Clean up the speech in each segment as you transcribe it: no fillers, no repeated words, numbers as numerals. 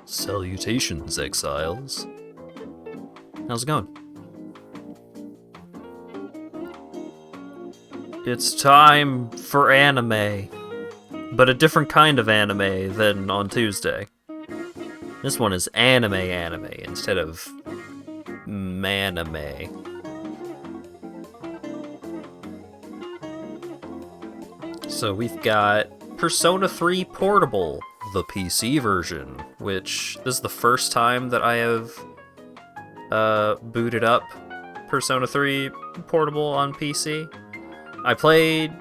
Salutations, exiles. How's it going? It's time for anime, but a different kind of anime than on Tuesday. This one is anime instead of manime. So we've got Persona 3 Portable, the PC version, which this is the first time that I have booted up Persona 3 Portable on PC. I played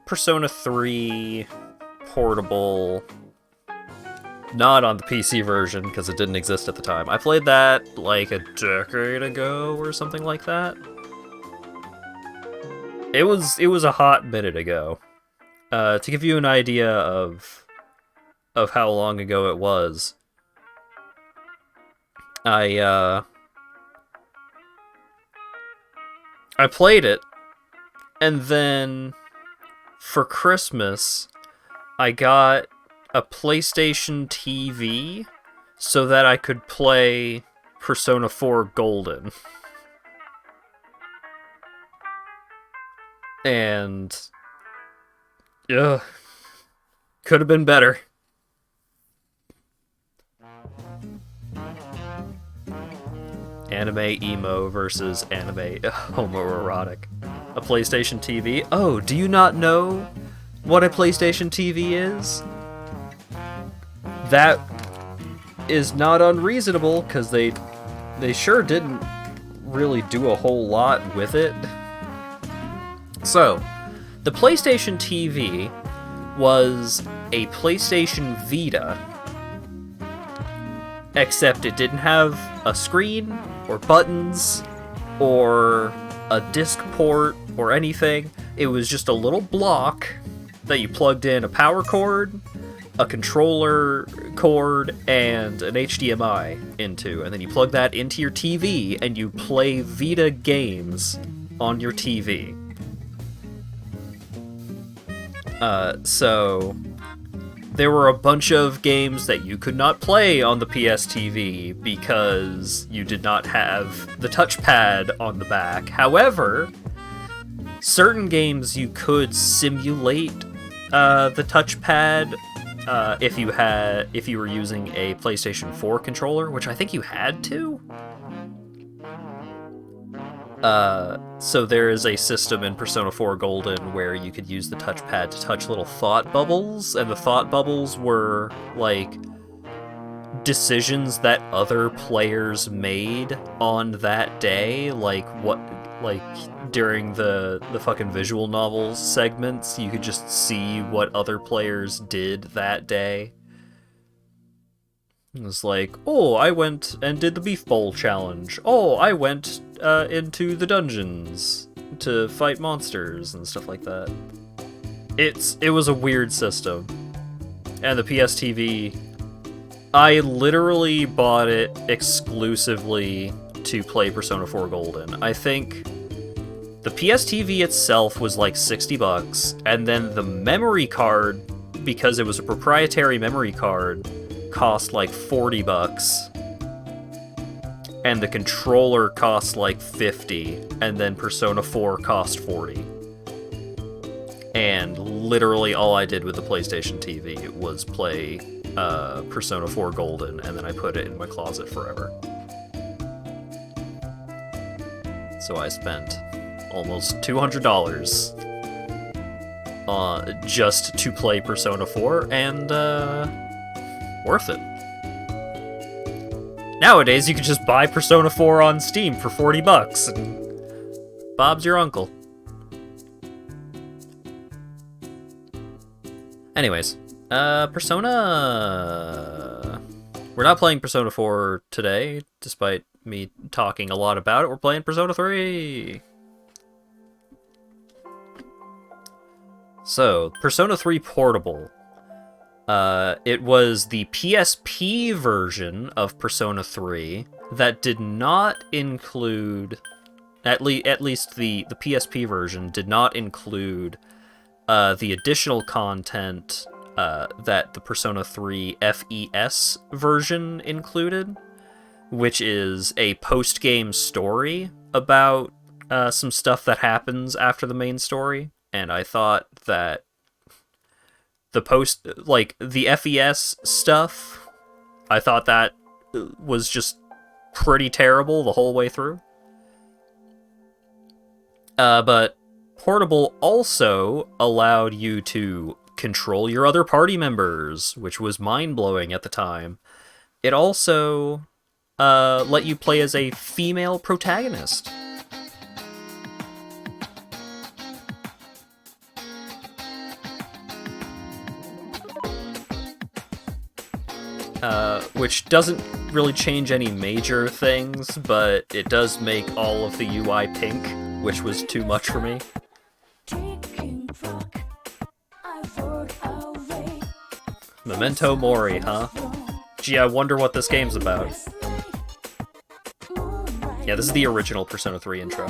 Persona 3 Portable not on the PC version because it didn't exist at the time. I played that like a decade ago or something like that. It was a hot minute ago. To give you an idea of how long ago it was, I played it, and then for Christmas, I got a PlayStation TV so that I could play Persona 4 Golden. And yeah, could have been better. Anime emo versus anime homoerotic. A PlayStation TV? Oh, do you not know what a PlayStation TV is? That is not unreasonable, because they sure didn't really do a whole lot with it. So, the PlayStation TV was a PlayStation Vita, except it didn't have a screen, or buttons, or a disc port, or anything. It was just a little block that you plugged in a power cord, a controller cord, and an HDMI into, and then you plug that into your TV, and you play Vita games on your TV. So there were a bunch of games that you could not play on the PS TV because you did not have the touchpad on the back. However, certain games you could simulate the touchpad if you were using a PlayStation 4 controller, which I think you had to. So there is a system in Persona 4 Golden where you could use the touchpad to touch little thought bubbles, and the thought bubbles were, like, decisions that other players made on that day, like, during the fucking visual novels segments, you could just see what other players did that day. It was like, oh, I went and did the Beef Bowl challenge. Oh, I went into the dungeons to fight monsters and stuff like that. It was a weird system. And the PS TV, I literally bought it exclusively to play Persona 4 Golden. I think the PS TV itself was like $60, and then the memory card, because it was a proprietary memory card, cost like $40, and the controller cost like $50, and then Persona 4 cost $40. And literally all I did with the PlayStation TV was play Persona 4 Golden, and then I put it in my closet forever. So I spent almost $200 just to play Persona 4, and worth it. Nowadays, you can just buy Persona 4 on Steam for $40, and Bob's your uncle. Anyways, Persona... We're not playing Persona 4 today, despite me talking a lot about it. We're playing Persona 3! So, Persona 3 Portable. It was the PSP version of Persona 3 that did not include, at least the PSP version did not include the additional content that the Persona 3 FES version included, which is a post-game story about some stuff that happens after the main story. And I thought that the FES stuff, I thought that was just pretty terrible the whole way through. But Portable also allowed you to control your other party members, which was mind-blowing at the time. It also let you play as a female protagonist. Which doesn't really change any major things, but it does make all of the UI pink, which was too much for me. Memento Mori, huh? Gee, I wonder what this game's about. Yeah, this is the original Persona 3 intro.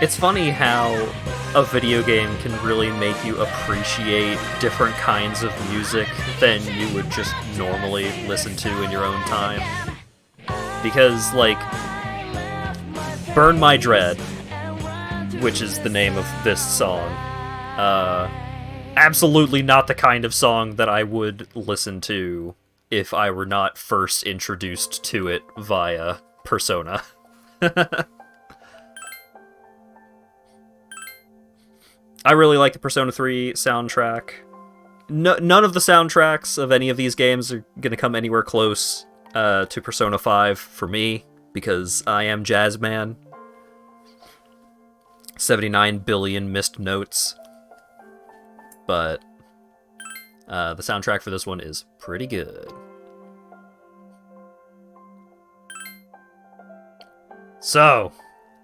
It's funny how a video game can really make you appreciate different kinds of music than you would just normally listen to in your own time. Because, like, Burn My Dread, which is the name of this song, absolutely not the kind of song that I would listen to if I were not first introduced to it via Persona. I really like the Persona 3 soundtrack. None of the soundtracks of any of these games are going to come anywhere close to Persona 5 for me, because I am Jazz Man. 79 billion missed notes. But the soundtrack for this one is pretty good. So,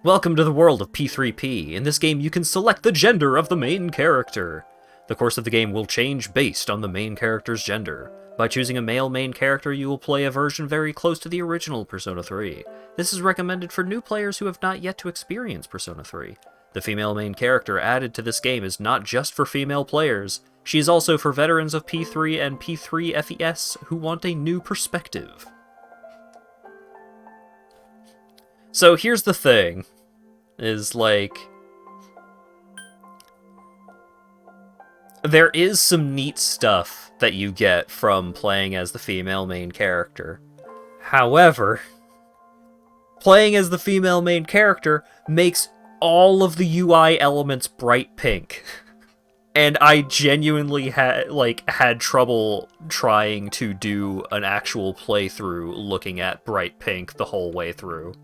welcome to the world of P3P. In this game, you can select the gender of the main character. The course of the game will change based on the main character's gender. By choosing a male main character, you will play a version very close to the original Persona 3. This is recommended for new players who have not yet to experience Persona 3. The female main character added to this game is not just for female players. She is also for veterans of P3 and P3 FES who want a new perspective. So here's the thing, is like, there is some neat stuff that you get from playing as the female main character. However, playing as the female main character makes all of the UI elements bright pink. And I genuinely had trouble trying to do an actual playthrough looking at bright pink the whole way through.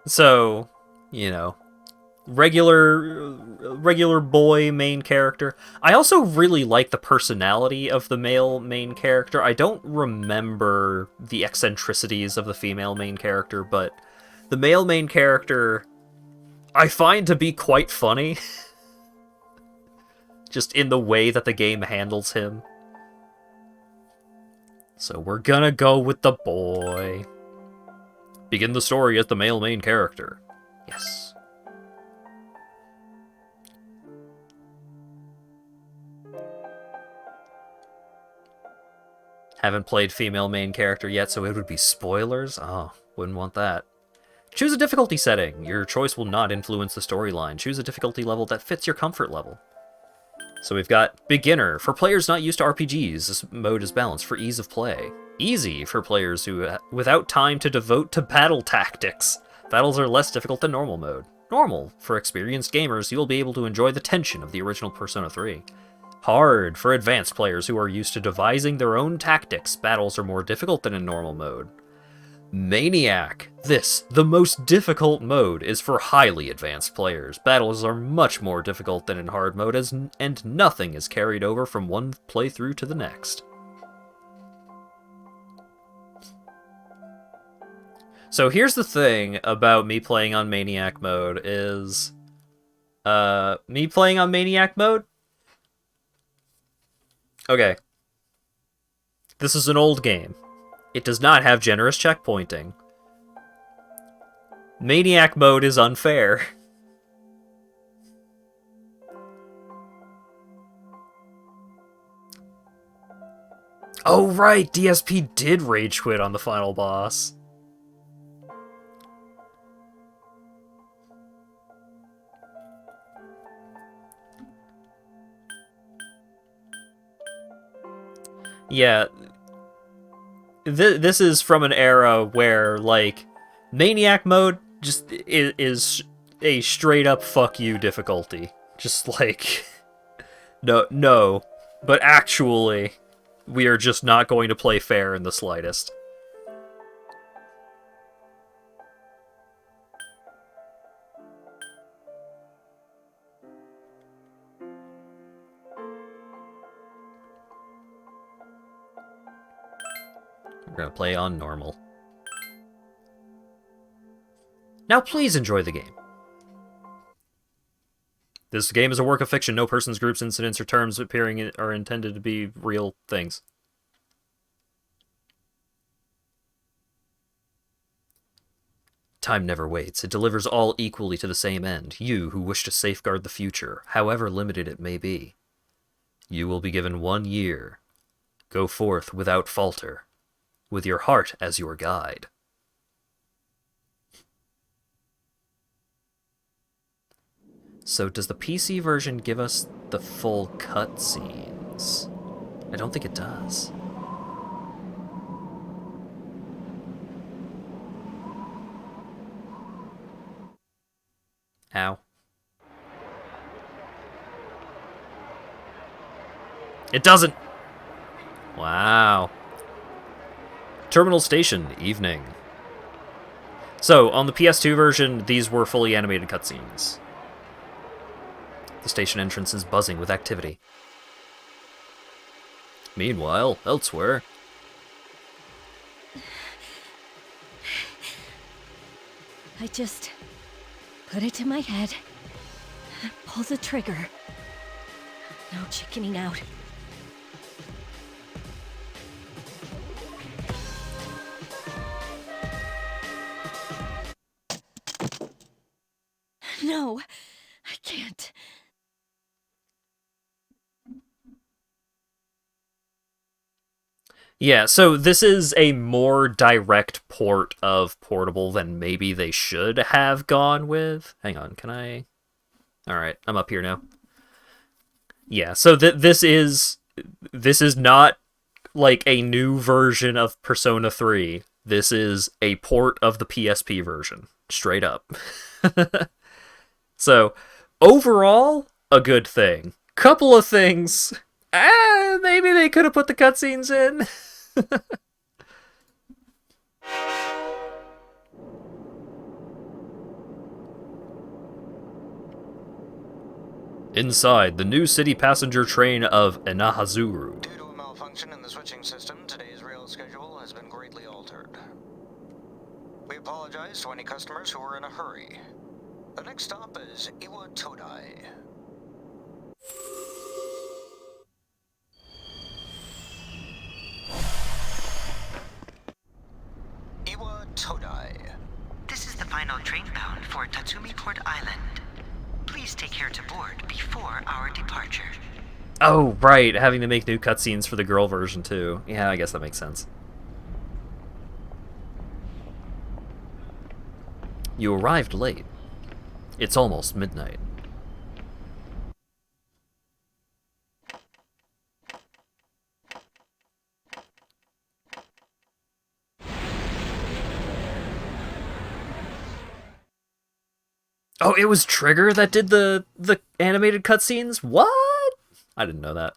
So, you know, regular boy main character. I also really like the personality of the male main character. I don't remember the eccentricities of the female main character, but the male main character I find to be quite funny. Just in the way that the game handles him. So we're gonna go with the boy. Begin the story as the male main character. Yes. Haven't played female main character yet, so it would be spoilers? Oh, wouldn't want that. Choose a difficulty setting. Your choice will not influence the storyline. Choose a difficulty level that fits your comfort level. So we've got Beginner. For players not used to RPGs, this mode is balanced for ease of play. Easy for players who, without time to devote to battle tactics. Battles are less difficult than normal mode. Normal. For experienced gamers, you will be able to enjoy the tension of the original Persona 3. Hard. For advanced players who are used to devising their own tactics, battles are more difficult than in normal mode. Maniac. This, the most difficult mode, is for highly advanced players. Battles are much more difficult than in hard mode, and nothing is carried over from one playthrough to the next. So here's the thing about me playing on Maniac mode is... me playing on Maniac mode? Okay. This is an old game. It does not have generous checkpointing. Maniac mode is unfair. Oh right, DSP did rage quit on the final boss. Yeah, this is from an era where, like, Maniac mode just is a straight-up fuck you difficulty. Just like, no, but actually, we are just not going to play fair in the slightest. We're gonna play on normal. Now please enjoy the game. This game is a work of fiction. No persons, groups, incidents, or terms appearing in are intended to be real things. Time never waits. It delivers all equally to the same end. You who wish to safeguard the future, however limited it may be. You will be given 1 year. Go forth without falter, with your heart as your guide. So does the PC version give us the full cutscenes? I don't think it does. Ow. It doesn't! Wow. Terminal Station, evening. So, on the PS2 version, these were fully animated cutscenes. The station entrance is buzzing with activity. Meanwhile, elsewhere... I just put it to my head, pull the trigger. No chickening out. No, I can't. Yeah, so this is a more direct port of Portable than maybe they should have gone with. Hang on, can I... Alright, I'm up here now. Yeah, so this is not like a new version of Persona 3. This is a port of the PSP version, straight up. So, overall, a good thing. Couple of things. Maybe they could have put the cutscenes in. Inside the new city passenger train of Enahazuru. Due to a malfunction in the switching system, today's rail schedule has been greatly altered. We apologize to any customers who were in a hurry. The next stop is Iwa Todai. Iwa Todai. This is the final train bound for Tatsumi Port Island. Please take care to board before our departure. Oh, right, having to make new cutscenes for the girl version, too. Yeah, I guess that makes sense. You arrived late. It's almost midnight. Oh, it was Trigger that did the animated cutscenes? What? I didn't know that.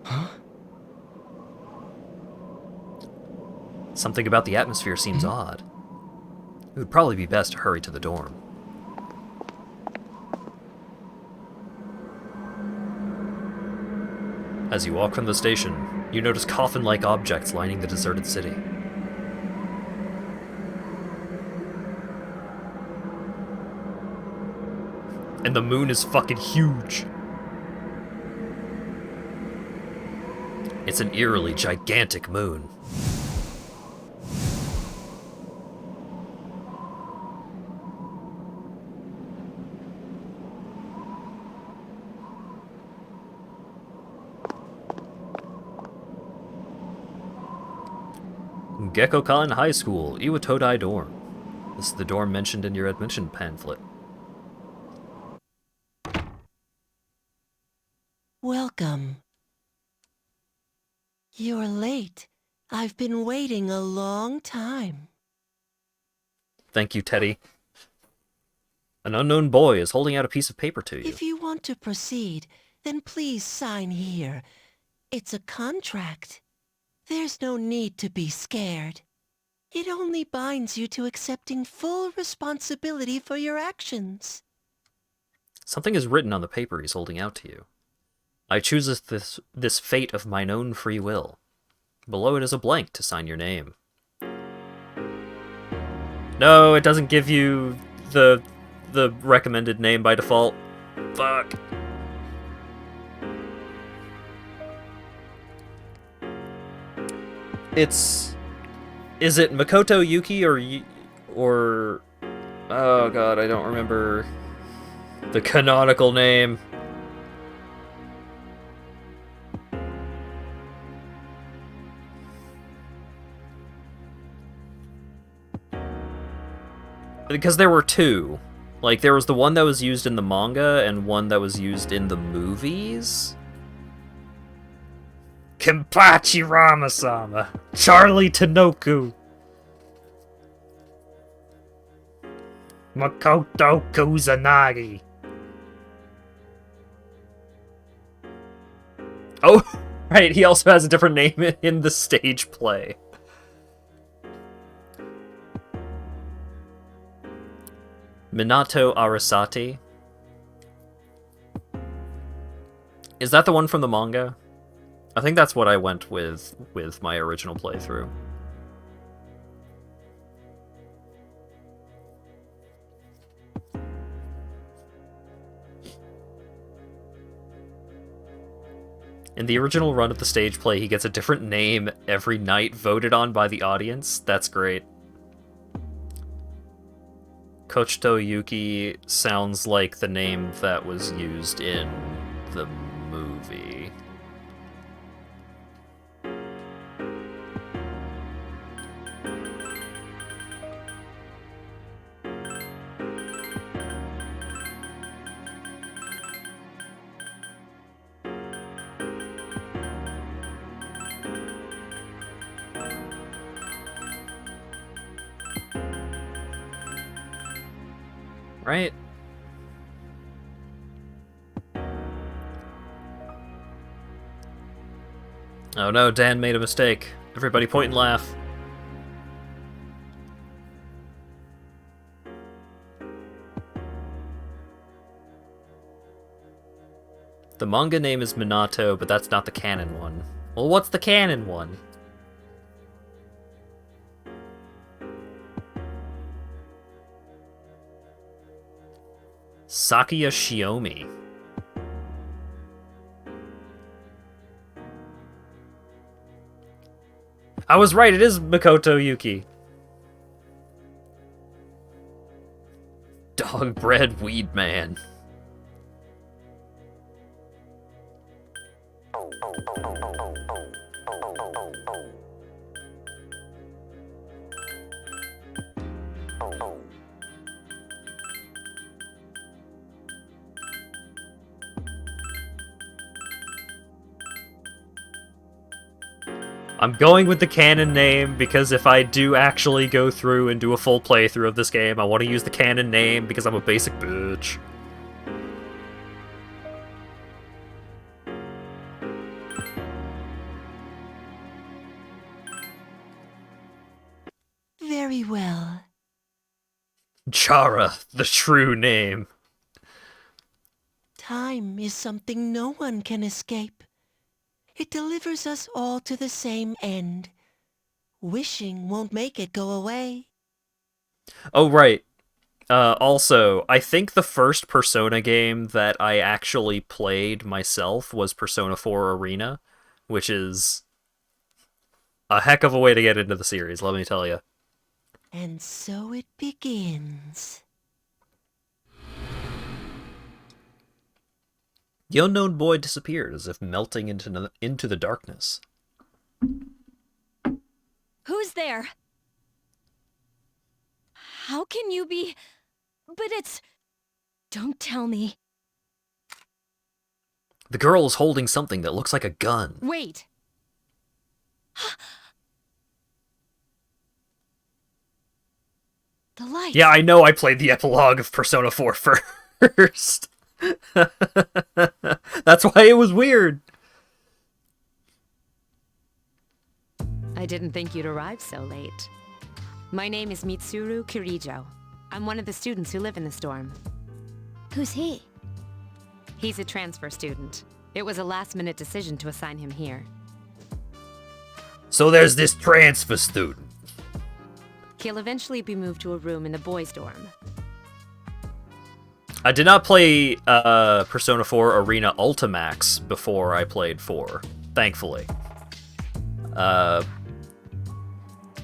Huh? Something about the atmosphere seems odd. It would probably be best to hurry to the dorm. As you walk from the station, you notice coffin-like objects lining the deserted city. And the moon is fucking huge. It's an eerily gigantic moon. Gekkokan High School, Iwatodai Dorm. This is the dorm mentioned in your admission pamphlet. Welcome. You're late. I've been waiting a long time. Thank you, Teddy. An unknown boy is holding out a piece of paper to you. If you want to proceed, then please sign here. It's a contract. There's no need to be scared. It only binds you to accepting full responsibility for your actions. Something is written on the paper he's holding out to you. I choose this fate of mine own free will. Below it is a blank to sign your name. No, it doesn't give you the recommended name by default. Fuck. Is it Makoto Yuki or oh god, I don't remember the canonical name. Because there were two. Like, there was the one that was used in the manga and one that was used in the movies. Kenpachi Ramasama, Charlie Tanoku, Makoto Kusanagi. Oh, right, he also has a different name in the stage play. Minato Arasati. Is that the one from the manga? I think that's what I went with my original playthrough. In the original run of the stage play, he gets a different name every night voted on by the audience. That's great. Kochito Yuki sounds like the name that was used in the movie. Right? Oh no, Dan made a mistake. Everybody point and laugh. The manga name is Minato, but that's not the canon one. Well, what's the canon one? Sakuya Shiomi. I was right, it is Makoto Yuki. Dog bread weed man. I'm going with the canon name because if I do actually go through and do a full playthrough of this game, I want to use the canon name because I'm a basic bitch. very well. Chara, the true name. Time is something no one can escape. It delivers us all to the same end. Wishing won't make it go away. Oh, right. Also, I think the first Persona game that I actually played myself was Persona 4 Arena, which is a heck of a way to get into the series, let me tell you. And so it begins. The unknown boy disappeared as if melting into the darkness. Who's there? How can you be... But it's... Don't tell me. The girl is holding something that looks like a gun. Wait. The light. Yeah, I know I played the epilogue of Persona 4 first. That's why it was weird. I didn't think you'd arrive so late. My name is Mitsuru Kirijo. I'm one of the students who live in the storm. Who's he? He's a transfer student. It was a last-minute decision to assign him here. So there's this transfer student. He'll eventually be moved to a room in the boys' dorm. I did not play Persona 4 Arena Ultimax before I played 4, thankfully.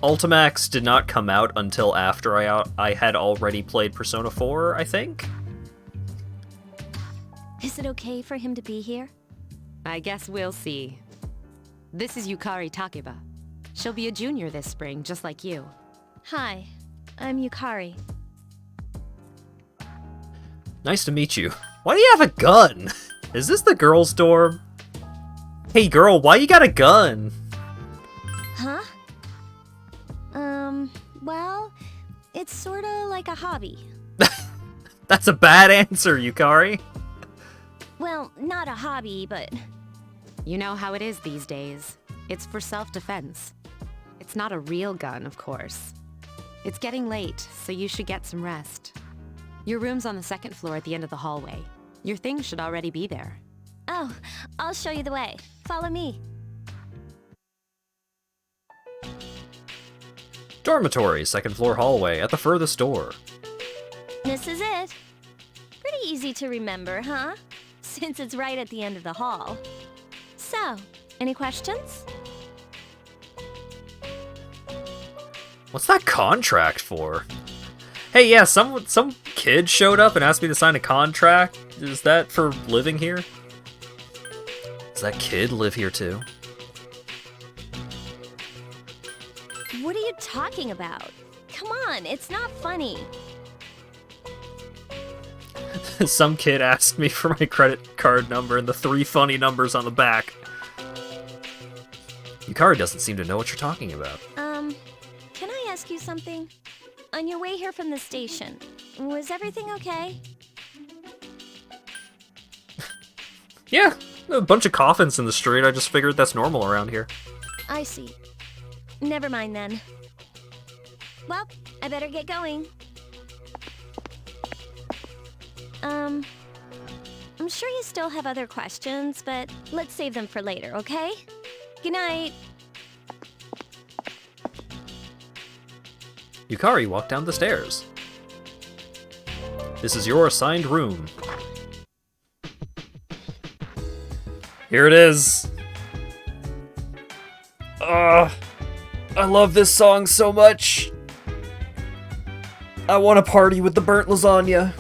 Ultimax did not come out until after I had already played Persona 4, I think? Is it okay for him to be here? I guess we'll see. This is Yukari Takeba. She'll be a junior this spring, just like you. Hi, I'm Yukari. Nice to meet you. Why do you have a gun? Is this the girls' dorm? Hey girl, why you got a gun? Huh? Well, it's sorta like a hobby. That's a bad answer, Yukari. Well, not a hobby, but... You know how it is these days. It's for self-defense. It's not a real gun, of course. It's getting late, so you should get some rest. Your room's on the second floor at the end of the hallway. Your things should already be there. Oh, I'll show you the way. Follow me. Dormitory, second floor hallway, at the furthest door. This is it. Pretty easy to remember, huh? Since it's right at the end of the hall. So, any questions? What's that contract for? Hey, yeah, some kid showed up and asked me to sign a contract. Is that for living here? Does that kid live here too? What are you talking about? Come on, it's not funny. Some kid asked me for my credit card number and the 3 funny numbers on the back. Yukari doesn't seem to know what you're talking about. Can I ask you something? On your way here from the station, was everything okay? Yeah, a bunch of coffins in the street. I just figured that's normal around here. I see. Never mind then. Well, I better get going. I'm sure you still have other questions, but let's save them for later, okay? Good night. Yukari walked down the stairs. This is your assigned room. Here it is. I love this song so much. I want to party with the burnt lasagna.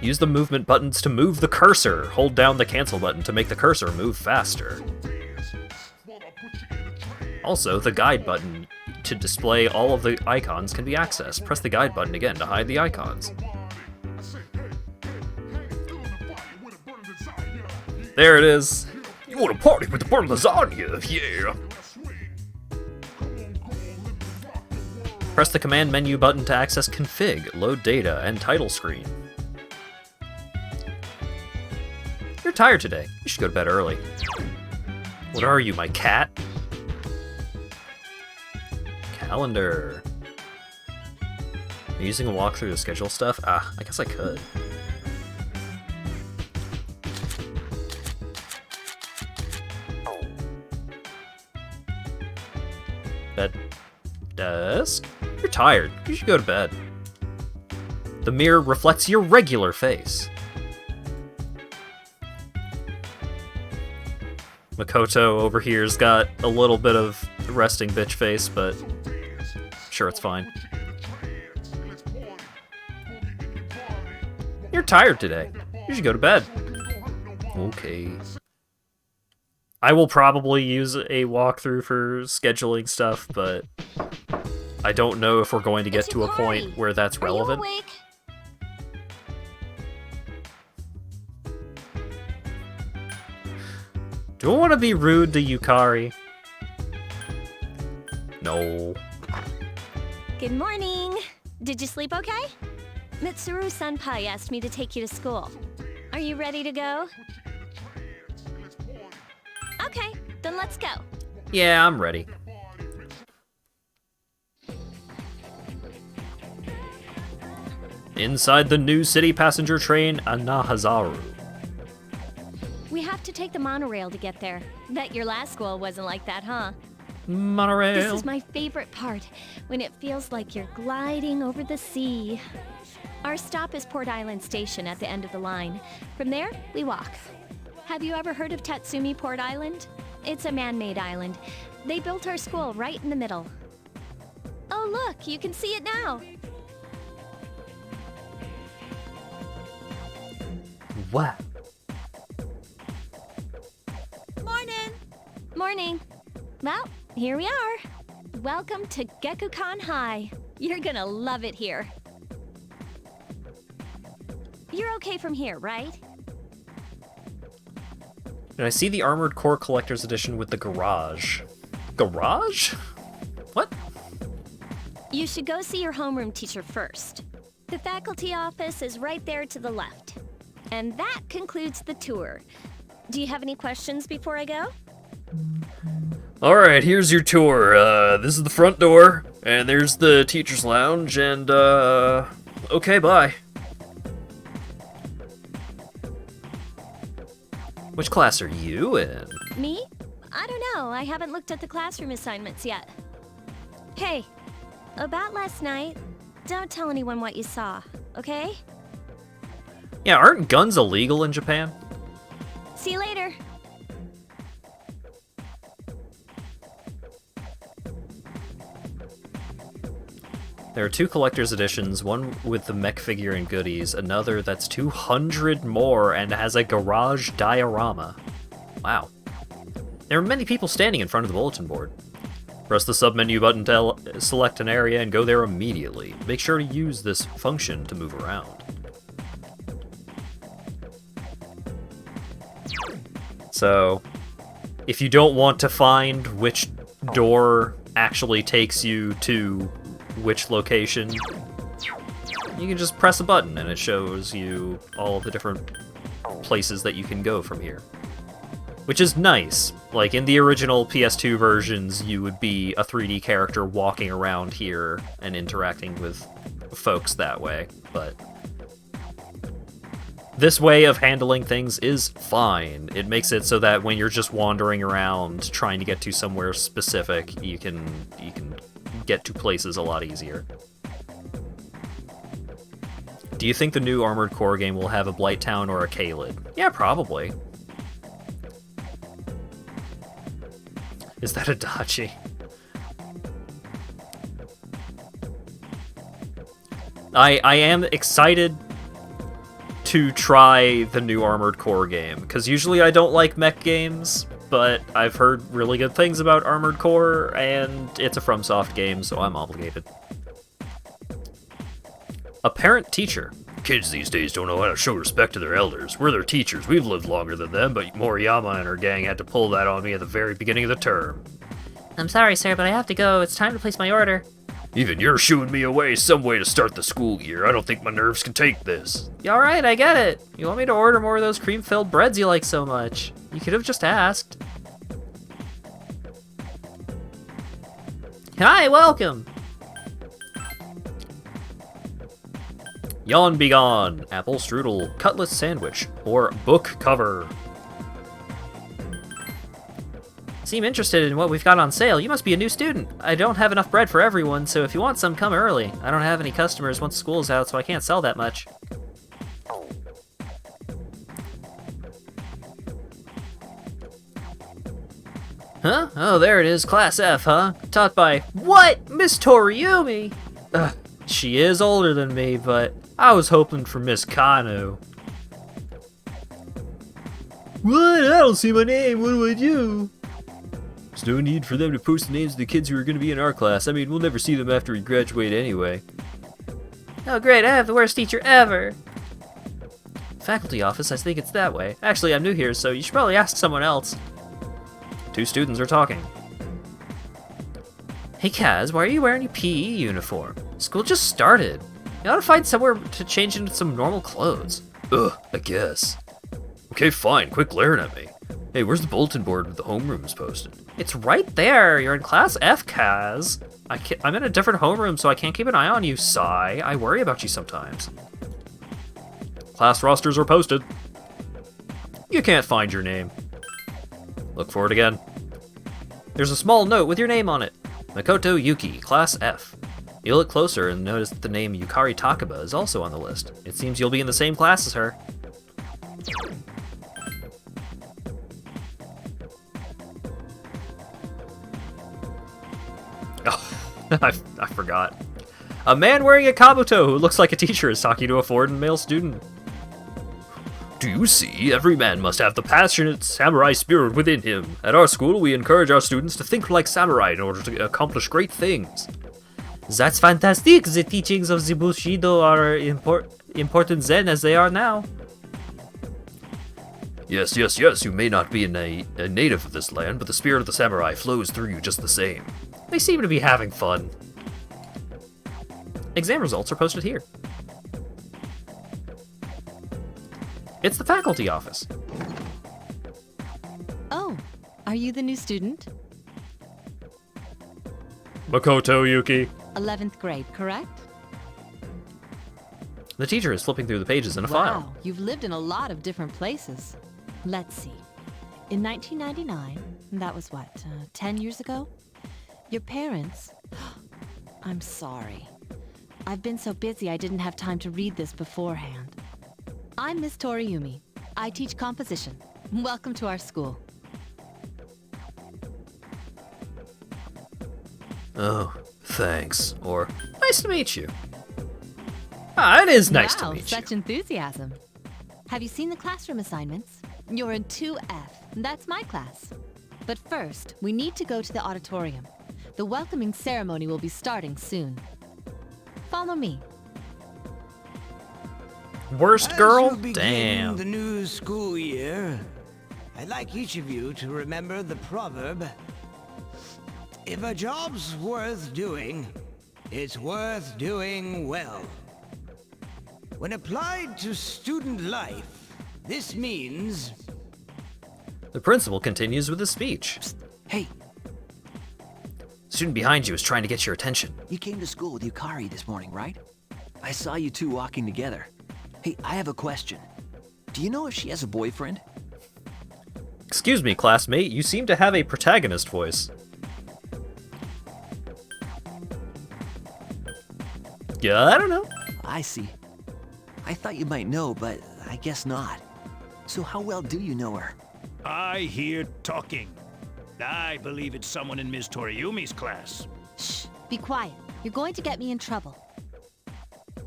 Use the movement buttons to move the cursor. Hold down the cancel button to make the cursor move faster. Also, the guide button to display all of the icons can be accessed. Press the guide button again to hide the icons. There it is. You want to party with the burnt lasagna? Yeah. Press the command menu button to access config, load data, and title screen. You're tired today. You should go to bed early. What are you, my cat? Calendar. Are you using a walkthrough to schedule stuff? Ah, I guess I could. Bed. Desk? You're tired. You should go to bed. The mirror reflects your regular face. Makoto over here's got a little bit of resting bitch face, but sure, it's fine. You're tired today. You should go to bed. Okay. I will probably use a walkthrough for scheduling stuff, but I don't know if we're going to get to a point where that's relevant. Are you awake? Do I want to be rude to Yukari? No. Good morning. Did you sleep okay? Mitsuru Senpai asked me to take you to school. Are you ready to go? Okay, then let's go. Yeah, I'm ready. Inside the new city passenger train, Anahazaru. We have to take the monorail to get there. Bet your last school wasn't like that, huh? Monorail. This is my favorite part, when it feels like you're gliding over the sea. Our stop is Port Island Station at the end of the line. From there, we walk. Have you ever heard of Tatsumi Port Island? It's a man-made island. They built our school right in the middle. Oh look, you can see it now. Wow. Morning. Morning. Well, here we are. Welcome to Gekukan High. You're gonna love it here. You're okay from here, right? And I see the Armored Core Collector's Edition with the garage. Garage? What? You should go see your homeroom teacher first. The faculty office is right there to the left. And that concludes the tour. Do you have any questions before I go? Alright, here's your tour. This is the front door, and there's the teacher's lounge, and, okay, bye. Which class are you in? Me? I don't know. I haven't looked at the classroom assignments yet. Hey, about last night, don't tell anyone what you saw, okay? Yeah, aren't guns illegal in Japan? See you later. There are 2 collector's editions, one with the mech figure and goodies, another that's 200 more and has a garage diorama. Wow. There are many people standing in front of the bulletin board. Press the submenu button to select an area and go there immediately. Make sure to use this function to move around. So, if you don't want to find which door actually takes you to which location, you can just press a button and it shows you all of the different places that you can go from here. Which is nice. Like, in the original PS2 versions, you would be a 3D character walking around here and interacting with folks that way, but this way of handling things is fine. It makes it so that when you're just wandering around trying to get to somewhere specific, you can get to places a lot easier. Do you think the new Armored Core game will have a Blighttown or a Caelid? Yeah, probably. Is that a Dachi? I am excited to try the new Armored Core game, because usually I don't like mech games, but I've heard really good things about Armored Core, and it's a FromSoft game, so I'm obligated. A parent teacher. Kids these days don't know how to show respect to their elders. We're their teachers. We've lived longer than them, but Moriyama and her gang had to pull that on me at the very beginning of the term. I'm sorry, sir, but I have to go. It's time to place my order. Even you're shooing me away some way to start the school year. I don't think my nerves can take this. Alright, I get it. You want me to order more of those cream-filled breads you like so much? You could have just asked. Hi, welcome. Yawn be gone, apple strudel, cutlet sandwich, or book cover. Seem interested in what we've got on sale. You must be a new student. I don't have enough bread for everyone, so if you want some, come early. I don't have any customers once school's out, so I can't sell that much. Huh? Oh, there it is. Class F, huh? Taught by... What? Miss Toriumi? Ugh, She is older than me, but I was hoping for Miss Kano. What? I don't see my name. What do I do? There's no need for them to post the names of the kids who are going to be in our class. I mean, we'll never see them after we graduate anyway. Oh, great. I have the worst teacher ever. Faculty office, I think it's that way. Actually, I'm new here, so you should probably ask someone else. Two students are talking. Hey, Kaz, why are you wearing your PE uniform? School just started. You ought to find somewhere to change into some normal clothes. Ugh, I guess. Okay, fine, quit glaring at me. Hey, where's the bulletin board with the homerooms posted? It's right there. You're in Class F, Kaz. I'm in a different homeroom, so I can't keep an eye on you, Sigh. I worry about you sometimes. Class rosters are posted. You can't find your name. Look for it again. There's a small note with your name on it. Makoto Yuki, Class F. You look closer and notice that the name Yukari Takaba is also on the list. It seems you'll be in the same class as her. Oh, I forgot. A man wearing a kabuto who looks like a teacher is talking to a foreign male student. Do you see? Every man must have the passionate samurai spirit within him. At our school, we encourage our students to think like samurai in order to accomplish great things. That's fantastic. The teachings of the Bushido are important then as they are now. Yes, you may not be a native of this land, but the spirit of the samurai flows through you just the same. They seem to be having fun. Exam results are posted here. It's the faculty office. Oh, are you the new student? Makoto Yuki. 11th grade, correct? The teacher is flipping through the pages in a Wow, file. you've lived in a lot of different places. Let's see. In 1999, that was what, 10 years ago? Your parents... I'm sorry. I've been so busy I didn't have time to read this beforehand. I'm Miss Toriumi. I teach composition. Welcome to our school. Oh, thanks. Or, nice to meet you. Ah, it is nice to Wow, meet such you. enthusiasm. Have you seen the classroom assignments? You're in 2F. That's my class. But first, we need to go to the auditorium. The welcoming ceremony will be starting soon. Follow me. Worst As girl? you begin Damn. the new school year, I'd like each of you to remember the proverb, if a job's worth doing, it's worth doing well. When applied to student life, this means... The principal continues with his speech. Hey, Student behind you is trying to get your attention. you came to school with Yukari this morning, right? I saw you two walking together. Hey, I have a question. Do you know if she has a boyfriend? Excuse me, classmate, you seem to have a protagonist voice. Yeah, I don't know. I see. I thought you might know, but I guess not. So how well do you know her? I hear talking. I believe it's someone in Ms. Toriumi's class. Shh, be quiet. You're going to get me in trouble.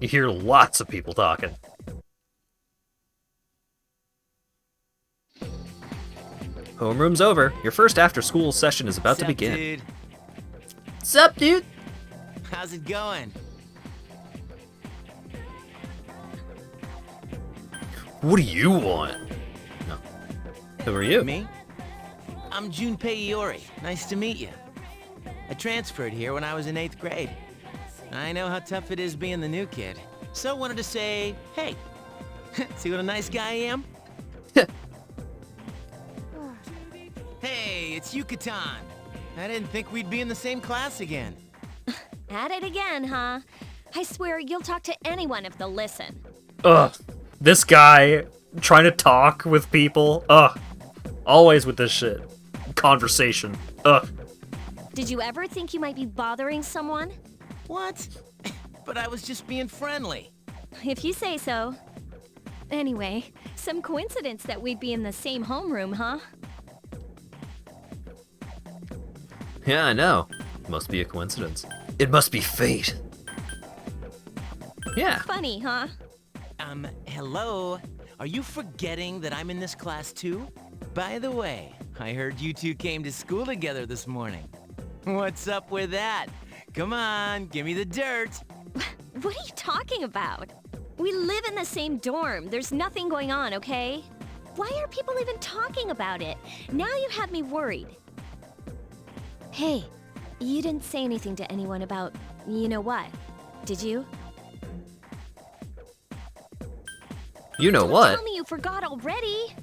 You hear lots of people talking. Homeroom's over. Your first after-school session is about to begin. Dude. Sup, dude? How's it going? What do you want? No. Who are you? Me? I'm Junpei Iori. Nice to meet you. I transferred here when I was in 8th grade. I know how tough it is being the new kid. So wanted to say, hey, see what a nice guy I am? Hey, it's Yucatan. I didn't think we'd be in the same class again. At it again, huh? I swear you'll talk to anyone if they'll listen. Ugh. This guy trying to talk with people. Ugh. Always with this shit. Conversation. Ugh. Did you ever think you might be bothering someone? What? But I was just being friendly. If you say so. Anyway, some coincidence that we'd be in the same homeroom, huh? Yeah, I know. Must be a coincidence. It must be fate. Yeah. Funny, huh? Hello? Are you forgetting that I'm in this class too? By the way, I heard you two came to school together this morning. What's up with that? Come on, give me the dirt. What are you talking about? We live in the same dorm. There's nothing going on, okay? Why are people even talking about it? Now you have me worried. Hey, you didn't say anything to anyone about you know what, did you? You know Don't what? tell me you forgot already.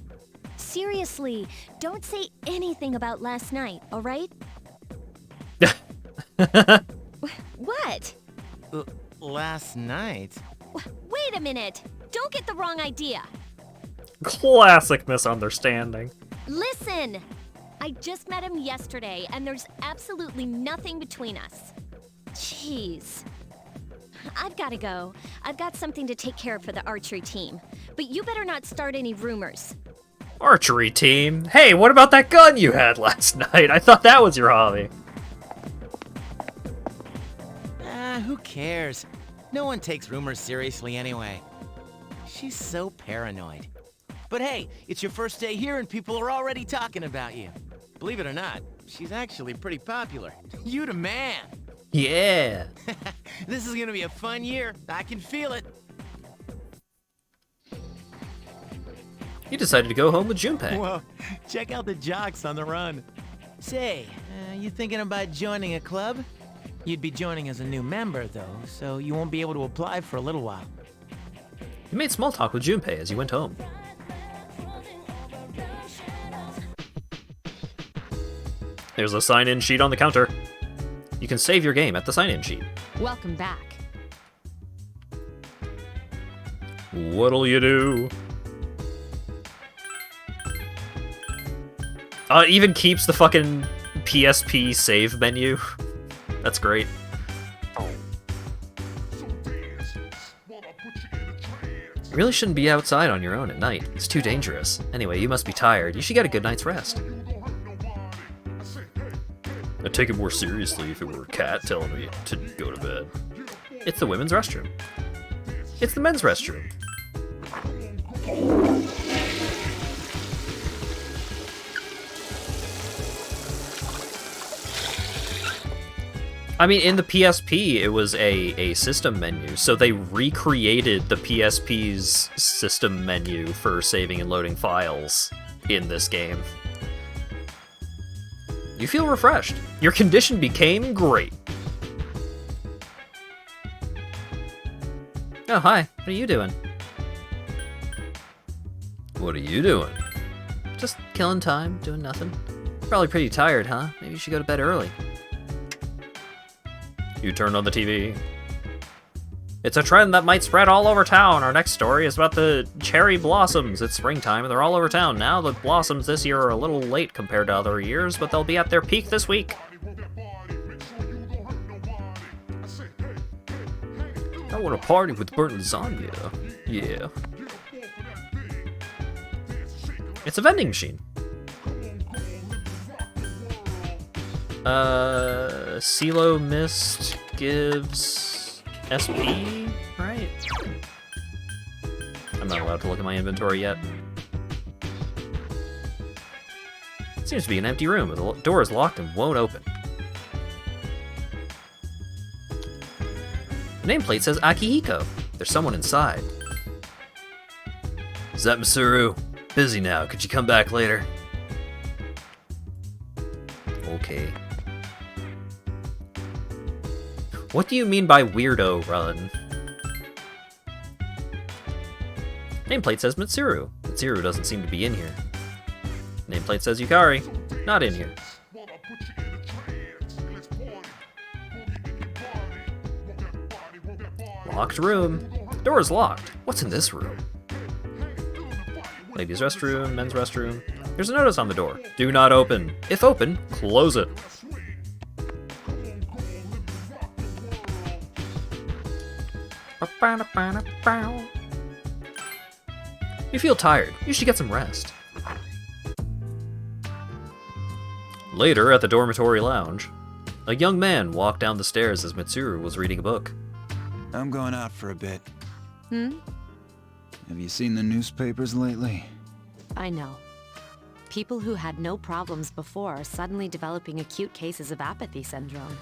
Seriously, don't say anything about last night, all right? What? Last night? Wait a minute. Don't get the wrong idea. Classic misunderstanding. Listen! I just met him yesterday, and there's absolutely nothing between us. Jeez. I've gotta go. I've got something to take care of for the archery team. But you better not start any rumors. Archery team? Hey, what about that gun you had last night? I thought that was your hobby. Who cares? No one takes rumors seriously anyway. She's so paranoid. But hey, it's your first day here and people are already talking about you. Believe it or not, she's actually pretty popular. You the man. Yeah. This is gonna be a fun year. I can feel it. You decided to go home with Junpei. Whoa, check out the jocks on the run. Say, you thinking about joining a club? You'd be joining as a new member, though, so you won't be able to apply for a little while. You made small talk with Junpei as you went home. There's a sign-in sheet on the counter. You can save your game at the sign-in sheet. Welcome back. What'll you do? It even keeps the fucking PSP save menu. That's great. You really shouldn't be outside on your own at night. It's too dangerous. Anyway, you must be tired. You should get a good night's rest. I'd take it more seriously if it were a cat telling me to go to bed. It's the women's restroom. It's the men's restroom. I mean, in the PSP, it was a system menu, so they recreated the PSP's system menu for saving and loading files in this game. You feel refreshed. Your condition became great. Oh, hi. What are you doing? What are you doing? Just killing time, doing nothing. Probably pretty tired, huh? Maybe you should go to bed early. You turned on the TV. It's a trend that might spread all over town. Our next story is about the cherry blossoms. It's springtime and they're all over town now. The blossoms this year are a little late compared to other years, but they'll be at their peak this week. I want to party with burnt lasagna. Yeah. It's a vending machine. CeeLo Mist gives SP, right? I'm not allowed to look at my inventory yet. It seems to be an empty room. The door is locked and won't open. The nameplate says Akihiko. There's someone inside. Is that Misuru? Busy now. Could you come back later? Okay. What do you mean by weirdo run? Nameplate says Mitsuru. Mitsuru doesn't seem to be in here. Nameplate says Yukari. Not in here. Locked room. Door is locked. What's in this room? Ladies' restroom, men's restroom. There's a notice on the door. Do not open. If open, close it. You feel tired. You should get some rest. Later, at the dormitory lounge, a young man walked down the stairs as Mitsuru was reading a book. I'm going out for a bit. Hmm? Have you seen the newspapers lately? I know. People who had no problems before are suddenly developing acute cases of apathy syndrome.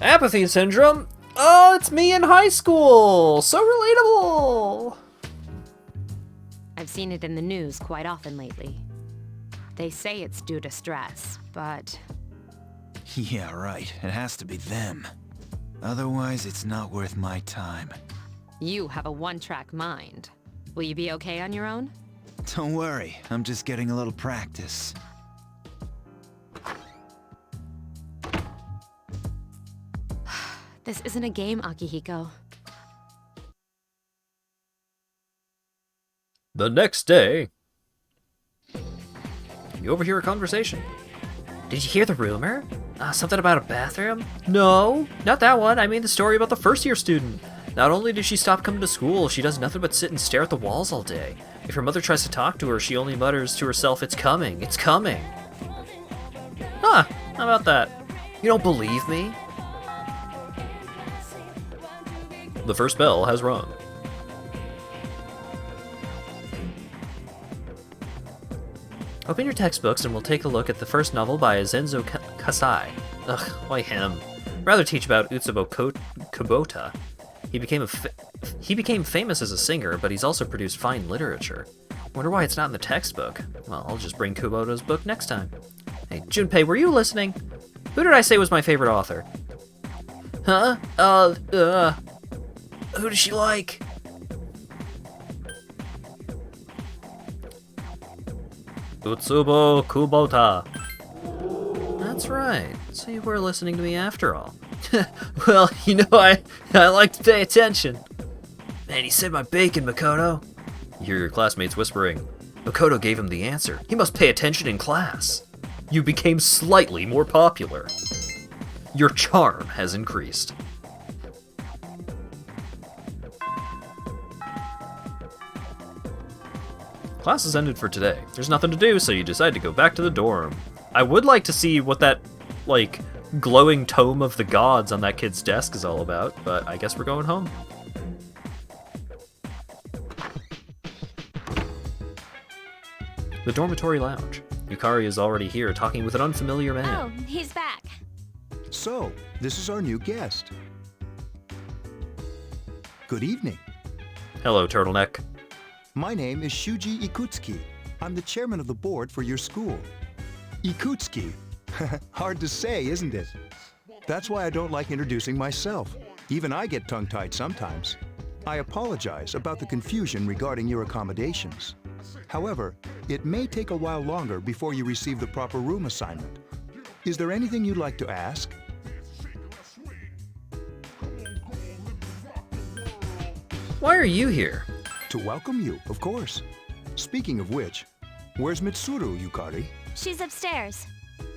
Apathy syndrome? Oh, it's me in high school! So relatable! I've seen it in the news quite often lately. They say it's due to stress, but... Yeah, right. It has to be them. Otherwise, it's not worth my time. You have a one-track mind. Will you be okay on your own? Don't worry, I'm just getting a little practice. This isn't a game, Akihiko. The next day, you overhear a conversation. Did you hear the rumor? Something about a bathroom? No, not that one. I mean the story about the first-year student. Not only did she stop coming to school, she does nothing but sit and stare at the walls all day. If her mother tries to talk to her, she only mutters to herself, "It's coming, it's coming." Huh, how about that? You don't believe me? The first bell has rung. Open your textbooks and we'll take a look at the first novel by Zenzo Kasai. Ugh, why him? Rather teach about Utsubo Kubota. He became famous as a singer, but he's also produced fine literature. Wonder why it's not in the textbook. Well, I'll just bring Kubota's book next time. Hey, Junpei, were you listening? Who did I say was my favorite author? Huh? Who does she like? Utsubo Kubota. That's right. So you were listening to me after all. Well, you know, I like to pay attention. Man, he said my bacon, Makoto. You hear your classmates whispering. Makoto gave him the answer. He must pay attention in class. You became slightly more popular. Your charm has increased. Class is ended for today. There's nothing to do, so you decide to go back to the dorm. I would like to see what that, like, glowing tome of the gods on that kid's desk is all about, but I guess we're going home. The dormitory lounge. Yukari is already here, talking with an unfamiliar man. Oh, he's back. So, this is our new guest. Good evening. Hello, Turtleneck. My name is Shuji Ikutsuki. I'm the chairman of the board for your school. Ikutsuki. Hard to say, isn't it? That's why I don't like introducing myself. Even I get tongue-tied sometimes. I apologize about the confusion regarding your accommodations. However, it may take a while longer before you receive the proper room assignment. Is there anything you'd like to ask? Why are you here? To welcome you, of course. Speaking of which, where's Mitsuru, Yukari? She's upstairs.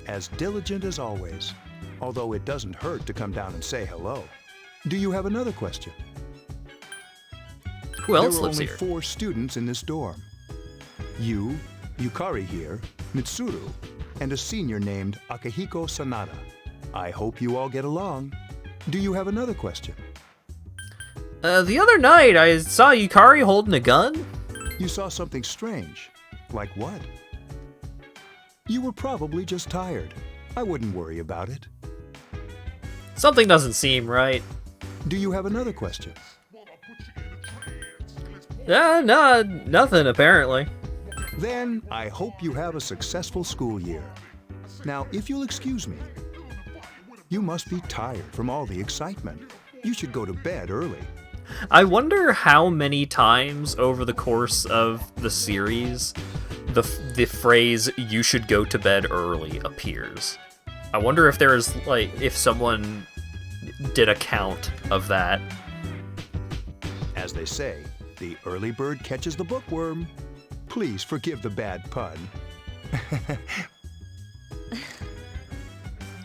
As diligent as always. Although it doesn't hurt to come down and say hello. Do you have another question? Who else lives here? here? There were only 4 students in this dorm. You, Yukari here, Mitsuru, and a senior named Akihiko Sanada. I hope you all get along. Do you have another question? The other night I saw Yukari holding a gun. You saw something strange. Like what? You were probably just tired. I wouldn't worry about it. Something doesn't seem right. Do you have another question? No, nothing apparently. Then I hope you have a successful school year. Now, if you'll excuse me, you must be tired from all the excitement. You should go to bed early. I wonder how many times over the course of the series the phrase "you should go to bed early" appears. I wonder if there's, like, if someone did a count of that. they say, the early bird catches the bookworm. Please forgive the bad pun.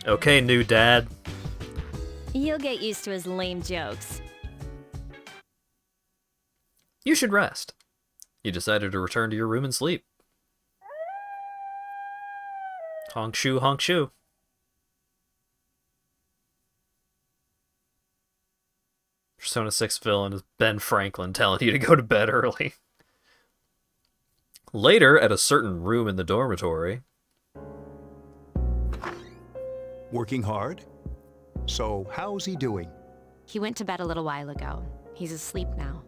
Okay, new dad. You'll get used to his lame jokes. You should rest. You decided to return to your room and sleep. Honk shoe, honk shoe. Persona 6 villain is Ben Franklin telling you to go to bed early. Later, at a certain room in the dormitory. Working hard? So, how's he doing? He went to bed a little while ago. He's asleep now.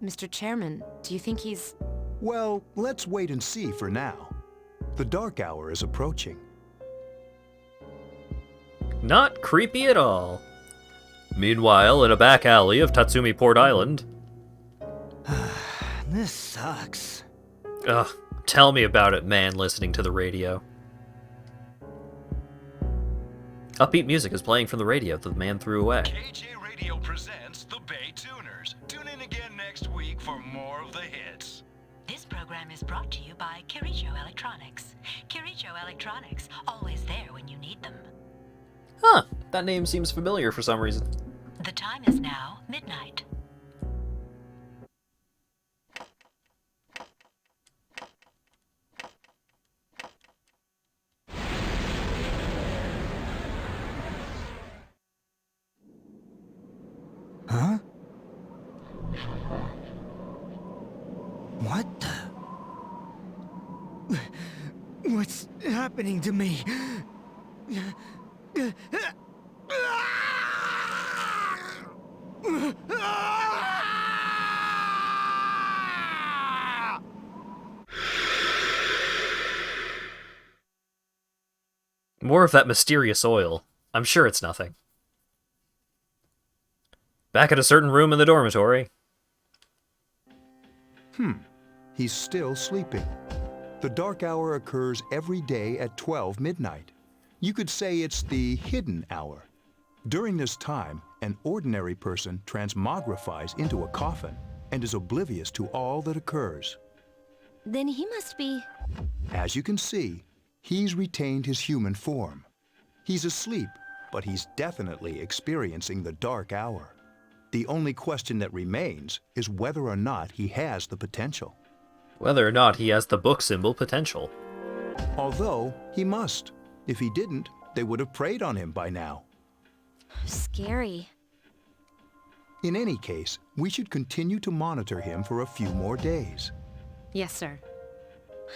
Mr. Chairman, do you think he's... Well, let's wait and see for now. The dark hour is approaching. Not creepy at all. Meanwhile, in a back alley of Tatsumi Port Island... This sucks. Ugh, tell me about it, man listening to the radio. Upbeat music is playing from the radio that the man threw away. KJ Radio presents the Bay Tuners. Tune in again next week for more of the hits. This program is brought to you by Kirijo Electronics. Kirijo Electronics, always there when you need them. Huh, that name seems familiar for some reason. The time is now midnight. Huh? What the... What's happening to me? More of that mysterious oil. I'm sure it's nothing. Back at a certain room in the dormitory. He's still sleeping. The dark hour occurs every day at 12 midnight. You could say it's the hidden hour. During this time, an ordinary person transmogrifies into a coffin and is oblivious to all that occurs. Then he must be... As you can see, he's retained his human form. He's asleep, but he's definitely experiencing the dark hour. The only question that remains is whether or not he has the potential. Whether or not he has the book symbol potential. Although, he must. If he didn't, they would have preyed on him by now. Scary. In any case, we should continue to monitor him for a few more days. Yes, sir.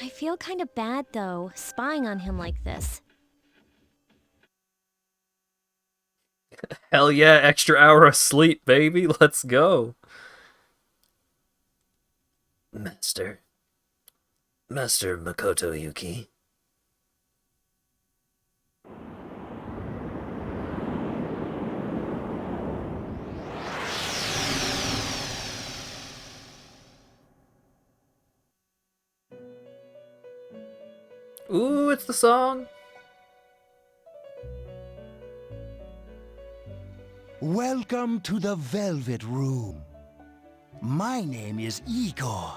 I feel kind of bad, though, spying on him like this. Hell yeah, extra hour of sleep, baby. Let's go. Master Makoto Yuki. Ooh, it's the song. Welcome to the Velvet Room. My name is Igor.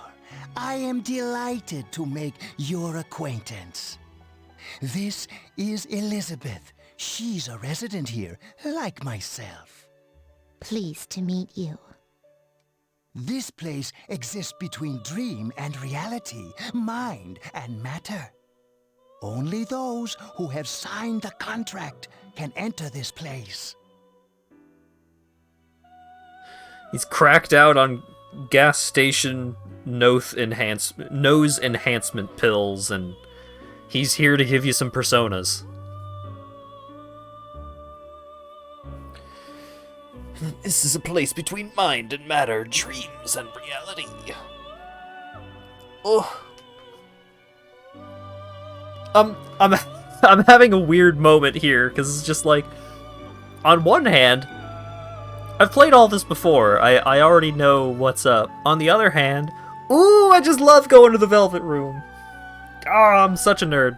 I am delighted to make your acquaintance. This is Elizabeth. She's a resident here, like myself. Pleased to meet you. This place exists between dream and reality, mind and matter. Only those who have signed the contract can enter this place. He's cracked out on gas station nose enhancement pills, and he's here to give you some personas. This is a place between mind and matter, dreams and reality. Oh. I'm having a weird moment here, because it's just like, on one hand, I've played all this before. I already know what's up. On the other hand, ooh, I just love going to the Velvet Room. Oh, I'm such a nerd.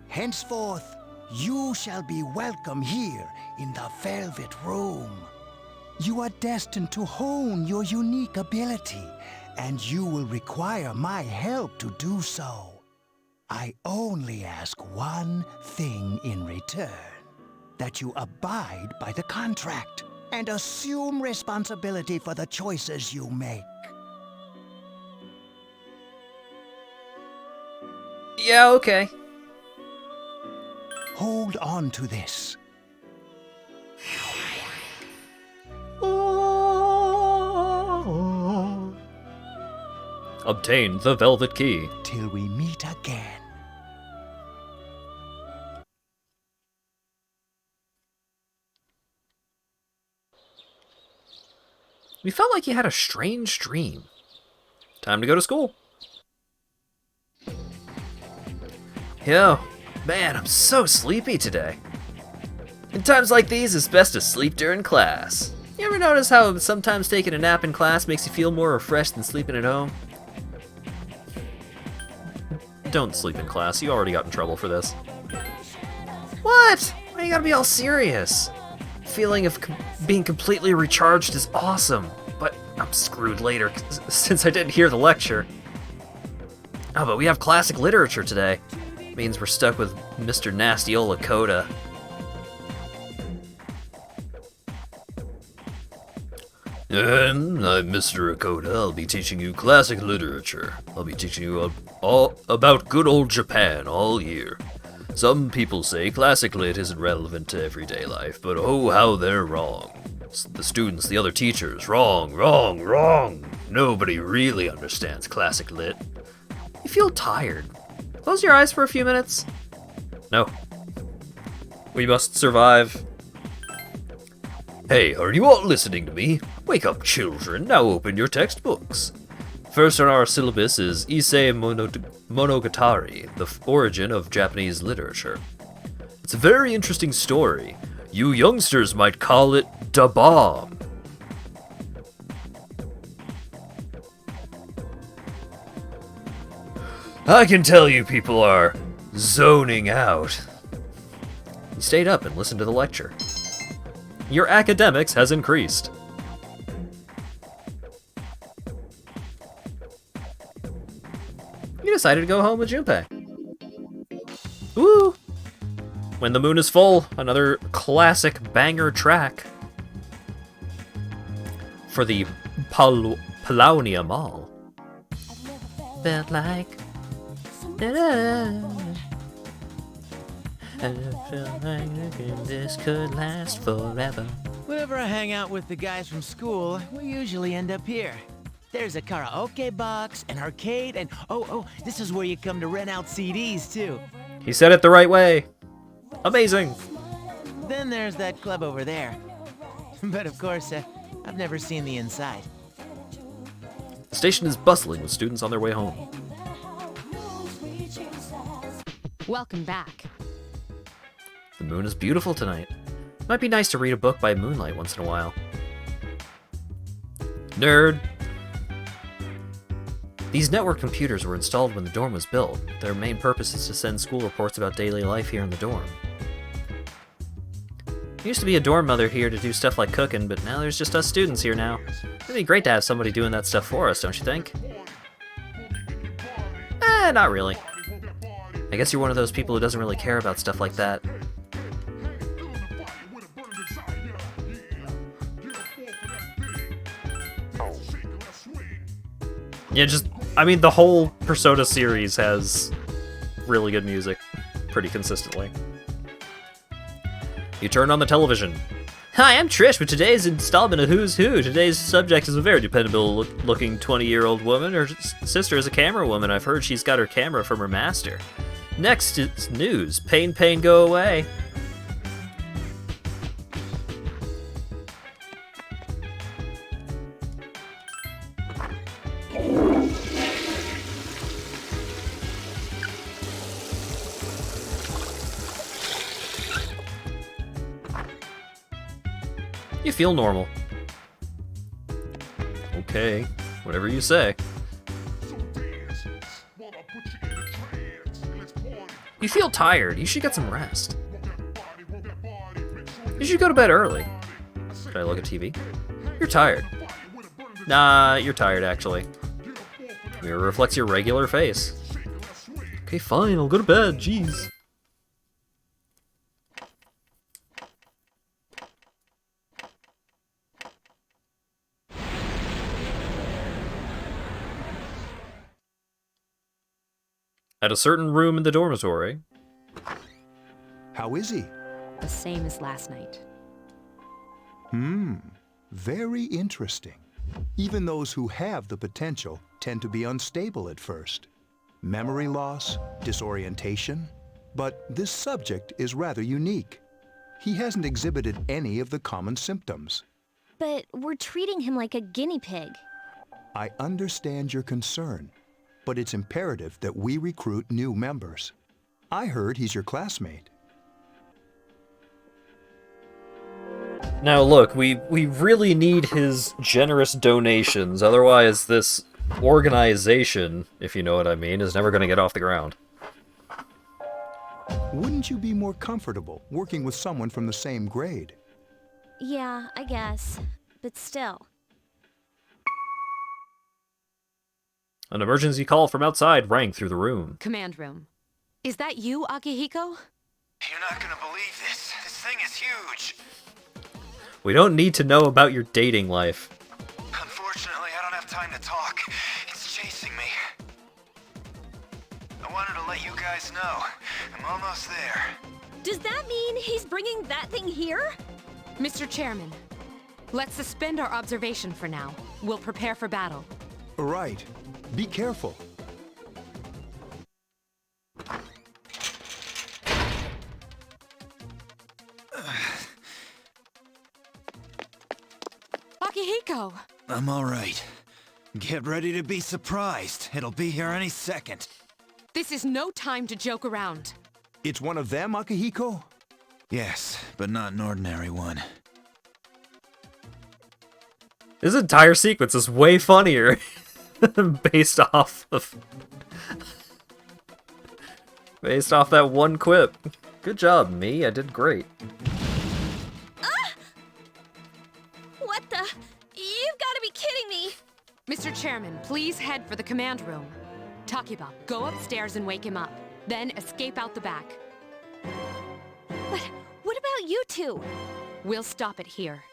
Henceforth, you shall be welcome here in the Velvet Room. You are destined to hone your unique ability, and you will require my help to do so. I only ask one thing in return, that you abide by the contract and assume responsibility for the choices you make. Yeah, okay. Hold on to this. Obtain the velvet key. Till we meet again. We felt like you had a strange dream. Time to go to school. Yo, man, I'm so sleepy today. In times like these, it's best to sleep during class. You ever notice how sometimes taking a nap in class makes you feel more refreshed than sleeping at home? Don't sleep in class. You already got in trouble for this. What? Why you gotta be all serious? Feeling of being completely recharged is awesome, but I'm screwed later since I didn't hear the lecture. Oh, but we have classic literature today. Means we're stuck with Mr. Nastiola Coda. And I'm Mr. Akoda. I'll be teaching you classic literature. I'll be teaching you all about good old Japan all year. Some people say classic lit isn't relevant to everyday life, but oh, how they're wrong. The students, the other teachers, wrong, wrong, wrong. Nobody really understands classic lit. You feel tired. Close your eyes for a few minutes. No. We must survive. Hey, are you all listening to me? Wake up, children. Now open your textbooks. First on our syllabus is Issei Monogatari, the origin of Japanese literature. It's a very interesting story. You youngsters might call it da bomb. I can tell you people are zoning out. You stayed up and listened to the lecture. Your academics has increased. You decided to go home with Junpei. Woo! When the Moon is Full, another classic banger track for the Paulownia Mall. Felt like this could last forever. Whenever I hang out with the guys from school, we usually end up here. There's a karaoke box, an arcade, and oh, this is where you come to rent out CDs too. He said it the right way. Amazing. Then there's that club over there. But of course, I've never seen the inside. The station is bustling with students on their way home. Welcome back. The moon is beautiful tonight. Might be nice to read a book by moonlight once in a while. Nerd. These network computers were installed when the dorm was built. Their main purpose is to send school reports about daily life here in the dorm. There used to be a dorm mother here to do stuff like cooking, but now there's just us students here now. It'd be great to have somebody doing that stuff for us, don't you think? Not really. I guess you're one of those people who doesn't really care about stuff like that. Yeah, I mean, the whole Persona series has really good music, pretty consistently. You turn on the television. Hi, I'm Trish with today's installment of Who's Who. Today's subject is a very dependable-looking 20-year-old woman. Her sister is a camera woman. I've heard she's got her camera from her master. Next, it's news. Pain, pain, go away. You feel normal. Okay, whatever you say. You feel tired. You should get some rest. You should go to bed early. Should I look at TV? You're tired. Nah, you're tired, actually. Mirror reflects your regular face. Okay, fine, I'll go to bed, jeez. At a certain room in the dormitory. How is he? The same as last night. Very interesting. Even those who have the potential tend to be unstable at first. Memory loss, disorientation. But this subject is rather unique. He hasn't exhibited any of the common symptoms. But we're treating him like a guinea pig. I understand your concern, but it's imperative that we recruit new members. I heard he's your classmate. Now look, we really need his generous donations, otherwise this organization, if you know what I mean, is never going to get off the ground. Wouldn't you be more comfortable working with someone from the same grade? Yeah, I guess. But still. An emergency call from outside rang through the room. Command room. Is that you, Akihiko? You're not gonna believe this. This thing is huge. We don't need to know about your dating life. Unfortunately, I don't have time to talk. It's chasing me. I wanted to let you guys know. I'm almost there. Does that mean he's bringing that thing here? Mr. Chairman, let's suspend our observation for now. We'll prepare for battle. Right. Be careful. Akihiko! I'm all right. Get ready to be surprised. It'll be here any second. This is no time to joke around. It's one of them, Akihiko? Yes, but not an ordinary one. This entire sequence is way funnier based off that one quip. Good job, me. I did great. What the? You've got to be kidding me! Mr. Chairman, please head for the command room. Takiba, go upstairs and wake him up. Then escape out the back. But what about you two? We'll stop it here.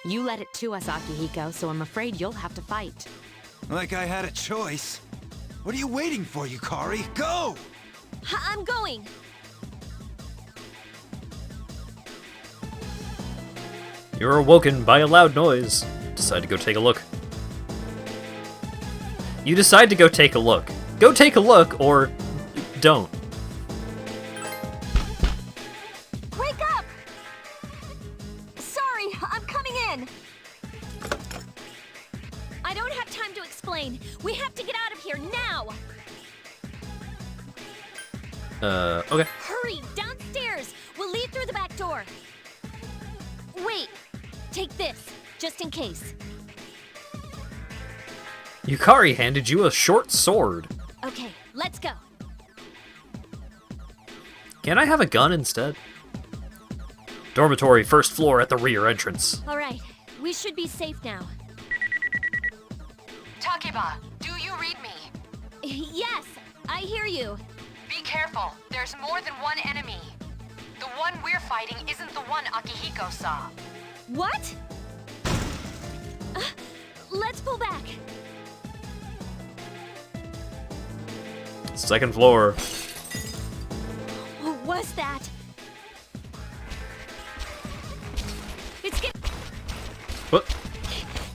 You led it to us, Akihiko, so I'm afraid you'll have to fight. Like I had a choice. What are you waiting for, Yukari? Go! I'm going! You're awoken by a loud noise. Decide to go take a look. You decide to go take a look. Go take a look, or don't. Wake up! Sorry, I'm coming in. I don't have time to explain. We have to get out of here now! Okay. Hurry, downstairs! We'll leave through the back door. Wait, take this, just in case. Yukari handed you a short sword. Okay, let's go. Can I have a gun instead? Dormitory, first floor at the rear entrance. All right, we should be safe now. Takiba, do you read me? Yes, I hear you. Be careful. There's more than one enemy. The one we're fighting isn't the one Akihiko saw. What? Let's pull back. Second floor. What was that? It's get. What?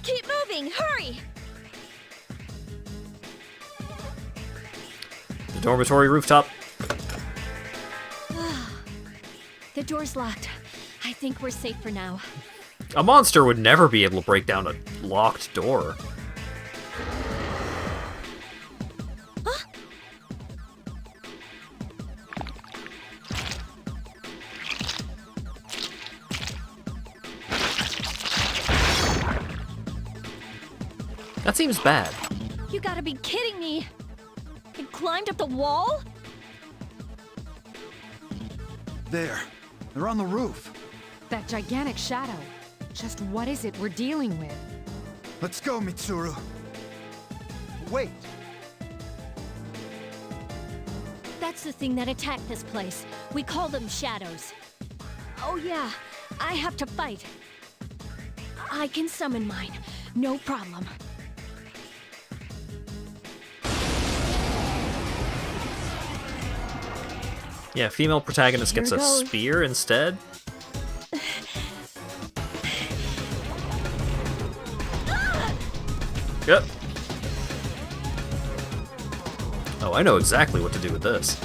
Keep moving! Hurry! The dormitory rooftop. The door's locked. I think we're safe for now. A monster would never be able to break down a locked door. That seems bad. You gotta be kidding me! It climbed up the wall? There. They're on the roof. That gigantic shadow. Just what is it we're dealing with? Let's go, Mitsuru. Wait. That's the thing that attacked this place. We call them shadows. Oh yeah, I have to fight. I can summon mine, no problem. Yeah, female protagonist Here gets a goes. spear instead. Yep. Oh, I know exactly what to do with this.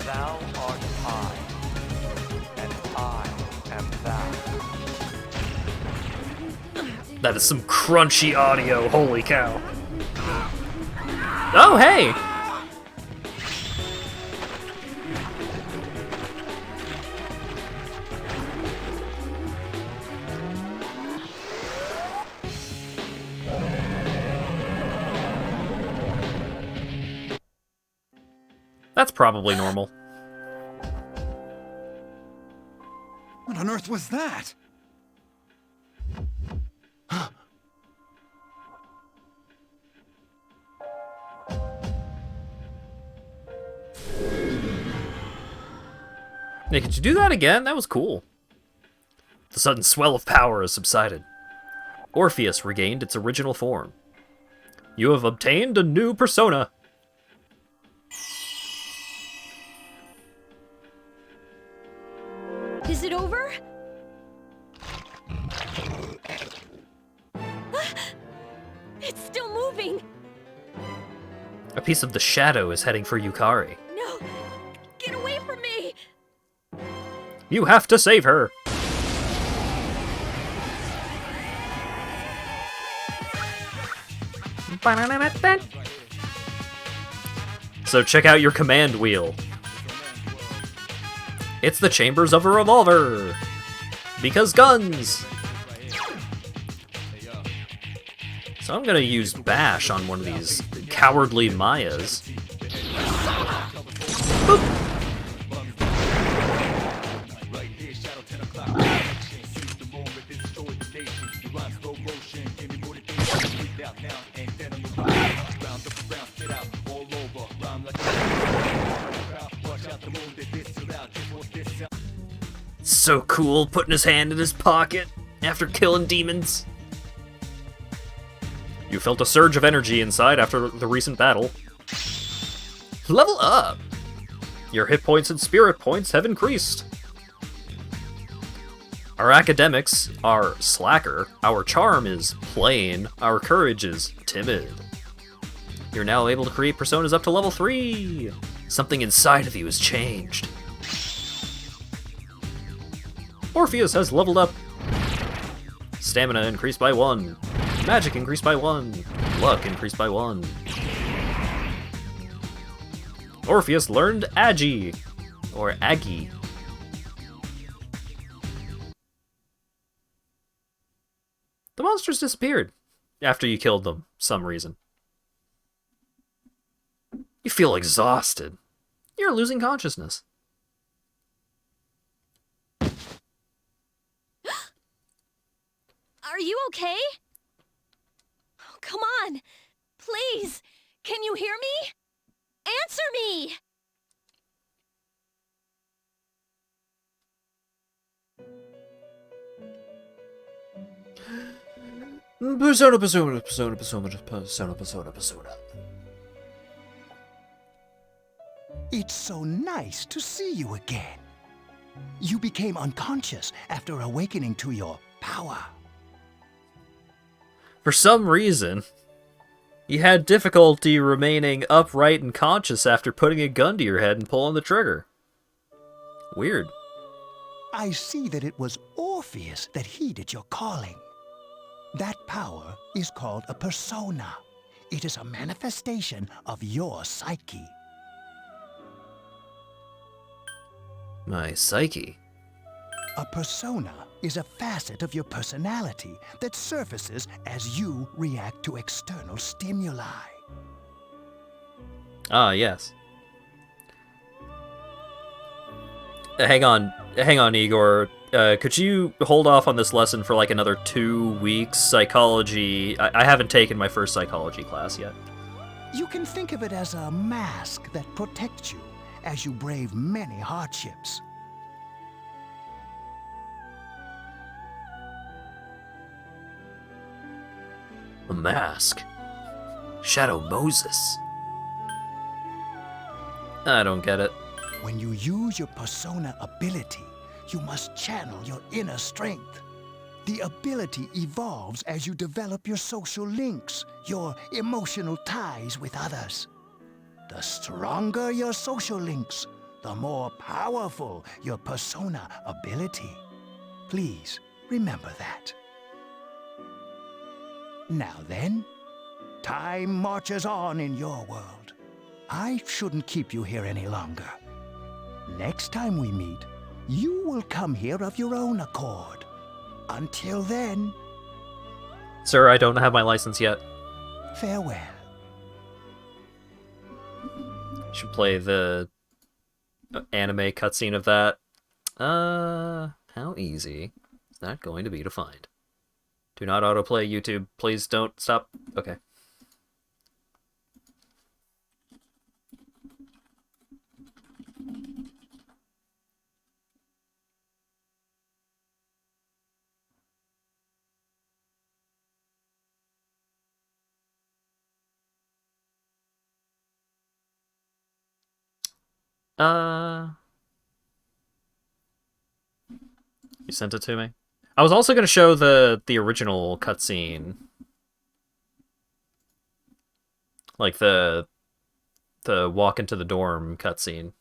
Thou art I, and I am thou. That is some crunchy audio, holy cow. Oh, hey! That's probably normal. What on earth was that? Hey, could you do that again? That was cool. The sudden swell of power has subsided. Orpheus regained its original form. You have obtained a new persona. Is it over? It's still moving! A piece of the shadow is heading for Yukari. No! Get away from me! You have to save her! So check out your command wheel. It's the chambers of a revolver! Because guns! So I'm gonna use Bash on one of these cowardly Mayas. Boop. So cool, putting his hand in his pocket after killing demons. You felt a surge of energy inside after the recent battle. Level up! Your hit points and spirit points have increased. Our academics are slacker, our charm is plain, our courage is timid. You're now able to create personas up to level 3! Something inside of you has changed. Orpheus has leveled up. Stamina increased by 1. Magic increased by 1. Luck increased by 1. Orpheus learned Agi. Or Agi. The monsters disappeared after you killed them, some reason. You feel exhausted. You're losing consciousness. Are you okay? Oh, come on! Please! Can you hear me? Answer me! Persona, persona, persona, persona, persona, persona, persona. It's so nice to see you again. You became unconscious after awakening to your power. For some reason, you had difficulty remaining upright and conscious after putting a gun to your head and pulling the trigger. Weird. I see that it was Orpheus that heeded your calling. That power is called a persona. It is a manifestation of your psyche. My psyche. A persona is a facet of your personality that surfaces as you react to external stimuli. Ah, yes. Hang on, Igor. Could you hold off on this lesson for like another 2 weeks? Psychology. I haven't taken my first psychology class yet. You can think of it as a mask that protects you as you brave many hardships. A mask. Shadow Moses. I don't get it. When you use your persona ability, you must channel your inner strength. The ability evolves as you develop your social links, your emotional ties with others. The stronger your social links, the more powerful your persona ability. Please remember that. Now then, time marches on in your world. I shouldn't keep you here any longer. Next time we meet, you will come here of your own accord. Until then... Sir, I don't have my license yet. Farewell. Should play the anime cutscene of that. How easy is that going to be to find? Do not autoplay, YouTube. Please don't stop. Okay. You sent it to me? I was also going to show the original cutscene. Like the walk into the dorm cutscene.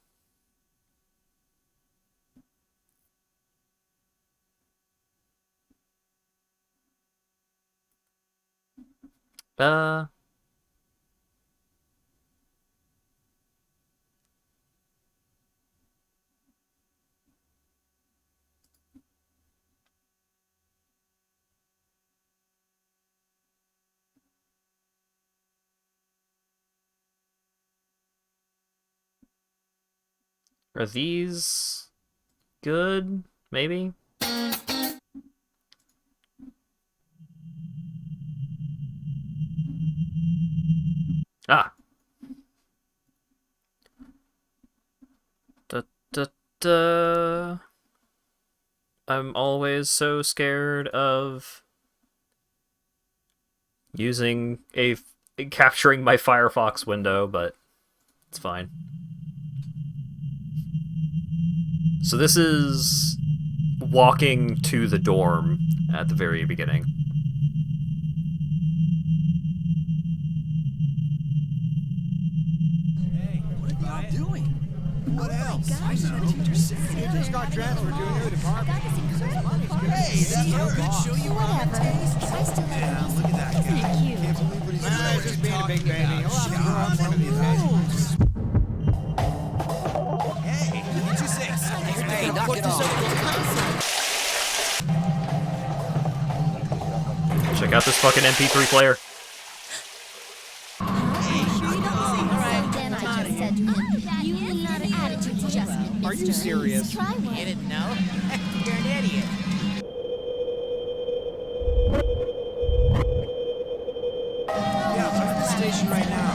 Are these good? Maybe? Ah. I'm always so scared of capturing my Firefox window, but it's fine. So this is walking to the dorm at the very beginning. Hey, what are you doing? What else? I know. You just got transferred to a new department. Hey, that's our boss. Show you around. Yeah, look at that guy. Can't believe what he's doing. Just being a big baby. He'll have to grow up one of these days. Hey, get your six. Hey, knock it off. Check out this fucking MP3 player. Are you serious? You didn't know? You're an idiot. Yeah, I'm at the station right now.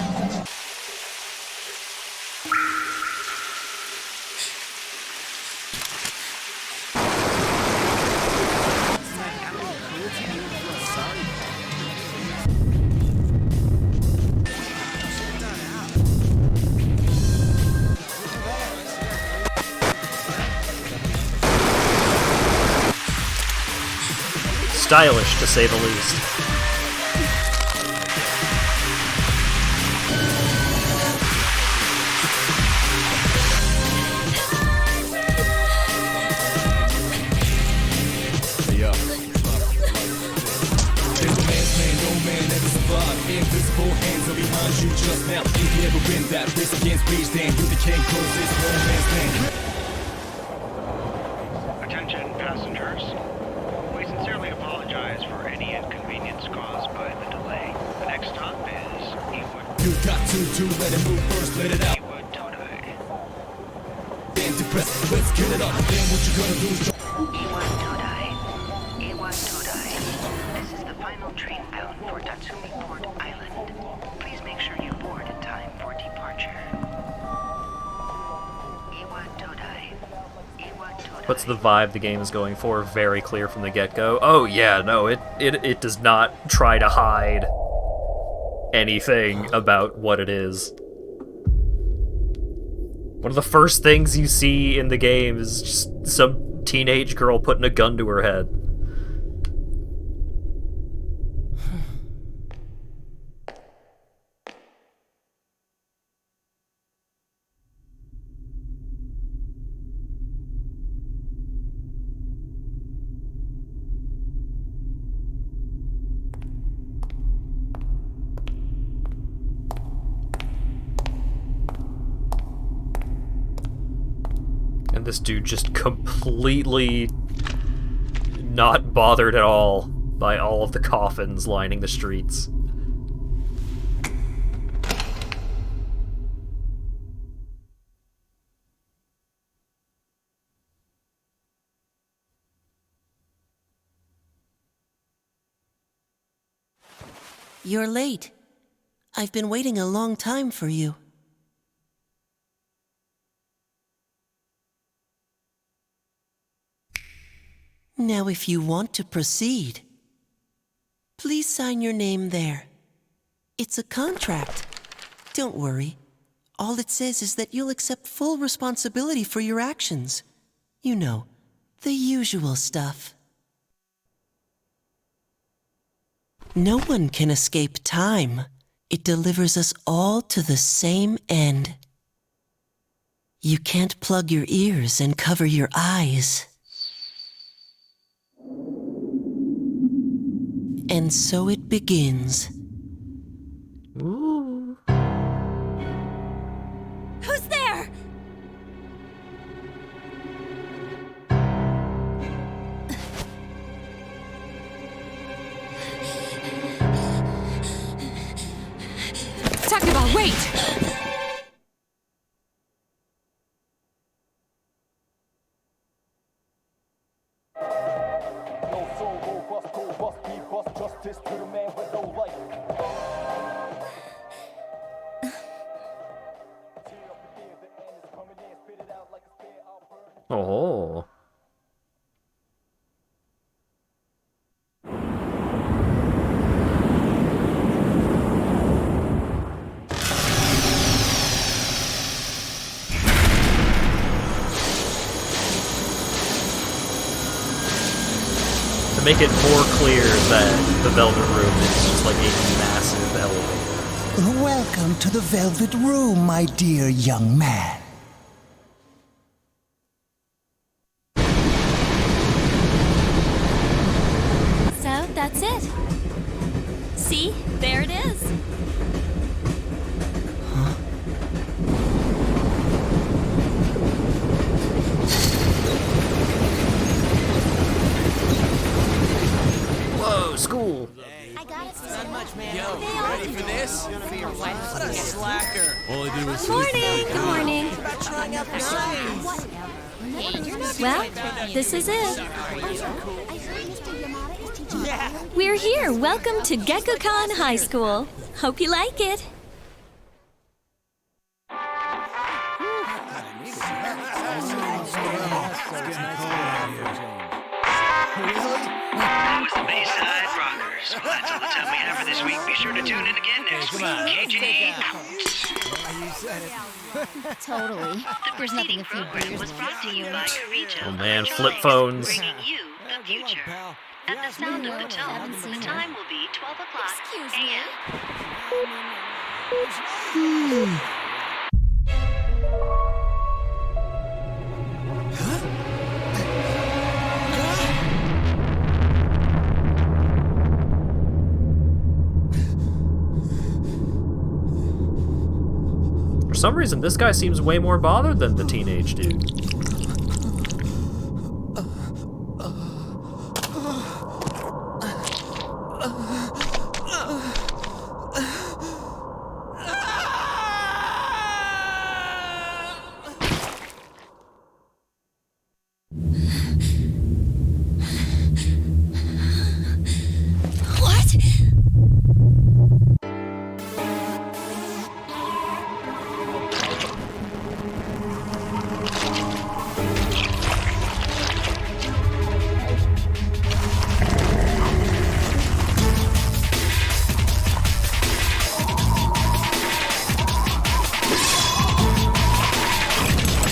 Stylish, to say the least. Invisible hands are behind you just now. If you ever win that race against beach, then you became close. This romance man. You got to let it move first, let it out. Then depressed, let's get it up. Then what you gonna do is This is the final train bound for Tatsumi Port Island. Please make sure you board in time for departure. What's the vibe the game is going for? Very clear from the get-go. Oh yeah, no, it does not try to hide anything about what it is. One of the first things you see in the game is just some teenage girl putting a gun to her head. And this dude just completely not bothered at all by all of the coffins lining the streets. You're late. I've been waiting a long time for you. Now, if you want to proceed, please sign your name there. It's a contract. Don't worry. All it says is that you'll accept full responsibility for your actions. You know, the usual stuff. No one can escape time. It delivers us all to the same end. You can't plug your ears and cover your eyes. And so it begins. Ooh. Who's there? Takeba, wait! Oh. To make it more clear that the Velvet Room is just like a massive elevator. Welcome to the Velvet Room, my dear young man. So, that's it. See? There it is. Whoa, school! Not much, man. Yo, ready for this? What a slacker. all I did was Morning! Good morning. About trying out for science. Well, this is it. We're here. Welcome to Gekko-Kan High School. Hope you like it. That was the Bayside Rockers. Well, that's all the time we have for this week. Be sure to tune in again next week. KJ out. Totally. There's nothing a few beers Was brought to you by Carito. Oh man, flip phones. Bringing you the future. At the sound of the tone, the time will be 12 o'clock a.m. For some reason, this guy seems way more bothered than the teenage dude.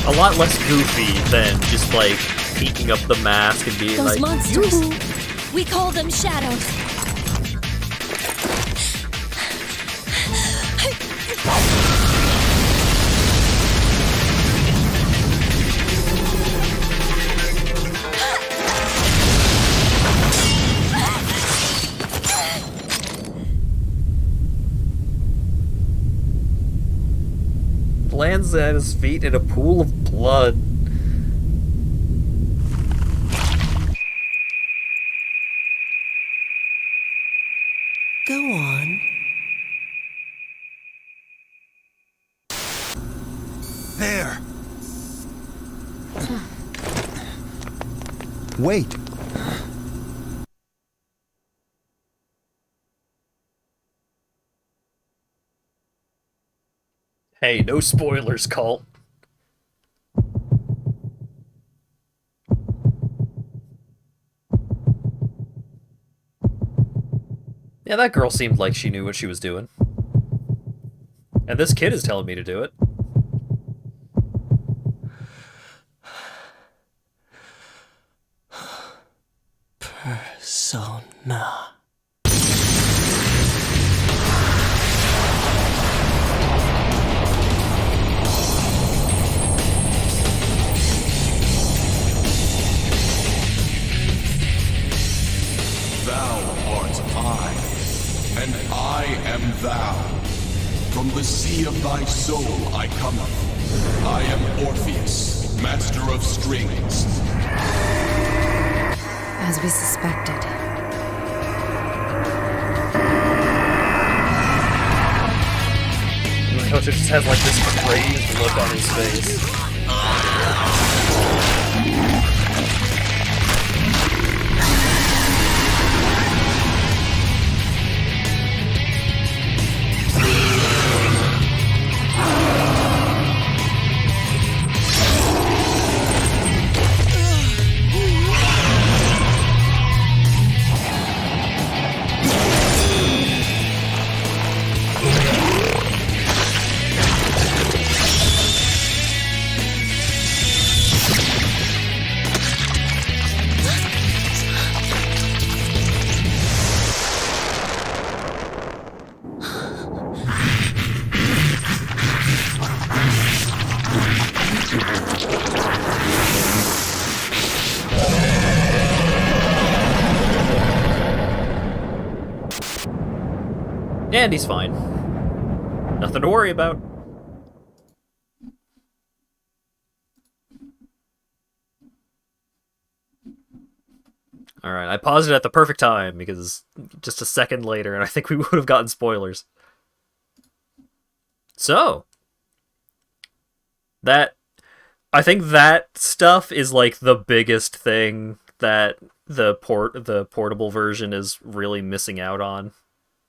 a lot less goofy than just like peeking up the mask and being Those like, monsters. "Yoo-hoo." We call them shadows. Lands at his feet in a pool of blood. Go on. There! Wait! Hey, no spoilers, Cult. Yeah, that girl seemed like she knew what she was doing. And this kid is telling me to do it. Persona. Thou art I, and I am thou. From the sea of thy soul I cometh. I am Orpheus, master of strings. As we suspected. Coach just has like this crazed look on his face. And he's fine. Nothing to worry about. Alright, I paused it at the perfect time because just a second later and I think we would have gotten spoilers. So, I think that stuff is like the biggest thing that the portable version is really missing out on,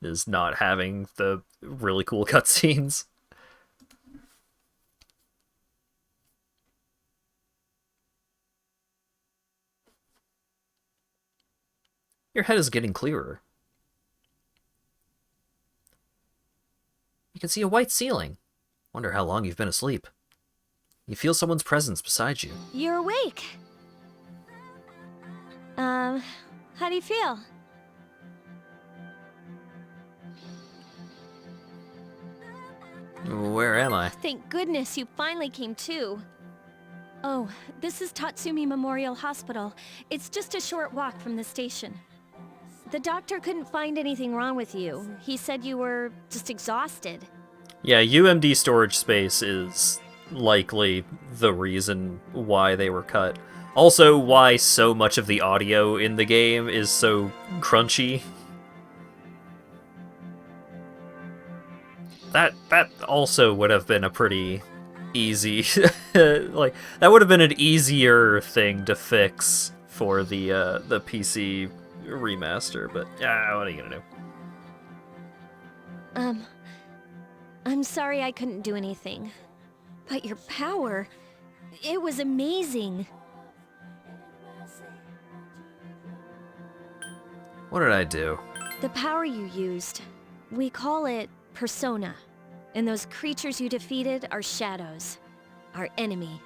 is not having the really cool cutscenes. Your head is getting clearer. You can see a white ceiling. Wonder how long you've been asleep. You feel someone's presence beside you. You're awake. How do you feel? Where am I? Thank goodness you finally came to. Oh, this is Tatsumi Memorial Hospital. It's just a short walk from the station. The doctor couldn't find anything wrong with you. He said you were just exhausted. Yeah, UMD storage space is likely the reason why they were cut. Also, why so much of the audio in the game is so crunchy. That also would have been a pretty easy, like, that would have been an easier thing to fix for the PC remaster, but yeah, what are you gonna do? I'm sorry I couldn't do anything. But your power, it was amazing. What did I do? The power you used, we call it persona. And those creatures you defeated are shadows, our enemy.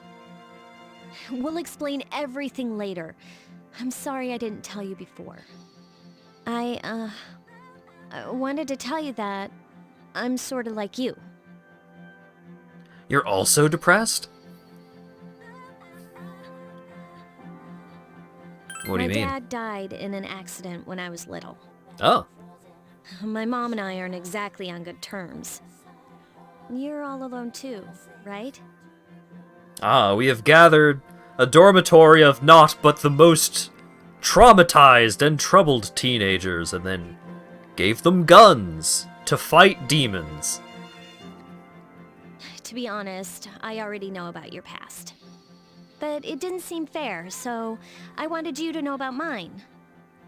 We'll explain everything later. I'm sorry I didn't tell you before. I wanted to tell you that I'm sort of like you. You're also depressed? What do you mean? My dad died in an accident when I was little. Oh. My mom and I aren't exactly on good terms. You're all alone too, right? Ah, we have gathered a dormitory of naught but the most traumatized and troubled teenagers, and then gave them guns to fight demons. To be honest, I already know about your past. But it didn't seem fair, so I wanted you to know about mine.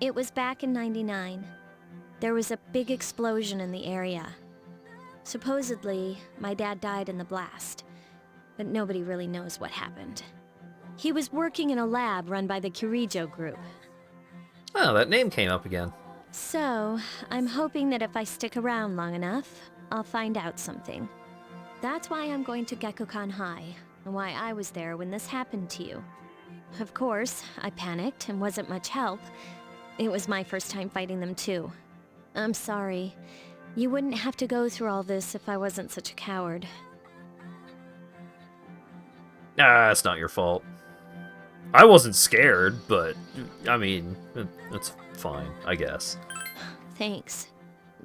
It was back in '99. There was a big explosion in the area. Supposedly, my dad died in the blast, but nobody really knows what happened. He was working in a lab run by the Kirijo group. Oh, that name came up again. So, I'm hoping that if I stick around long enough, I'll find out something. That's why I'm going to Gekukan High, and why I was there when this happened to you. Of course, I panicked and wasn't much help. It was my first time fighting them too. I'm sorry. You wouldn't have to go through all this if I wasn't such a coward. Ah, it's not your fault. I wasn't scared, but, I mean, it's fine, I guess. Thanks.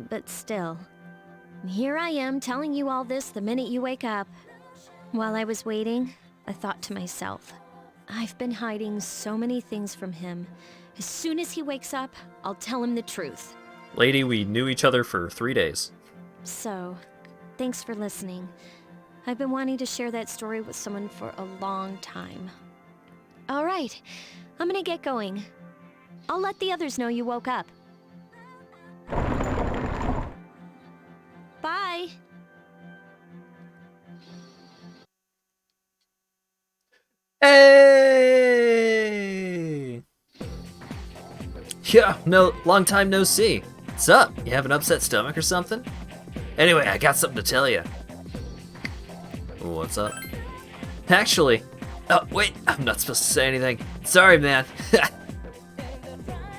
But still. Here I am telling you all this the minute you wake up. While I was waiting, I thought to myself, I've been hiding so many things from him. As soon as he wakes up, I'll tell him the truth. Lady, we knew each other for 3 days. So, thanks for listening. I've been wanting to share that story with someone for a long time. All right, I'm gonna get going. I'll let the others know you woke up. Bye! Hey! Yeah, long time no see. What's up? You have an upset stomach or something? Anyway, I got something to tell you. What's up? Actually, oh wait, I'm not supposed to say anything. Sorry, man.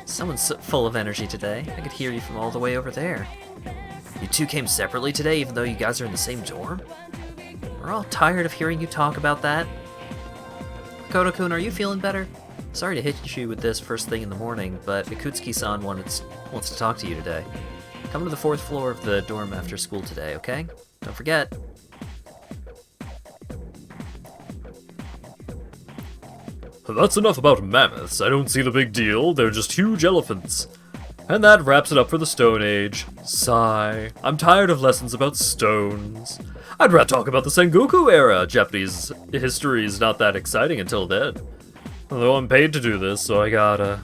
Someone's full of energy today. I could hear you from all the way over there. You two came separately today, even though you guys are in the same dorm? We're all tired of hearing you talk about that. Koto-kun, are you feeling better? Sorry to hit you with this first thing in the morning, but Ikutsuki-san wants to talk to you today. Come to the 4th floor of the dorm after school today, okay? Don't forget. That's enough about mammoths. I don't see the big deal. They're just huge elephants. And that wraps it up for the Stone Age. Sigh. I'm tired of lessons about stones. I'd rather talk about the Sengoku era. Japanese history is not that exciting until then. Although I'm paid to do this, so I gotta.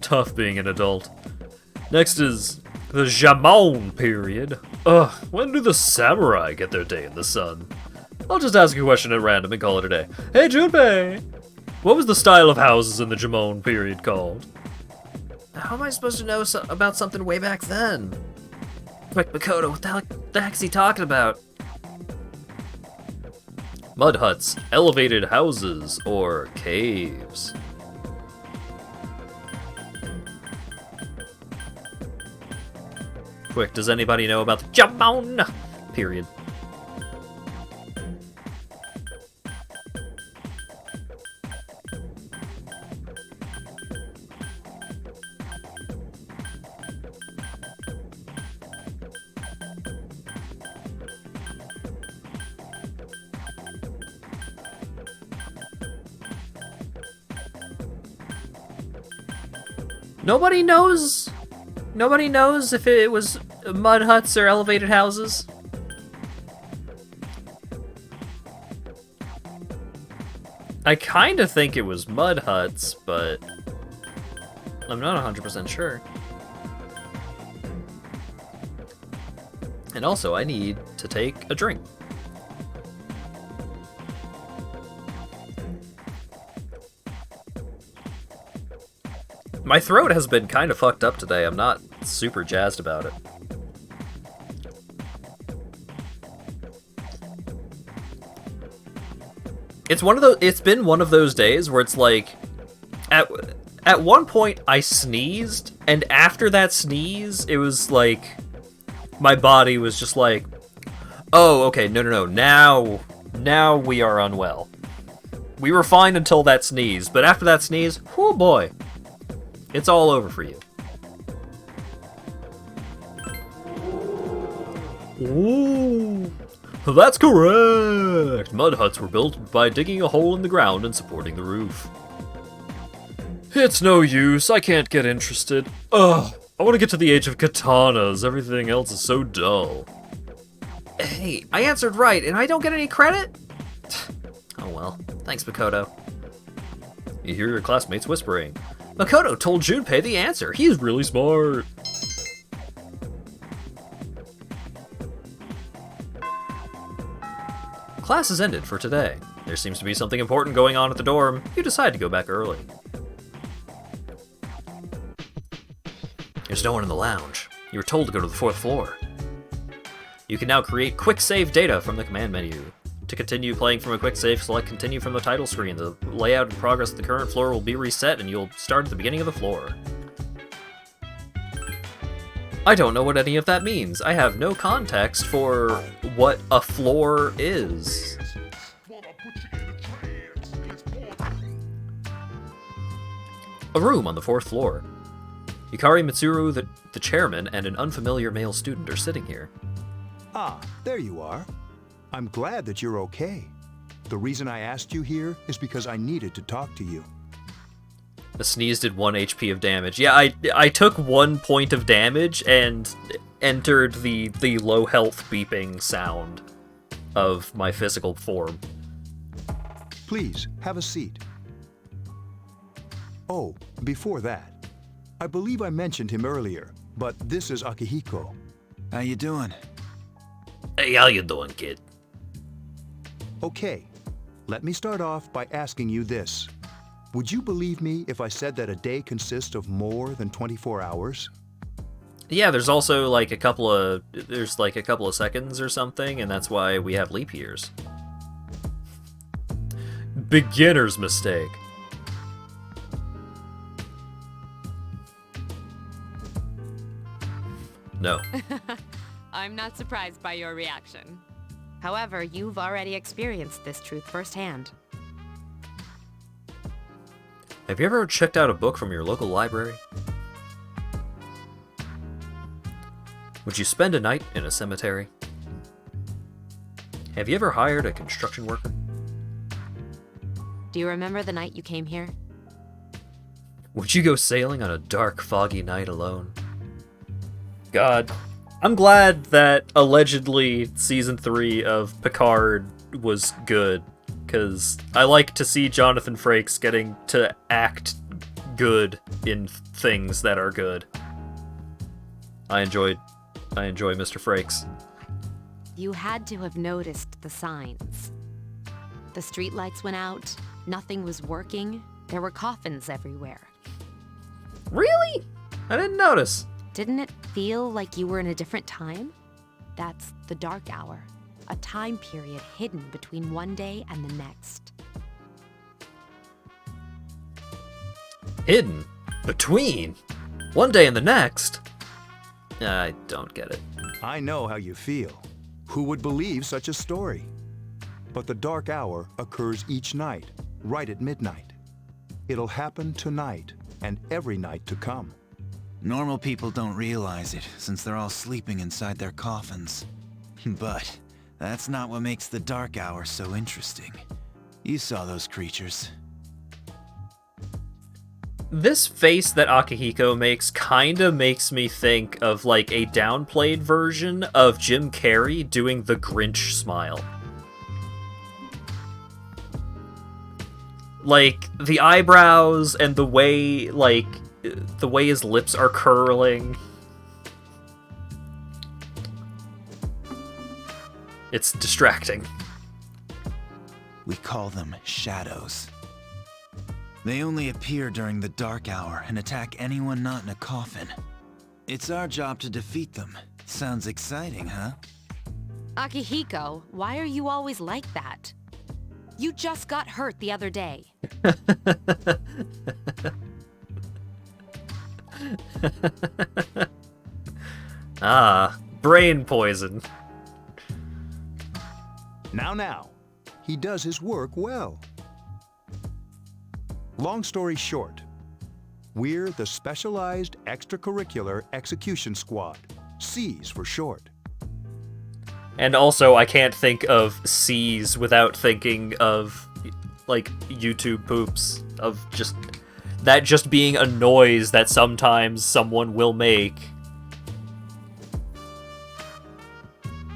Tough being an adult. Next is the Jamon period. When do the samurai get their day in the sun? I'll just ask a question at random and call it a day. Hey, Junpei! What was the style of houses in the Jamon period called? How am I supposed to know about something way back then? Quick, Makoto, what the heck's he talking about? Mud huts, elevated houses, or caves. Quick, does anybody know about the Jamon period? Nobody knows? Nobody knows if it was mud huts or elevated houses? I kinda think it was mud huts, but I'm not 100% sure. And also, I need to take a drink. My throat has been kind of fucked up today. I'm not super jazzed about it. It's been one of those days where it's like, at one point I sneezed, and after that sneeze, it was like, my body was just like, oh, okay, no, now we are unwell. We were fine until that sneeze, but after that sneeze, oh boy, it's all over for you. Ooh, that's correct! Mud huts were built by digging a hole in the ground and supporting the roof. It's no use, I can't get interested. Ugh, I want to get to the age of katanas, everything else is so dull. Hey, I answered right, and I don't get any credit? Oh well, thanks Makoto. You hear your classmates whispering. Makoto told Junpei the answer, he's really smart. Class has ended for today. There seems to be something important going on at the dorm. You decide to go back early. There's no one in the lounge. You were told to go to the 4th floor. You can now create quick save data from the command menu. To continue playing from a quick save, select continue from the title screen. The layout and progress of the current floor will be reset and you'll start at the beginning of the floor. I don't know what any of that means. I have no context for what a floor is. A room on the 4th floor. Yukari Mitsuru, the chairman, and an unfamiliar male student are sitting here. Ah, there you are. I'm glad that you're okay. The reason I asked you here is because I needed to talk to you. The sneeze did 1 HP of damage. Yeah, I took 1 point of damage and entered the low health beeping sound of my physical form. Please, have a seat. Oh, before that, I believe I mentioned him earlier, but this is Akihiko. How you doing? Hey, how you doing, kid? Okay, let me start off by asking you this. Would you believe me if I said that a day consists of more than 24 hours? Yeah, there's also like a couple of seconds or something, and that's why we have leap years. Beginner's mistake. No. I'm not surprised by your reaction. However, you've already experienced this truth firsthand. Have you ever checked out a book from your local library? Would you spend a night in a cemetery? Have you ever hired a construction worker? Do you remember the night you came here? Would you go sailing on a dark, foggy night alone? God, I'm glad that allegedly Season 3 of Picard was good, because I like to see Jonathan Frakes getting to act good in things that are good. I enjoy Mr. Frakes. You had to have noticed the signs. The streetlights went out, nothing was working, there were coffins everywhere. Really? I didn't notice. Didn't it feel like you were in a different time? That's the dark hour, a time period hidden between one day and the next. Hidden? Between? One day and the next? I don't get it. I know how you feel. Who would believe such a story? But the dark hour occurs each night, right at midnight. It'll happen tonight and every night to come. Normal people don't realize it, since they're all sleeping inside their coffins. But that's not what makes the dark hour so interesting. You saw those creatures. This face that Akihiko makes kinda makes me think of like a downplayed version of Jim Carrey doing the Grinch smile. Like, the eyebrows and the way, like, the way his lips are curling. It's distracting. We call them shadows. They only appear during the dark hour and attack anyone not in a coffin. It's our job to defeat them. Sounds exciting, huh? Akihiko, why are you always like that? You just got hurt the other day. Ah, brain poison. Now. He does his work well. Long story short, we're the Specialized Extracurricular Execution Squad. C's for short. And also, I can't think of C's without thinking of, like, YouTube poops. Of just being a noise that sometimes someone will make.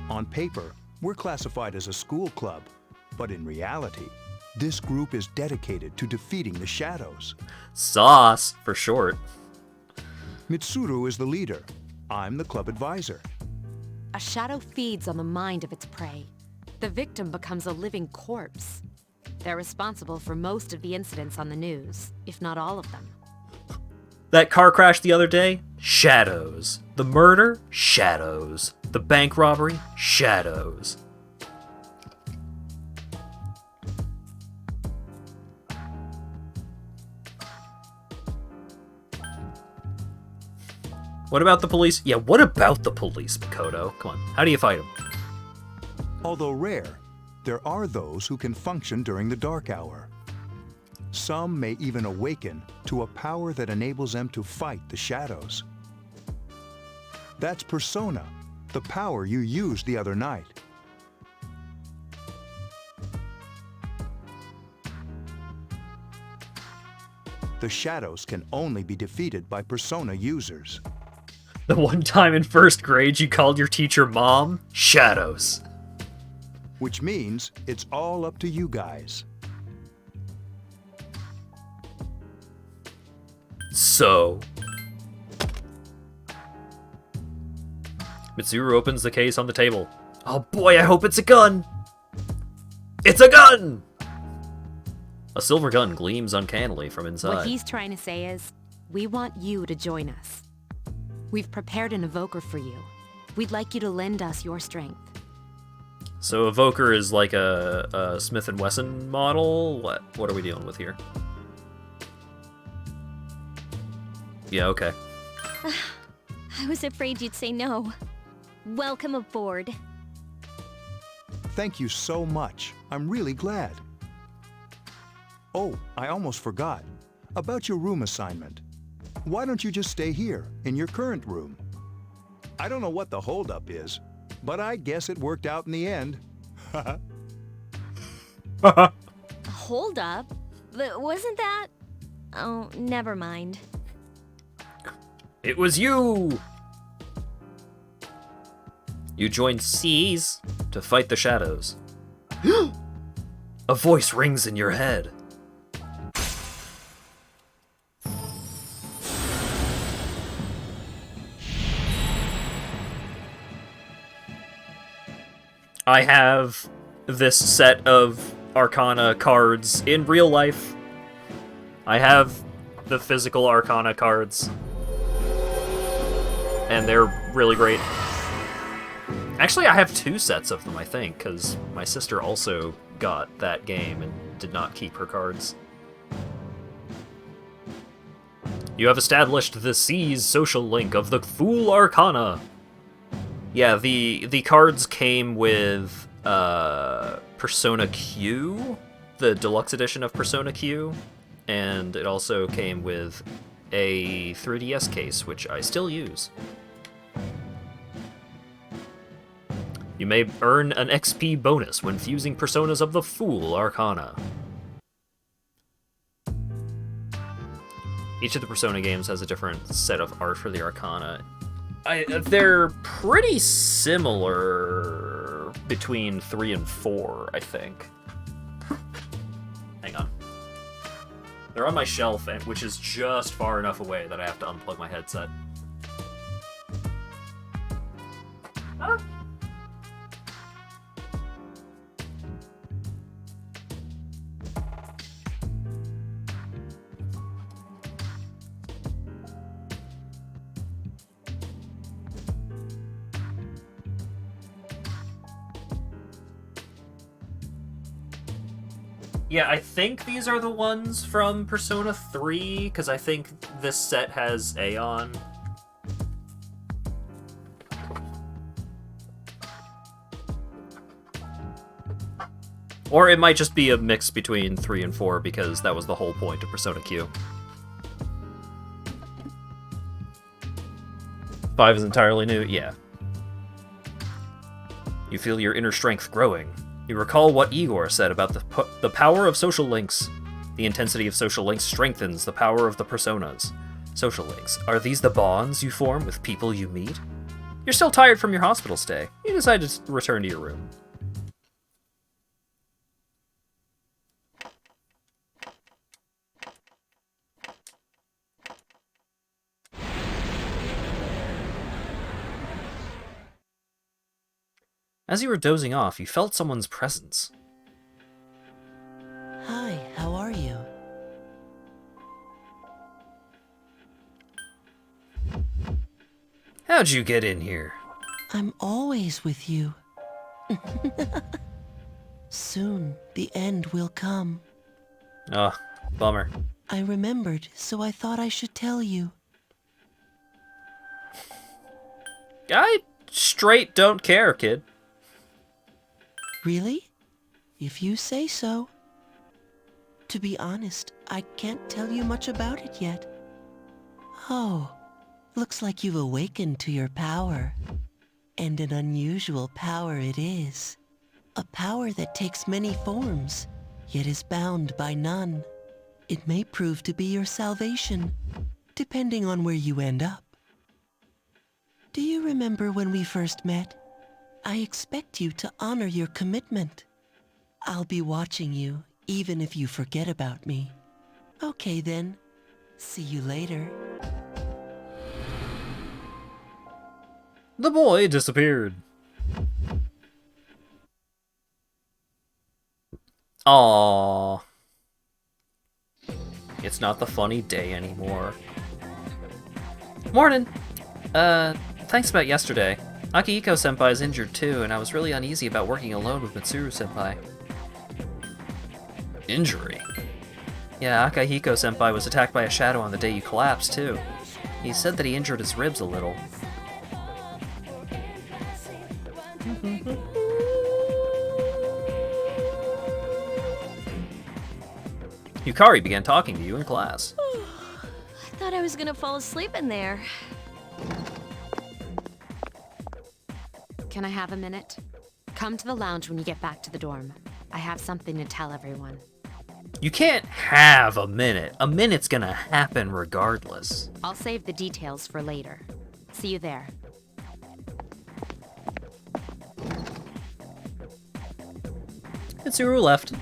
On paper, we're classified as a school club, but in reality, this group is dedicated to defeating the shadows. Sauce, for short. Mitsuru is the leader. I'm the club advisor. A shadow feeds on the mind of its prey. The victim becomes a living corpse. They're responsible for most of the incidents on the news, if not all of them. That car crash the other day? Shadows. The murder? Shadows. The bank robbery? Shadows. What about the police? Yeah, what about the police, Makoto? Come on, how do you fight them? Although rare, there are those who can function during the dark hour. Some may even awaken to a power that enables them to fight the shadows. That's Persona, the power you used the other night. The shadows can only be defeated by Persona users. The one time in first grade you called your teacher Mom? Shadows. Which means it's all up to you guys. So. Mitsuru opens the case on the table. Oh boy, I hope it's a gun! It's a gun! A silver gun gleams uncannily from inside. What he's trying to say is, we want you to join us. We've prepared an evoker for you. We'd like you to lend us your strength. So evoker is like a Smith & Wesson model? What are we dealing with here? Yeah, okay. I was afraid you'd say no. Welcome aboard. Thank you so much. I'm really glad. Oh, I almost forgot. About your room assignment. Why don't you just stay here, in your current room? I don't know what the holdup is, but I guess it worked out in the end. Hold up? Wasn't that... Oh, never mind. It was you! You joined C's to fight the shadows. A voice rings in your head. I have this set of Arcana cards in real life. I have the physical Arcana cards. And they're really great. Actually, I have 2 sets of them, I think, because my sister also got that game and did not keep her cards. You have established the C's social link of the Fool Arcana. Yeah, the cards came with Persona Q, the deluxe edition of Persona Q, and it also came with a 3DS case, which I still use. You may earn an XP bonus when fusing personas of the Fool Arcana. Each of the Persona games has a different set of art for the Arcana. They're pretty similar between 3 and 4, I think. Hang on. They're on my shelf, which is just far enough away that I have to unplug my headset. Huh? Yeah, I think these are the ones from Persona 3, because I think this set has Aeon. Or it might just be a mix between 3 and 4, because that was the whole point of Persona Q. 5 is entirely new? Yeah. You feel your inner strength growing. You recall what Igor said about the power of social links. The intensity of social links strengthens the power of the personas. Social links. Are these the bonds you form with people you meet? You're still tired from your hospital stay. You decide to return to your room. As you were dozing off, you felt someone's presence. Hi, how are you? How'd you get in here? I'm always with you. Soon, the end will come. Oh, bummer. I remembered, so I thought I should tell you. I straight don't care, kid. Really? If you say so. To be honest, I can't tell you much about it yet. Oh, looks like you've awakened to your power. And an unusual power it is. A power that takes many forms, yet is bound by none. It may prove to be your salvation, depending on where you end up. Do you remember when we first met? I expect you to honor your commitment. I'll be watching you, even if you forget about me. Okay then. See you later. The boy disappeared. Aww. It's not the funny day anymore. Morning. Thanks about yesterday. Akihiko-senpai is injured too, and I was really uneasy about working alone with Mitsuru-senpai. Injury? Yeah, Akihiko-senpai was attacked by a shadow on the day you collapsed too. He said that he injured his ribs a little. Yukari began talking to you in class. I thought I was gonna fall asleep in there. Can I have a minute? Come to the lounge when you get back to the dorm. I have something to tell everyone. You can't have a minute. A minute's gonna happen regardless. I'll save the details for later. See you there. Mitsuru left.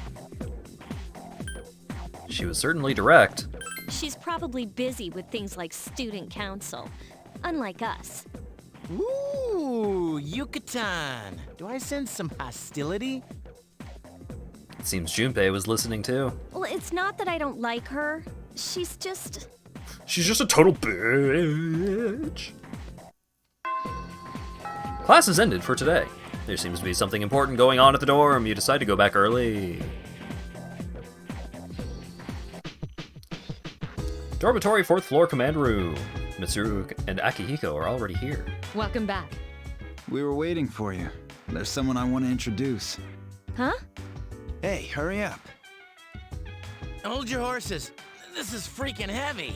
She was certainly direct. She's probably busy with things like student council, unlike us. Ooh, Yucatan. Do I sense some hostility? It seems Junpei was listening too. Well, it's not that I don't like her. She's just a total bitch. Class has ended for today. There seems to be something important going on at the dorm. You decide to go back early. Dormitory 4th floor command room. Mitsuru and Akihiko are already here. Welcome back. We were waiting for you. There's someone I want to introduce. Huh? Hey, hurry up. Hold your horses. This is freaking heavy.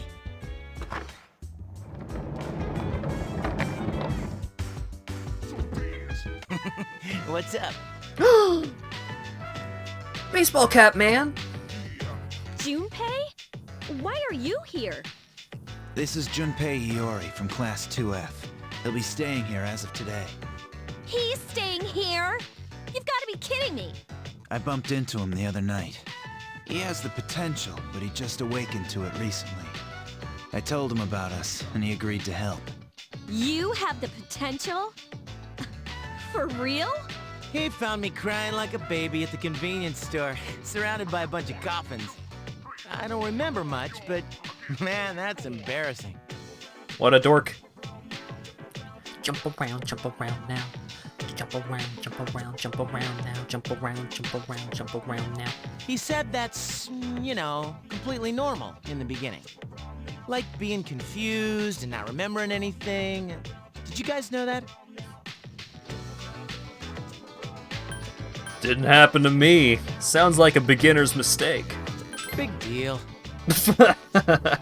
What's up? Baseball cap, man! Junpei? Why are you here? This is Junpei Iori from Class 2F. He'll be staying here as of today. He's staying here? You've got to be kidding me. I bumped into him the other night. He has the potential, but he just awakened to it recently. I told him about us, and he agreed to help. You have the potential? For real? He found me crying like a baby at the convenience store, surrounded by a bunch of coffins. I don't remember much, but man, that's embarrassing. What a dork. Jump around now. jump around, jump around, jump around now, jump around, jump around, jump around now. He said that's, you know, completely normal in the beginning. Like being confused and not remembering anything. Did you guys know that? Didn't happen to me. Sounds like a beginner's mistake. Big deal. It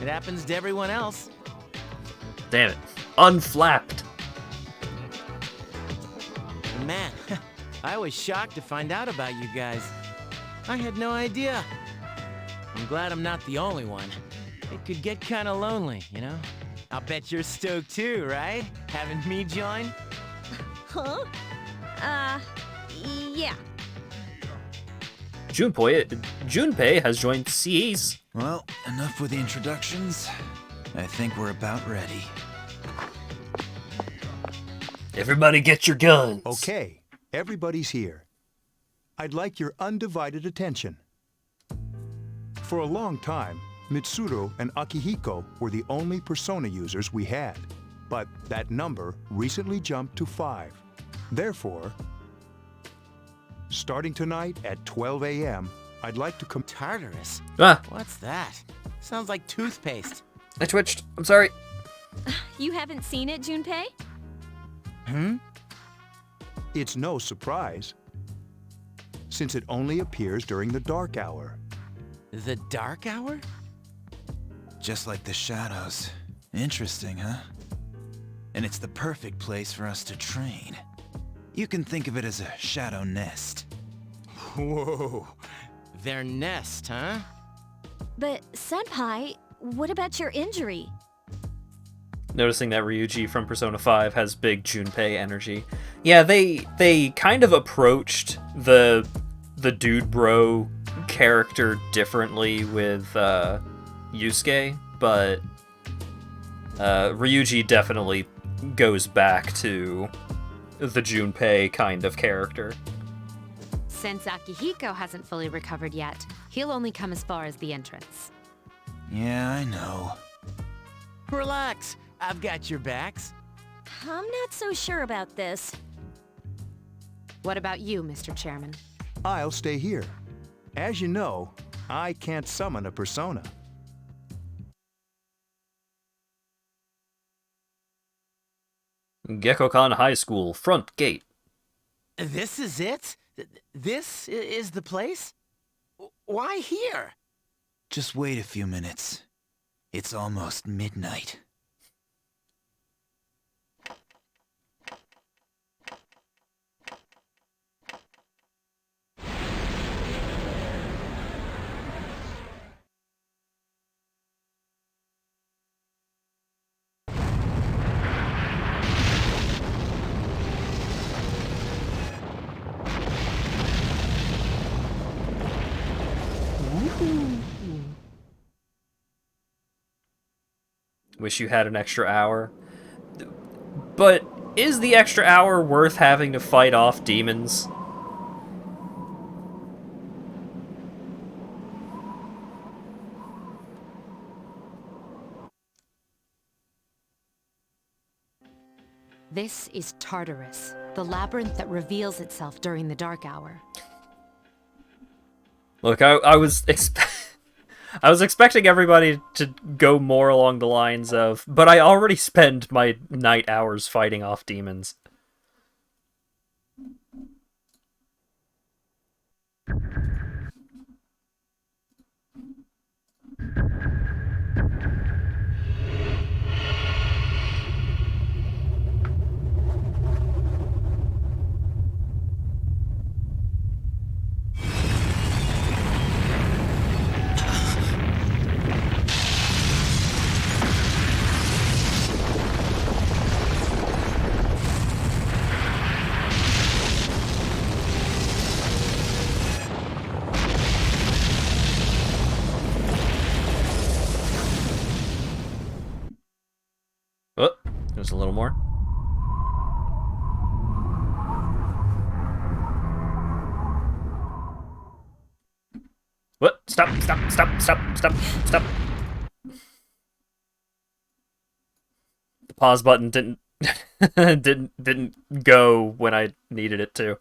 happens to everyone else. Damn it. Unflapped. Man, I was shocked to find out about you guys. I had no idea. I'm glad I'm not the only one. It could get kinda lonely, you know? I'll bet you're stoked too, right? Having me join? Huh? Yeah. Junpei has joined CEs. Well, enough with the introductions. I think we're about ready. Everybody get your guns. Okay, everybody's here. I'd like your undivided attention. For a long time, Mitsuru and Akihiko were the only persona users we had, but that number recently jumped to 5. Therefore, starting tonight at 12 a.m., I'd like to come— Tartarus? Ah. What's that? Sounds like toothpaste. I twitched. I'm sorry. You haven't seen it, Junpei? It's no surprise, since it only appears during the dark hour. The dark hour? Just like the shadows. Interesting, huh? And it's the perfect place for us to train. You can think of it as a shadow nest. Whoa. Their nest, huh? But, Senpai, what about your injury? Noticing that Ryuji from Persona 5 has big Junpei energy. Yeah, they kind of approached the dude bro character differently with Yusuke, but Ryuji definitely goes back to the Junpei kind of character. Since Akihiko hasn't fully recovered yet, he'll only come as far as the entrance. Yeah, I know. Relax, I've got your backs. I'm not so sure about this. What about you, Mr. Chairman? I'll stay here. As you know, I can't summon a persona. Gekkokan High School, front gate. This is it? This is the place? Why here? Just wait a few minutes. It's almost midnight. Wish you had an extra hour. But is the extra hour worth having to fight off demons? This is Tartarus, the labyrinth that reveals itself during the dark hour. Look, I was I was expecting everybody to go more along the lines of, but I already spend my night hours fighting off demons. Oh, there's a little more. What? Stop, stop, stop, stop, stop, stop. The pause button didn't didn't go when I needed it to.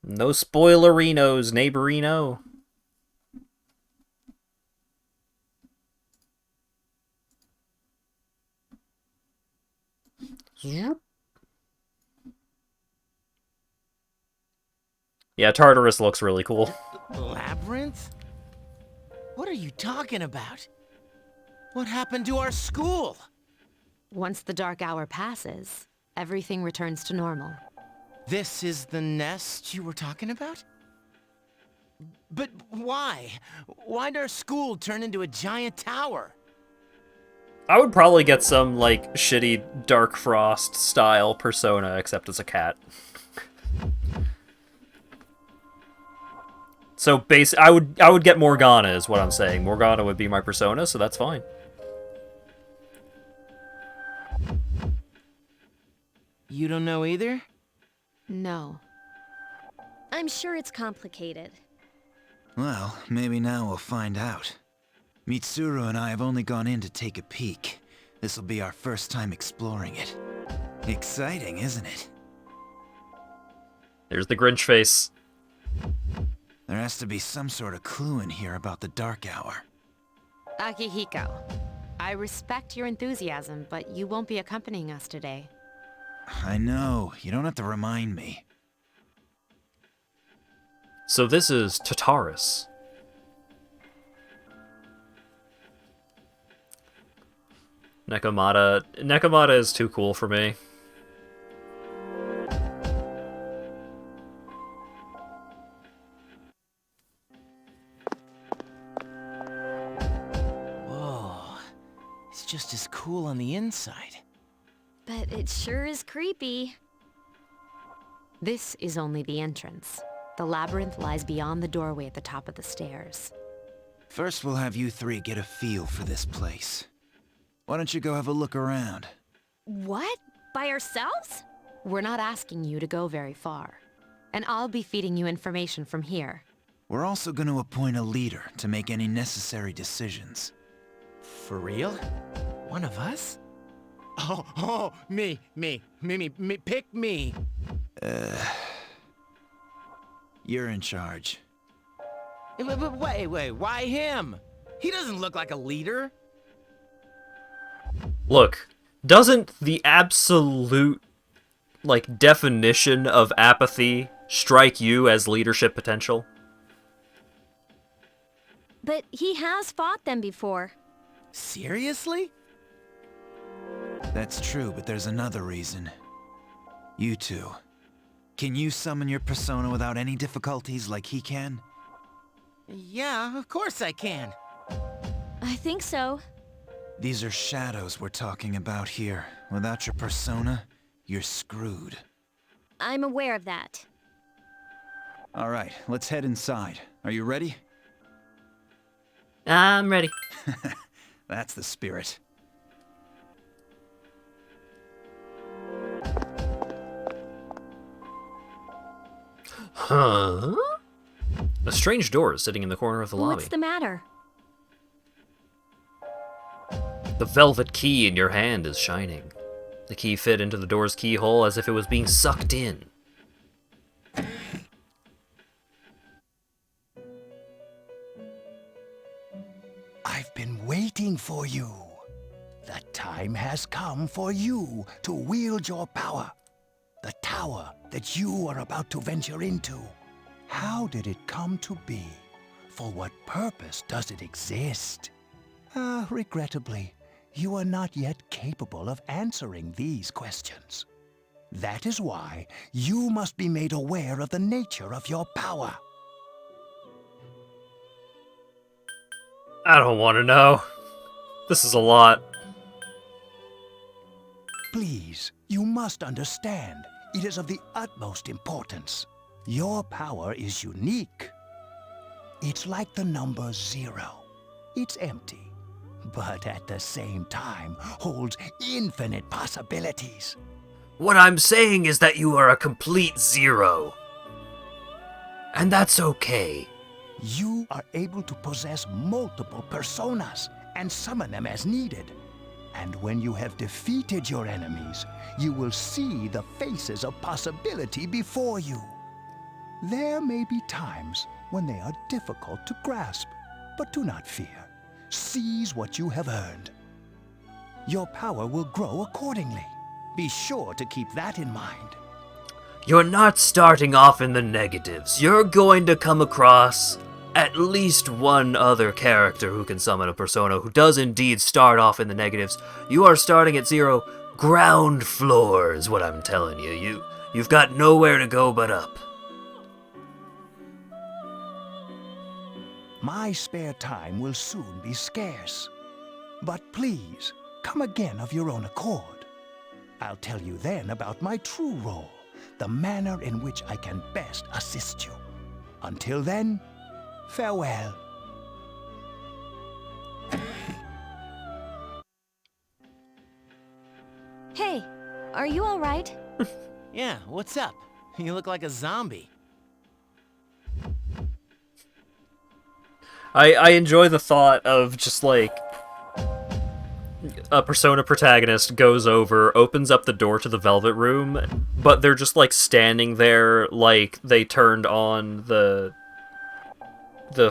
No spoilerinos, neighborino. Yeah, Tartarus looks really cool. Labyrinth? What are you talking about? What happened to our school? Once the dark hour passes, everything returns to normal. This is the nest you were talking about? But why? Why'd our school turn into a giant tower? I would probably get some, like, shitty Dark Frost style persona, except as a cat. So I would get Morgana is what I'm saying. Morgana would be my persona, so that's fine. You don't know either? No. I'm sure it's complicated. Well, maybe now we'll find out. Mitsuru and I have only gone in to take a peek. This'll be our first time exploring it. Exciting, isn't it? There's the Grinch face. There has to be some sort of clue in here about the Dark Hour. Akihiko, I respect your enthusiasm, but you won't be accompanying us today. I know. You don't have to remind me. So this is Tartarus. Nekomata is too cool for me. Whoa. It's just as cool on the inside. But it sure is creepy. This is only the entrance. The labyrinth lies beyond the doorway at the top of the stairs. First, we'll have you three get a feel for this place. Why don't you go have a look around? What? By ourselves? We're not asking you to go very far. And I'll be feeding you information from here. We're also going to appoint a leader to make any necessary decisions. For real? One of us? Oh, me, pick me. You're in charge. But wait, why him? He doesn't look like a leader. Look, doesn't the absolute, like, definition of apathy strike you as leadership potential? But he has fought them before. Seriously? That's true, but there's another reason. You two. Can you summon your persona without any difficulties like he can? Yeah, of course I can. I think so. These are shadows we're talking about here. Without your persona, you're screwed. I'm aware of that. All right, let's head inside. Are you ready? I'm ready. That's the spirit. Huh? A strange door is sitting in the corner of the lobby. What's the matter? The velvet key in your hand is shining. The key fit into the door's keyhole as if it was being sucked in. I've been waiting for you. The time has come for you to wield your power. The tower that you are about to venture into. How did it come to be? For what purpose does it exist? Regrettably, you are not yet capable of answering these questions. That is why you must be made aware of the nature of your power. I don't want to know. This is a lot. Please, you must understand. It is of the utmost importance. Your power is unique. It's like the number 0. It's empty, but at the same time holds infinite possibilities. What I'm saying is that you are a complete 0. And that's okay. You are able to possess multiple personas and summon them as needed. And when you have defeated your enemies, you will see the faces of possibility before you. There may be times when they are difficult to grasp, but do not fear. Seize what you have earned. Your power will grow accordingly. Be sure to keep that in mind. You're not starting off in the negatives. You're going to come across at least one other character who can summon a persona who does indeed start off in the negatives. You are starting at 0. Ground floor is what I'm telling you. You've got nowhere to go but up. My spare time will soon be scarce. But please, come again of your own accord. I'll tell you then about my true role, the manner in which I can best assist you. Until then, farewell. Hey, are you all right? Yeah, what's up? You look like a zombie. I enjoy the thought of just like a Persona protagonist goes over, opens up the door to the Velvet Room, but they're just like standing there like they turned on the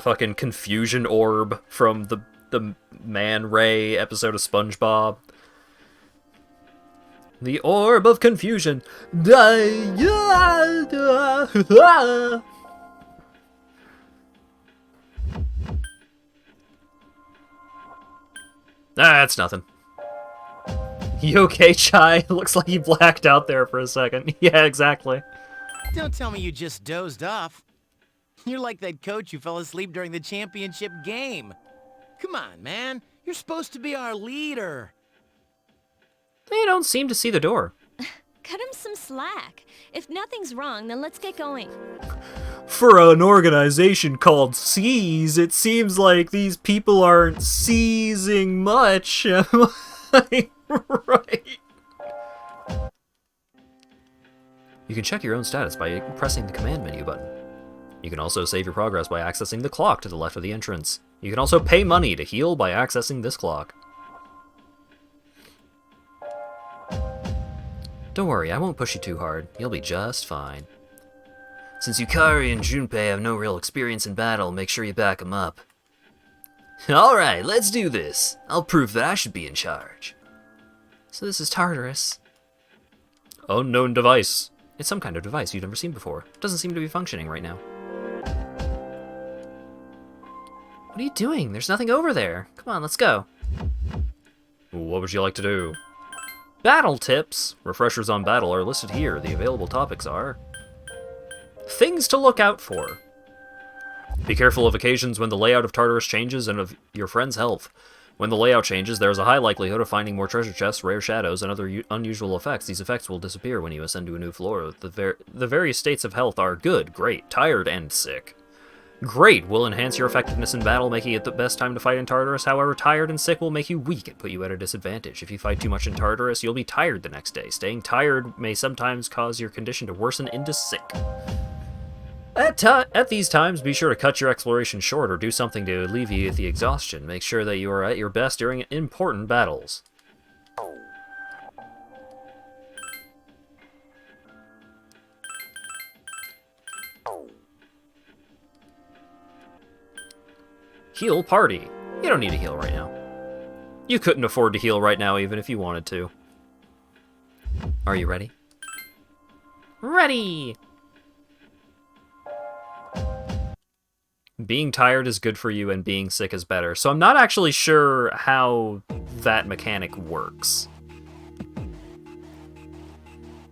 fucking confusion orb from the Man Ray episode of SpongeBob. The orb of confusion. That's nothing. You okay, Chai? Looks like you blacked out there for a second. Yeah, exactly. Don't tell me you just dozed off. You're like that coach who fell asleep during the championship game. Come on, man. You're supposed to be our leader. They don't seem to see the door. Cut him some slack. If nothing's wrong, then let's get going. For an organization called Seize, it seems like these people aren't seizing much. Right. You can check your own status by pressing the command menu button. You can also save your progress by accessing the clock to the left of the entrance. You can also pay money to heal by accessing this clock. Don't worry, I won't push you too hard. You'll be just fine. Since Yukari and Junpei have no real experience in battle, make sure you back them up. Alright, let's do this. I'll prove that I should be in charge. So this is Tartarus. Unknown device. It's some kind of device you've never seen before. Doesn't seem to be functioning right now. What are you doing? There's nothing over there. Come on, let's go. What would you like to do? Battle tips. Refreshers on battle are listed here. The available topics are... things to look out for. Be careful of occasions when the layout of Tartarus changes and of your friend's health. When the layout changes, there is a high likelihood of finding more treasure chests, rare shadows, and other unusual effects. These effects will disappear when you ascend to a new floor. The various states of health are good, great, tired, and sick. Great will enhance your effectiveness in battle, making it the best time to fight in Tartarus. However, tired and sick will make you weak and put you at a disadvantage. If you fight too much in Tartarus, you'll be tired the next day. Staying tired may sometimes cause your condition to worsen into sick. At these times, be sure to cut your exploration short or do something to alleviate the exhaustion. Make sure that you are at your best during important battles. Heal party. You don't need to heal right now. You couldn't afford to heal right now even if you wanted to. Are you ready? Ready! Being tired is good for you and being sick is better, so I'm not actually sure how that mechanic works.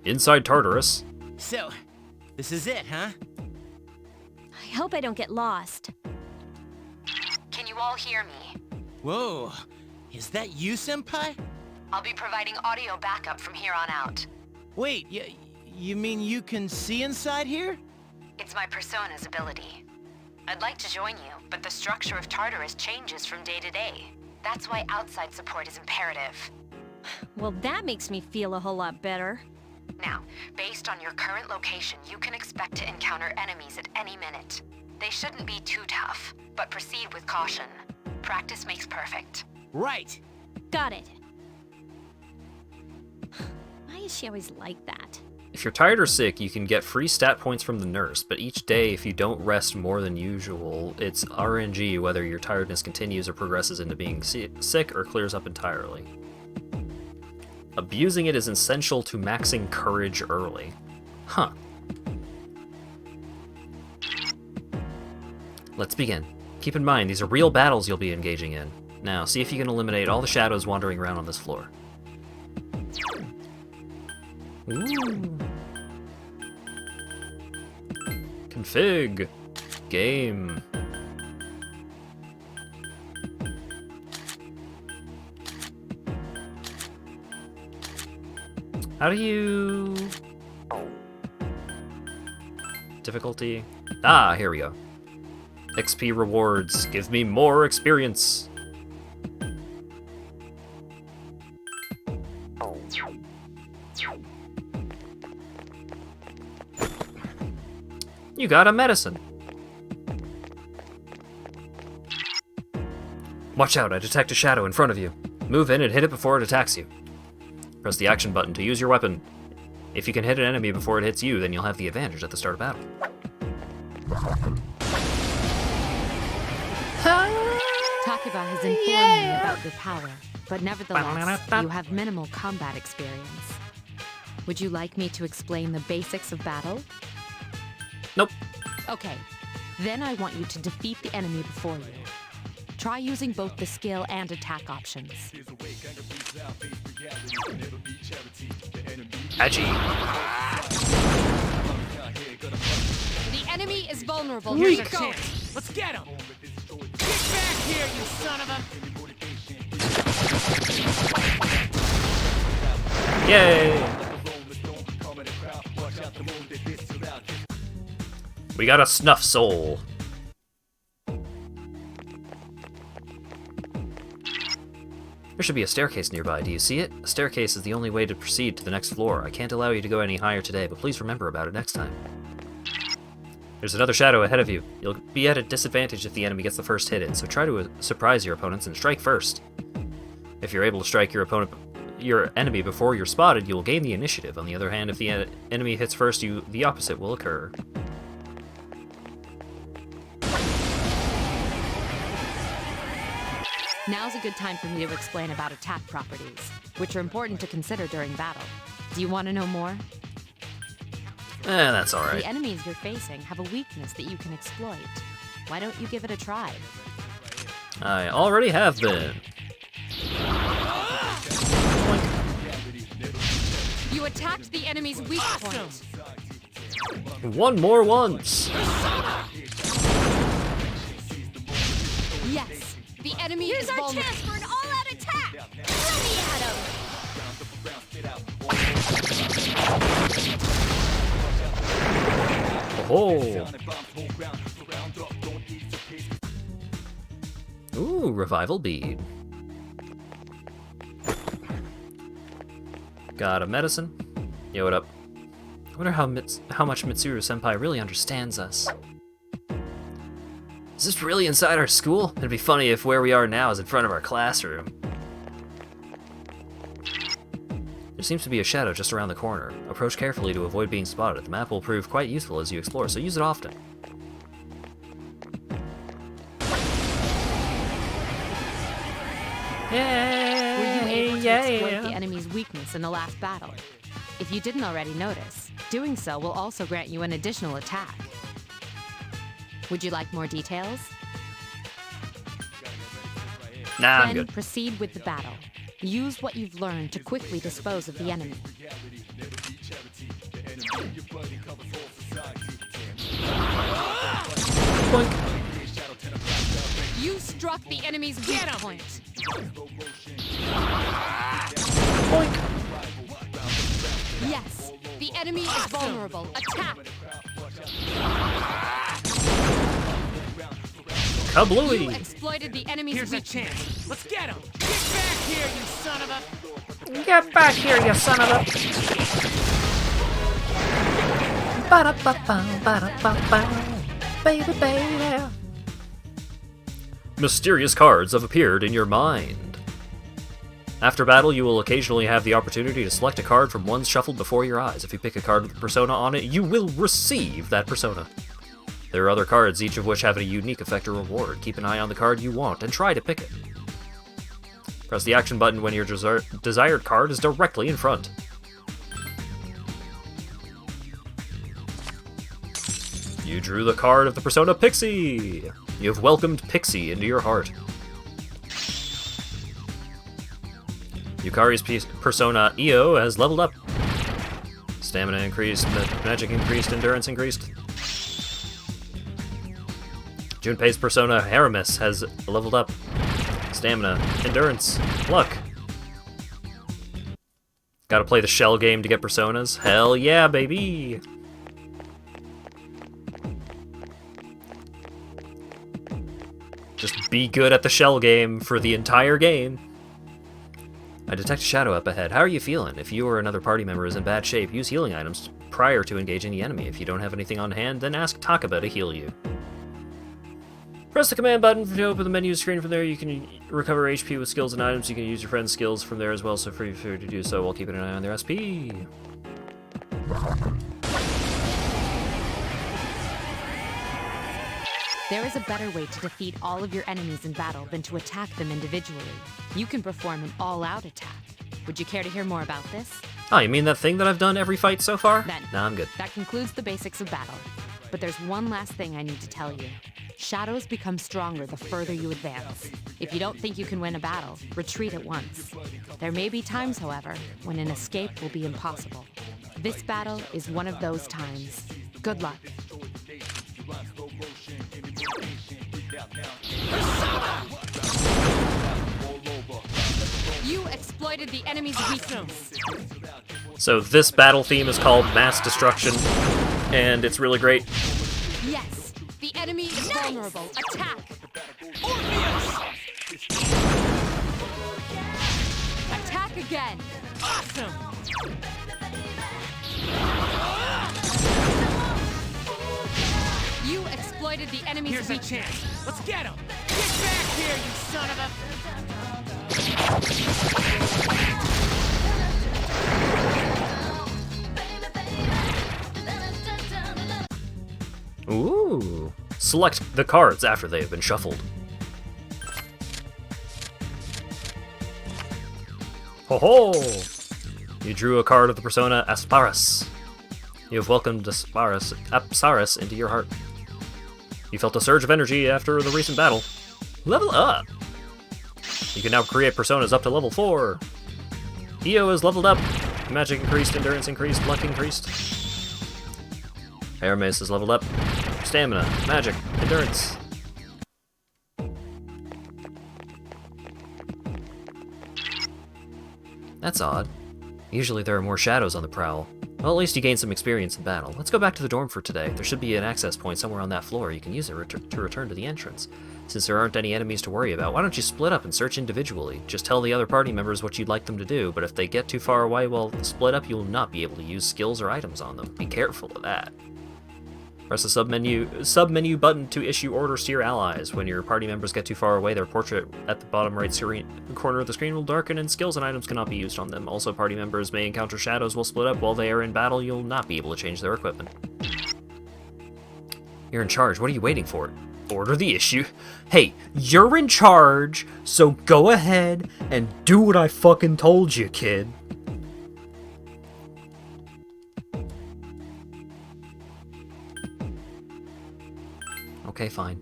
Inside Tartarus. So, this is it, huh? I hope I don't get lost. Can you all hear me? Whoa, is that you, Senpai? I'll be providing audio backup from here on out. Wait, you mean you can see inside here? It's my persona's ability. I'd like to join you, but the structure of Tartarus changes from day to day. That's why outside support is imperative. Well, that makes me feel a whole lot better. Now, based on your current location, you can expect to encounter enemies at any minute. They shouldn't be too tough, but proceed with caution. Practice makes perfect. Right. Got it. Why is she always like that? If you're tired or sick, you can get free stat points from the nurse, but each day, if you don't rest more than usual, it's RNG whether your tiredness continues or progresses into being sick or clears up entirely. Abusing it is essential to maxing courage early. Huh. Let's begin. Keep in mind, these are real battles you'll be engaging in. Now, see if you can eliminate all the shadows wandering around on this floor. Ooh. Config. Game. How do you... Difficulty? Ah, here we go. XP rewards. Give me more experience. You got a medicine. Watch out, I detect a shadow in front of you. Move in and hit it before it attacks you. Press the action button to use your weapon. If you can hit an enemy before it hits you, then you'll have the advantage at the start of battle. Takuba has informed me about your power, but nevertheless, you have minimal combat experience. Would you like me to explain the basics of battle? Nope. Okay, then I want you to defeat the enemy before you. Try using both the skill and attack options. Achi. The enemy is vulnerable. Here's a chance. Let's get him. Get back here, you son of a... Yay! We got a snuff soul. There should be a staircase nearby. Do you see it? A staircase is the only way to proceed to the next floor. I can't allow you to go any higher today, but please remember about it next time. There's another shadow ahead of you. You'll be at a disadvantage if the enemy gets the first hit in, so try to surprise your opponents and strike first. If you're able to strike your enemy before you're spotted, you will gain the initiative. On the other hand, if the enemy hits first, the opposite will occur. Now's a good time for me to explain about attack properties, which are important to consider during battle. Do you want to know more? That's alright. The enemies you're facing have a weakness that you can exploit. Why don't you give it a try? I already have been. You attacked the enemy's weak point. One more once. Yes, the enemy Here's is our vulnerable. chance for an all-out attack. Throw me at him. Oh. Ooh, revival bead. Got a medicine. Yo, what up? I wonder how much Mitsuru-senpai really understands us. Is this really inside our school? It'd be funny if where we are now is in front of our classroom. There seems to be a shadow just around the corner. Approach carefully to avoid being spotted. The map will prove quite useful as you explore, so use it often. Were you able to exploit the enemy's weakness in the last battle? If you didn't already notice, doing so will also grant you an additional attack. Would you like more details? Nah, Then I'm good. proceed with the battle. Use what you've learned to quickly dispose of the enemy. You struck the enemy's weak point. Yes, the enemy is vulnerable. Attack! Kablooey! You exploited the enemy's Here's a weakness. chance. Let's get him. Get back here, you son of a... Get back here, you son of a... Ba-da-ba-ba, ba-da-ba-ba. baby, baby. Mysterious cards have appeared in your mind. After battle, you will occasionally have the opportunity to select a card from ones shuffled before your eyes. If you pick a card with a persona on it, you will receive that persona. There are other cards, each of which have a unique effect or reward. Keep an eye on the card you want and try to pick it. Press the action button when your desired card is directly in front. You drew the card of the persona Pixie! You have welcomed Pixie into your heart. Yukari's persona Io has leveled up. Stamina increased, magic increased, endurance increased. Junpei's persona Haramis has leveled up. Stamina, endurance, luck. Gotta play the shell game to get personas. Hell yeah, baby! Just be good at the shell game for the entire game. I detect a shadow up ahead. How are you feeling? If you or another party member is in bad shape, use healing items prior to engaging the enemy. If you don't have anything on hand, then ask Takaba to heal you. Press the command button to open the menu screen. From there, you can recover HP with skills and items. You can use your friend's skills from there as well, so free to do so while keeping an eye on their SP. There is a better way to defeat all of your enemies in battle than to attack them individually. You can perform an all-out attack. Would you care to hear more about this? Oh, you mean that thing that I've done every fight so far? Then, nah, I'm good. That concludes the basics of battle. But there's one last thing I need to tell you. Shadows become stronger the further you advance. If you don't think you can win a battle, retreat at once. There may be times, however, when an escape will be impossible. This battle is one of those times. Good luck. You exploited the enemy's weakness. So this battle theme is called Mass Destruction, and it's really great. Yes, the enemy is vulnerable. Attack! Attack again! Awesome! You exploited the enemy's Here's a weakness. chance. Let's get him! Get back here, you son of a... Ooh. Select the cards after they have been shuffled. Ho ho! You drew a card of the persona Asparis. You have welcomed Apsaris into your heart. You felt a surge of energy after the recent battle. Level up! You can now create personas up to level 4. Io is leveled up. Magic increased, endurance increased, luck increased. Hermes is leveled up. Stamina, magic, endurance. That's odd. Usually there are more shadows on the prowl. Well, at least you gained some experience in battle. Let's go back to the dorm for today. There should be an access point somewhere on that floor. You can use it to return to the entrance. Since there aren't any enemies to worry about, why don't you split up and search individually? Just tell the other party members what you'd like them to do, but if they get too far away while split up, you'll not be able to use skills or items on them. Be careful of that. Press the submenu button to issue orders to your allies. When your party members get too far away, their portrait at the bottom right corner of the screen will darken and skills and items cannot be used on them. Also, party members may encounter shadows while split up. While they are in battle, you'll not be able to change their equipment. You're in charge. What are you waiting for? Order the issue. Hey, you're in charge, so go ahead and do what I fucking told you, kid. Okay, fine.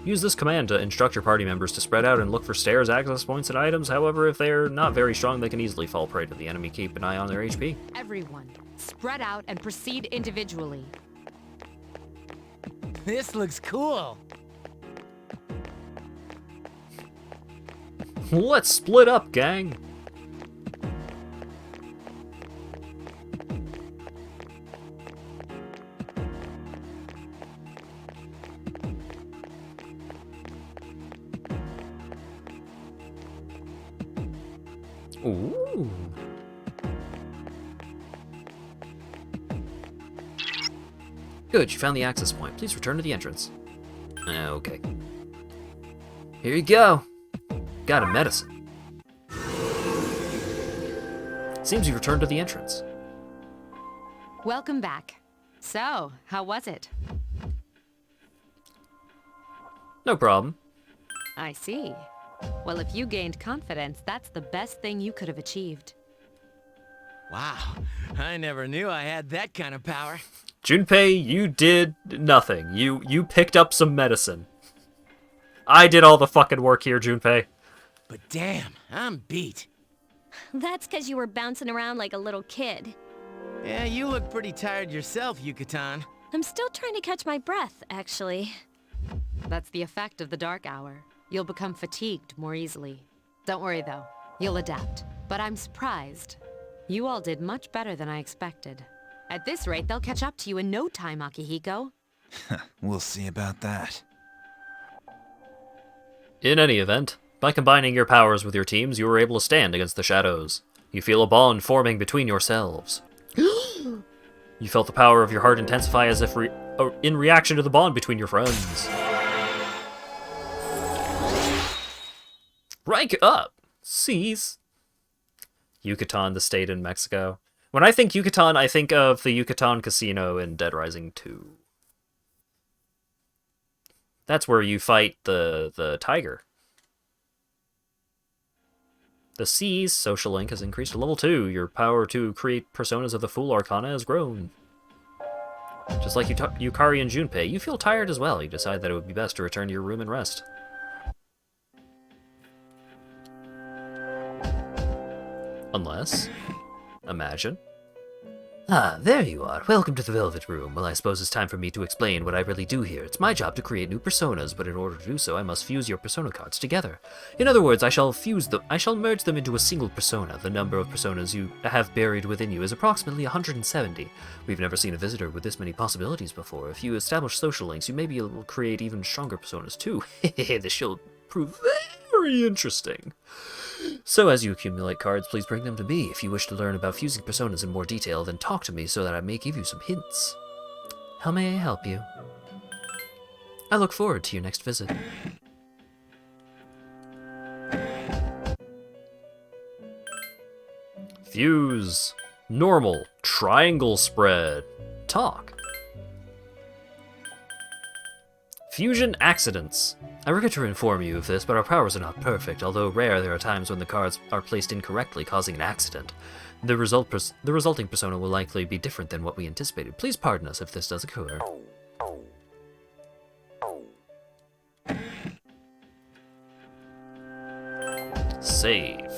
Use this command to instruct your party members to spread out and look for stairs, access points, and items. However, if they're not very strong, they can easily fall prey to the enemy. Keep an eye on their HP. Everyone, spread out and proceed individually. This looks cool. Let's split up, gang. Ooh. Good, you found the access point. Please return to the entrance. Okay. Here you go. Got a medicine. Seems you returned to the entrance. Welcome back. So, how was it? No problem. I see. Well, if you gained confidence, that's the best thing you could have achieved. Wow, I never knew I had that kind of power. Junpei, you did nothing. You picked up some medicine. I did all the fucking work here, Junpei. But damn, I'm beat. That's because you were bouncing around like a little kid. Yeah, you look pretty tired yourself, Yucatan. I'm still trying to catch my breath, actually. That's the effect of the dark hour. You'll become fatigued more easily. Don't worry though, you'll adapt. But I'm surprised. You all did much better than I expected. At this rate, they'll catch up to you in no time, Akihiko. We'll see about that. In any event, by combining your powers with your teams, you were able to stand against the shadows. You feel a bond forming between yourselves. You felt the power of your heart intensify as if in reaction to the bond between your friends. Rank up! Seize. Yucatan, the state in Mexico. When I think Yucatan, I think of the Yucatan Casino in Dead Rising 2. That's where you fight the tiger. The C's social link has increased to level 2. Your power to create personas of the Fool Arcana has grown. Just like Yukari and Junpei, you feel tired as well. You decide that it would be best to return to your room and rest. Unless... imagine. Ah, there you are. Welcome to the Velvet Room. Well, I suppose it's time for me to explain what I really do here. It's my job to create new personas, but in order to do so, I must fuse your persona cards together. In other words, I shall merge them into a single persona. The number of personas you have buried within you is approximately 170. We've never seen a visitor with this many possibilities before. If you establish social links, you may be able to create even stronger personas too. This shall prove very interesting. So as you accumulate cards, please bring them to me. If you wish to learn about fusing personas in more detail, then talk to me so that I may give you some hints. How may I help you? I look forward to your next visit. Fuse. Normal. Triangle spread. Talk. Fusion accidents. I regret to inform you of this, but our powers are not perfect. Although rare, there are times when the cards are placed incorrectly, causing an accident. The resulting persona will likely be different than what we anticipated. Please pardon us if this does occur. Save.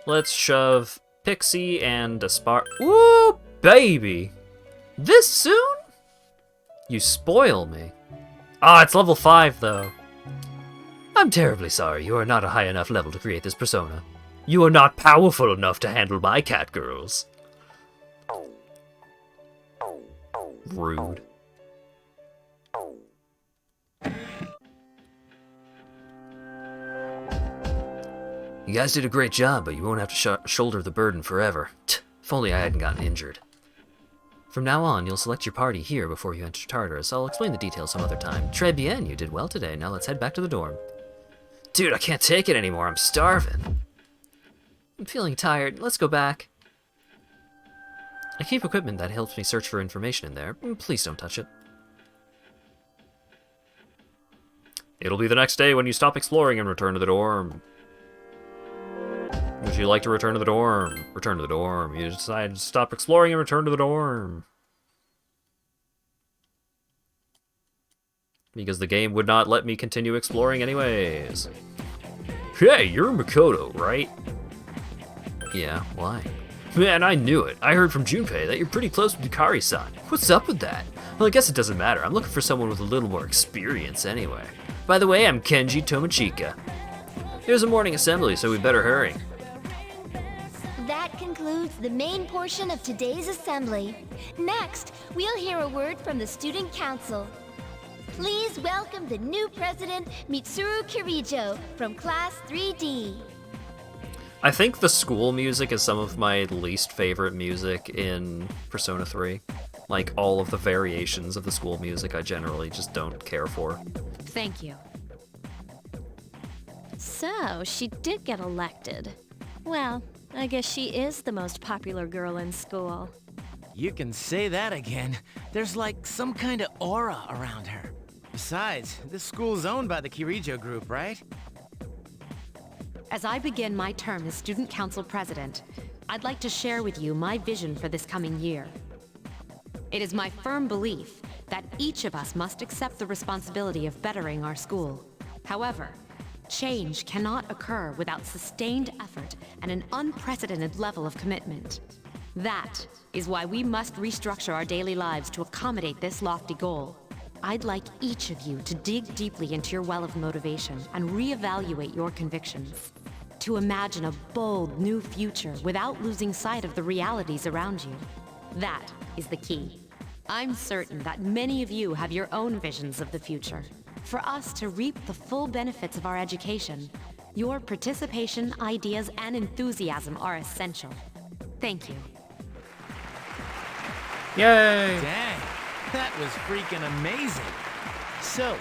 Let's shove Pixie and Aspar. Ooh, baby! This soon? You spoil me. Ah, it's level 5, though. I'm terribly sorry. You are not a high enough level to create this persona. You are not powerful enough to handle my cat girls. Rude. You guys did a great job, but you won't have to shoulder the burden forever. If only I hadn't gotten injured. From now on, you'll select your party here before you enter Tartarus. I'll explain the details some other time. Très bien, you did well today. Now let's head back to the dorm. Dude, I can't take it anymore. I'm starving. I'm feeling tired. Let's go back. I keep equipment that helps me search for information in there. Please don't touch it. It'll be the next day when you stop exploring and return to the dorm. Would you like to return to the dorm? Return to the dorm. You decide to stop exploring and return to the dorm. Because the game would not let me continue exploring anyways. Hey, you're Makoto, right? Yeah, why? Man, I knew it. I heard from Junpei that you're pretty close with Yukari-san. What's up with that? Well, I guess it doesn't matter. I'm looking for someone with a little more experience anyway. By the way, I'm Kenji Tomochika. There's a morning assembly, so we better hurry. That concludes the main portion of today's assembly. Next, we'll hear a word from the Student Council. Please welcome the new president, Mitsuru Kirijo, from Class 3D. I think the school music is some of my least favorite music in Persona 3. Like, all of the variations of the school music I generally just don't care for. Thank you. So, she did get elected. Well, I guess she is the most popular girl in school. You can say that again. There's like some kind of aura around her. Besides, this school's owned by the Kirijo group, right? As I begin my term as Student Council President, I'd like to share with you my vision for this coming year. It is my firm belief that each of us must accept the responsibility of bettering our school. However, change cannot occur without sustained effort and an unprecedented level of commitment. That is why we must restructure our daily lives to accommodate this lofty goal. I'd like each of you to dig deeply into your well of motivation and reevaluate your convictions. To imagine a bold new future without losing sight of the realities around you. That is the key. I'm certain that many of you have your own visions of the future. For us to reap the full benefits of our education, your participation, ideas, and enthusiasm are essential. Thank you. Yay! Dang, that was freaking amazing. So,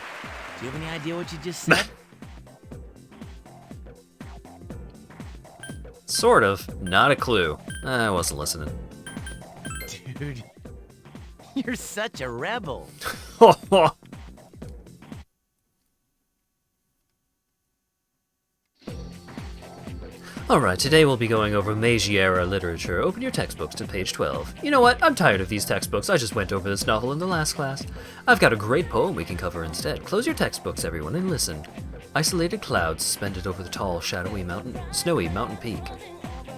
do you have any idea what you just said? Sort of. Not a clue. I wasn't listening. Dude, you're such a rebel. Alright, today we'll be going over Meiji-era literature. Open your textbooks to page 12. You know what? I'm tired of these textbooks. I just went over this novel in the last class. I've got a great poem we can cover instead. Close your textbooks, everyone, and listen. Isolated clouds suspended over the tall, snowy mountain peak.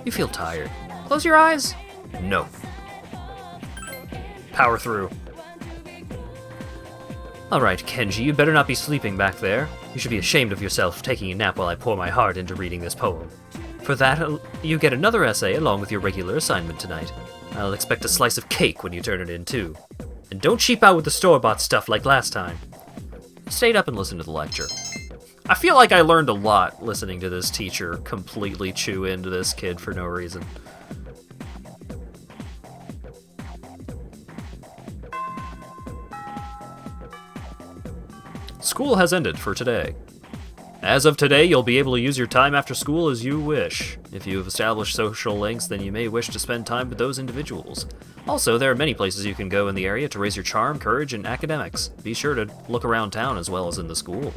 You feel tired. Close your eyes? No. Power through. Alright, Kenji, you better not be sleeping back there. You should be ashamed of yourself taking a nap while I pour my heart into reading this poem. For that, you get another essay along with your regular assignment tonight. I'll expect a slice of cake when you turn it in, too. And don't cheap out with the store-bought stuff like last time. Stayed up and listened to the lecture. I feel like I learned a lot listening to this teacher completely chew into this kid for no reason. School has ended for today. As of today, you'll be able to use your time after school as you wish. If you have established social links, then you may wish to spend time with those individuals. Also, there are many places you can go in the area to raise your charm, courage, and academics. Be sure to look around town as well as in the school.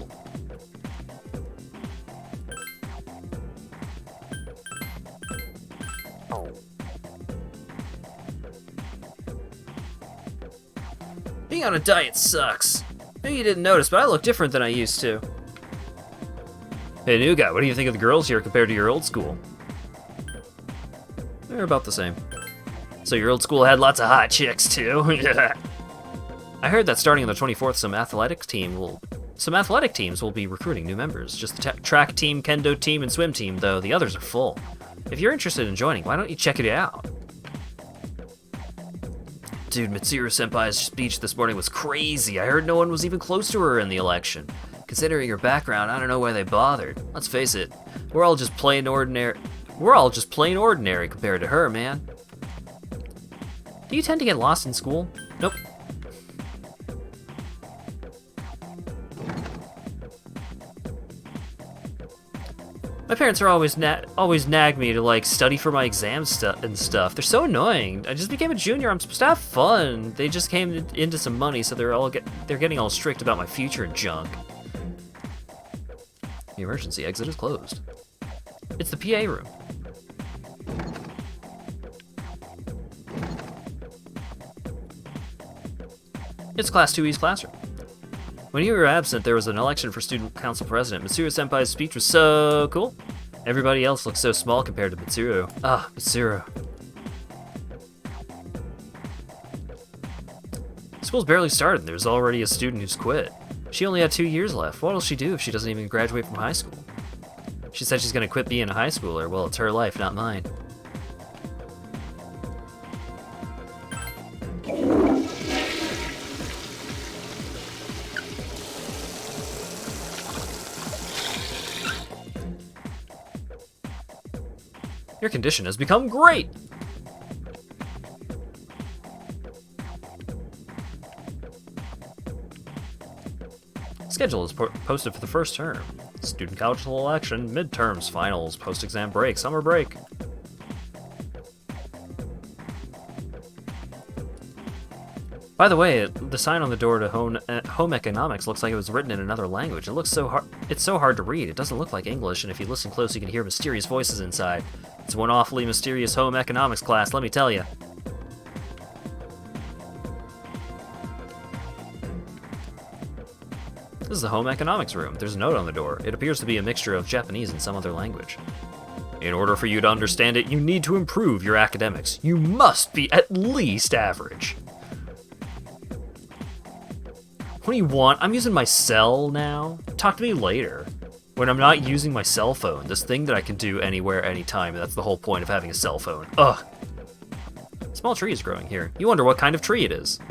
Being on a diet sucks. Maybe you didn't notice, but I look different than I used to. Hey, new guy, what do you think of the girls here compared to your old school? They're about the same. So your old school had lots of hot chicks, too? I heard that starting on the 24th, some athletic teams will be recruiting new members. Just the track team, kendo team, and swim team, though the others are full. If you're interested in joining, why don't you check it out? Dude, Mitsuru-senpai's speech this morning was crazy. I heard no one was even close to her in the election. Considering her background, I don't know why they bothered. Let's face it, we're all just plain ordinary compared to her, man. Do you tend to get lost in school? Nope. My parents are always nag me to like study for my exams and stuff. They're so annoying. I just became a junior. I'm supposed to have fun. They just came into some money, so they're getting all strict about my future and junk. The emergency exit is closed. It's the PA room. It's Class 2E's classroom. When you were absent, there was an election for student council president. Mitsuru-senpai's speech was so cool. Everybody else looked so small compared to Mitsuru. Ah, Mitsuru. School's barely started and there's already a student who's quit. She only had 2 years left. What'll she do if she doesn't even graduate from high school? She said she's gonna quit being a high schooler. Well, it's her life, not mine. Your condition has become great! Schedule is posted for the first term. Student council election, midterms, finals, post-exam break, summer break. By the way, the sign on the door to home economics looks like it was written in another language. It looks so hard. It's so hard to read. It doesn't look like English, and if you listen close, you can hear mysterious voices inside. It's one awfully mysterious home economics class, let me tell you. This is the home economics room. There's a note on the door. It appears to be a mixture of Japanese and some other language. In order for you to understand it, you need to improve your academics. You must be at least average. What do you want? I'm using my cell now. Talk to me later. When I'm not using my cell phone, this thing that I can do anywhere, anytime, that's the whole point of having a cell phone. Ugh. Small tree is growing here. You wonder what kind of tree it is.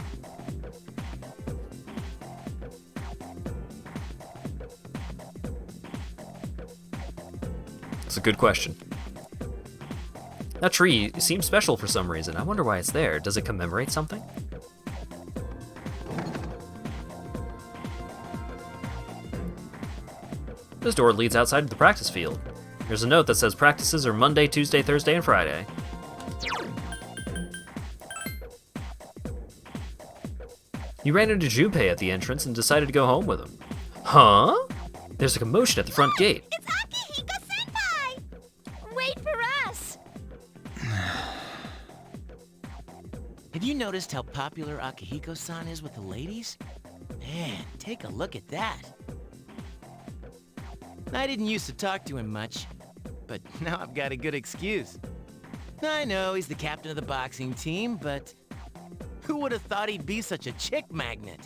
It's a good question. That tree seems special for some reason. I wonder why it's there. Does it commemorate something? This door leads outside to the practice field. There's a note that says practices are Monday, Tuesday, Thursday, and Friday. You ran into Junpei at the entrance and decided to go home with him. Huh? There's a commotion at the front gate. It's Akihiko-senpai! Wait for us! Have you noticed how popular Akihiko-san is with the ladies? Man, take a look at that. I didn't used to talk to him much, but now I've got a good excuse. I know he's the captain of the boxing team, but who would have thought he'd be such a chick magnet?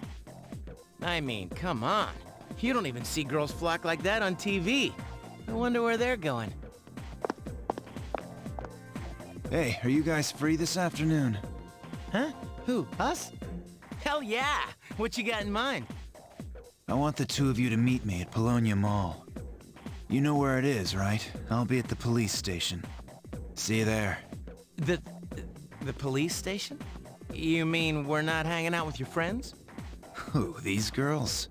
I mean, come on. You don't even see girls flock like that on TV. I wonder where they're going. Hey, are you guys free this afternoon? Huh? Who, us? Hell yeah! What you got in mind? I want the two of you to meet me at Polonia Mall. You know where it is, right? I'll be at the police station. See you there. The police station? You mean we're not hanging out with your friends? Who, these girls?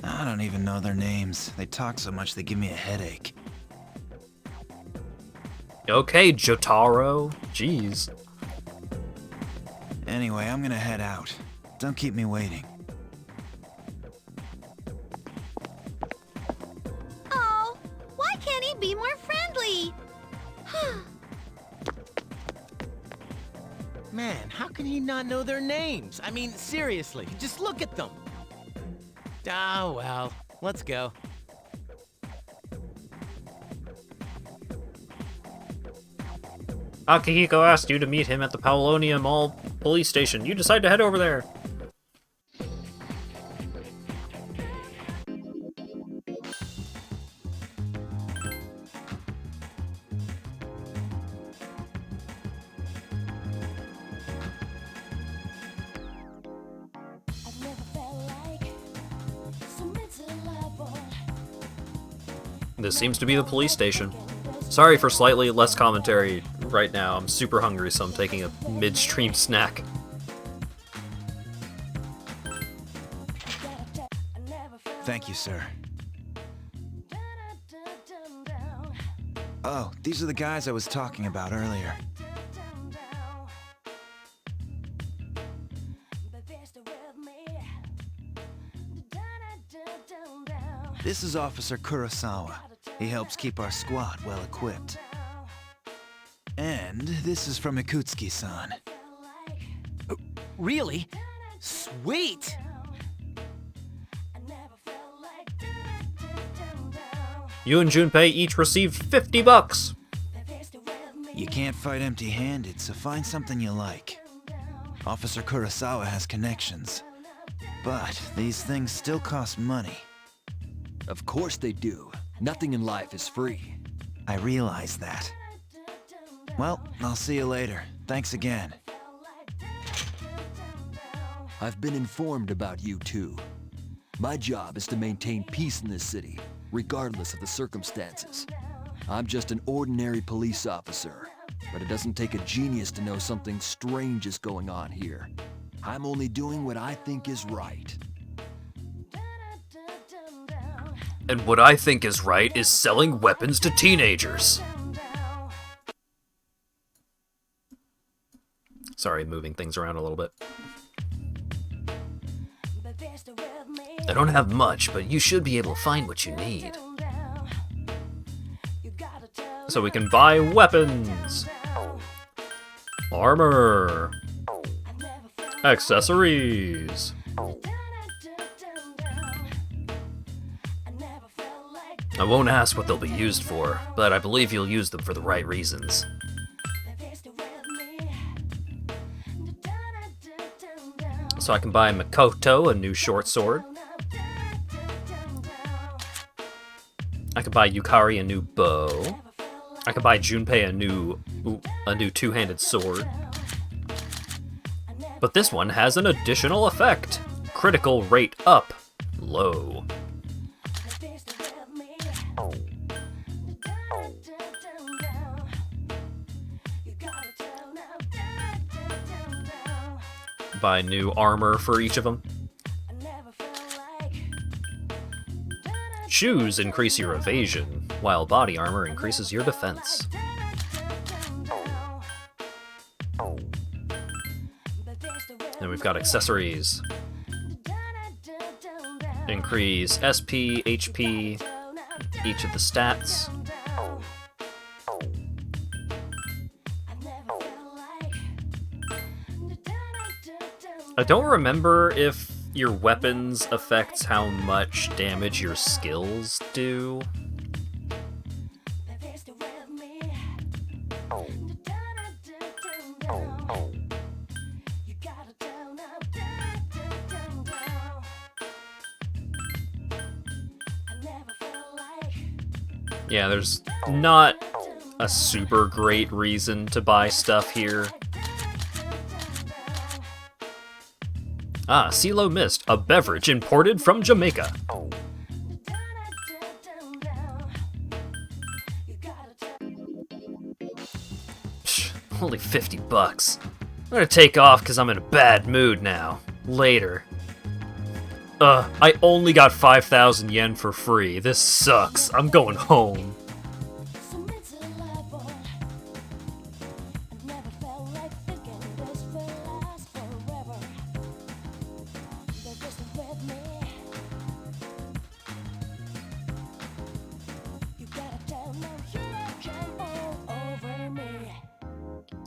I don't even know their names. They talk so much they give me a headache. Okay, Jotaro. Jeez. Anyway, I'm gonna head out. Don't keep me waiting. Oh, why can't he be more friendly? Man, how can he not know their names? I mean, seriously, just look at them. Ah, well, let's go. Akihiko asked you to meet him at the Polonia Mall police station. You decide to head over there. This seems to be the police station. Sorry for slightly less commentary right now. I'm super hungry, so I'm taking a midstream snack. Thank you, sir. Oh, these are the guys I was talking about earlier. This is Officer Kurosawa. He helps keep our squad well equipped. And this is from Ikutsuki-san. Really? Sweet! You and Junpei each received $50. You can't fight empty-handed, so find something you like. Officer Kurosawa has connections. But these things still cost money. Of course they do. Nothing in life is free. I realize that. Well, I'll see you later. Thanks again. I've been informed about you two. My job is to maintain peace in this city, regardless of the circumstances. I'm just an ordinary police officer, but it doesn't take a genius to know something strange is going on here. I'm only doing what I think is right. And what I think is right is selling weapons to teenagers. Sorry, moving things around a little bit. I don't have much, but you should be able to find what you need. So we can buy weapons, armor, accessories. I won't ask what they'll be used for, but I believe you'll use them for the right reasons. So I can buy Makoto a new short sword. I could buy Yukari a new bow. I could buy Junpei a new two-handed sword. But this one has an additional effect. Critical rate up, low. Buy new armor for each of them. Shoes increase your evasion, while body armor increases your defense. Then we've got accessories. Increase SP, HP, each of the stats. I don't remember if your weapons affects how much damage your skills do. Yeah, there's not a super great reason to buy stuff here. Ah, CeeLo Mist, a beverage imported from Jamaica. Only $50. I'm gonna take off because I'm in a bad mood now. Later. I only got 5,000 yen for free. This sucks. I'm going home.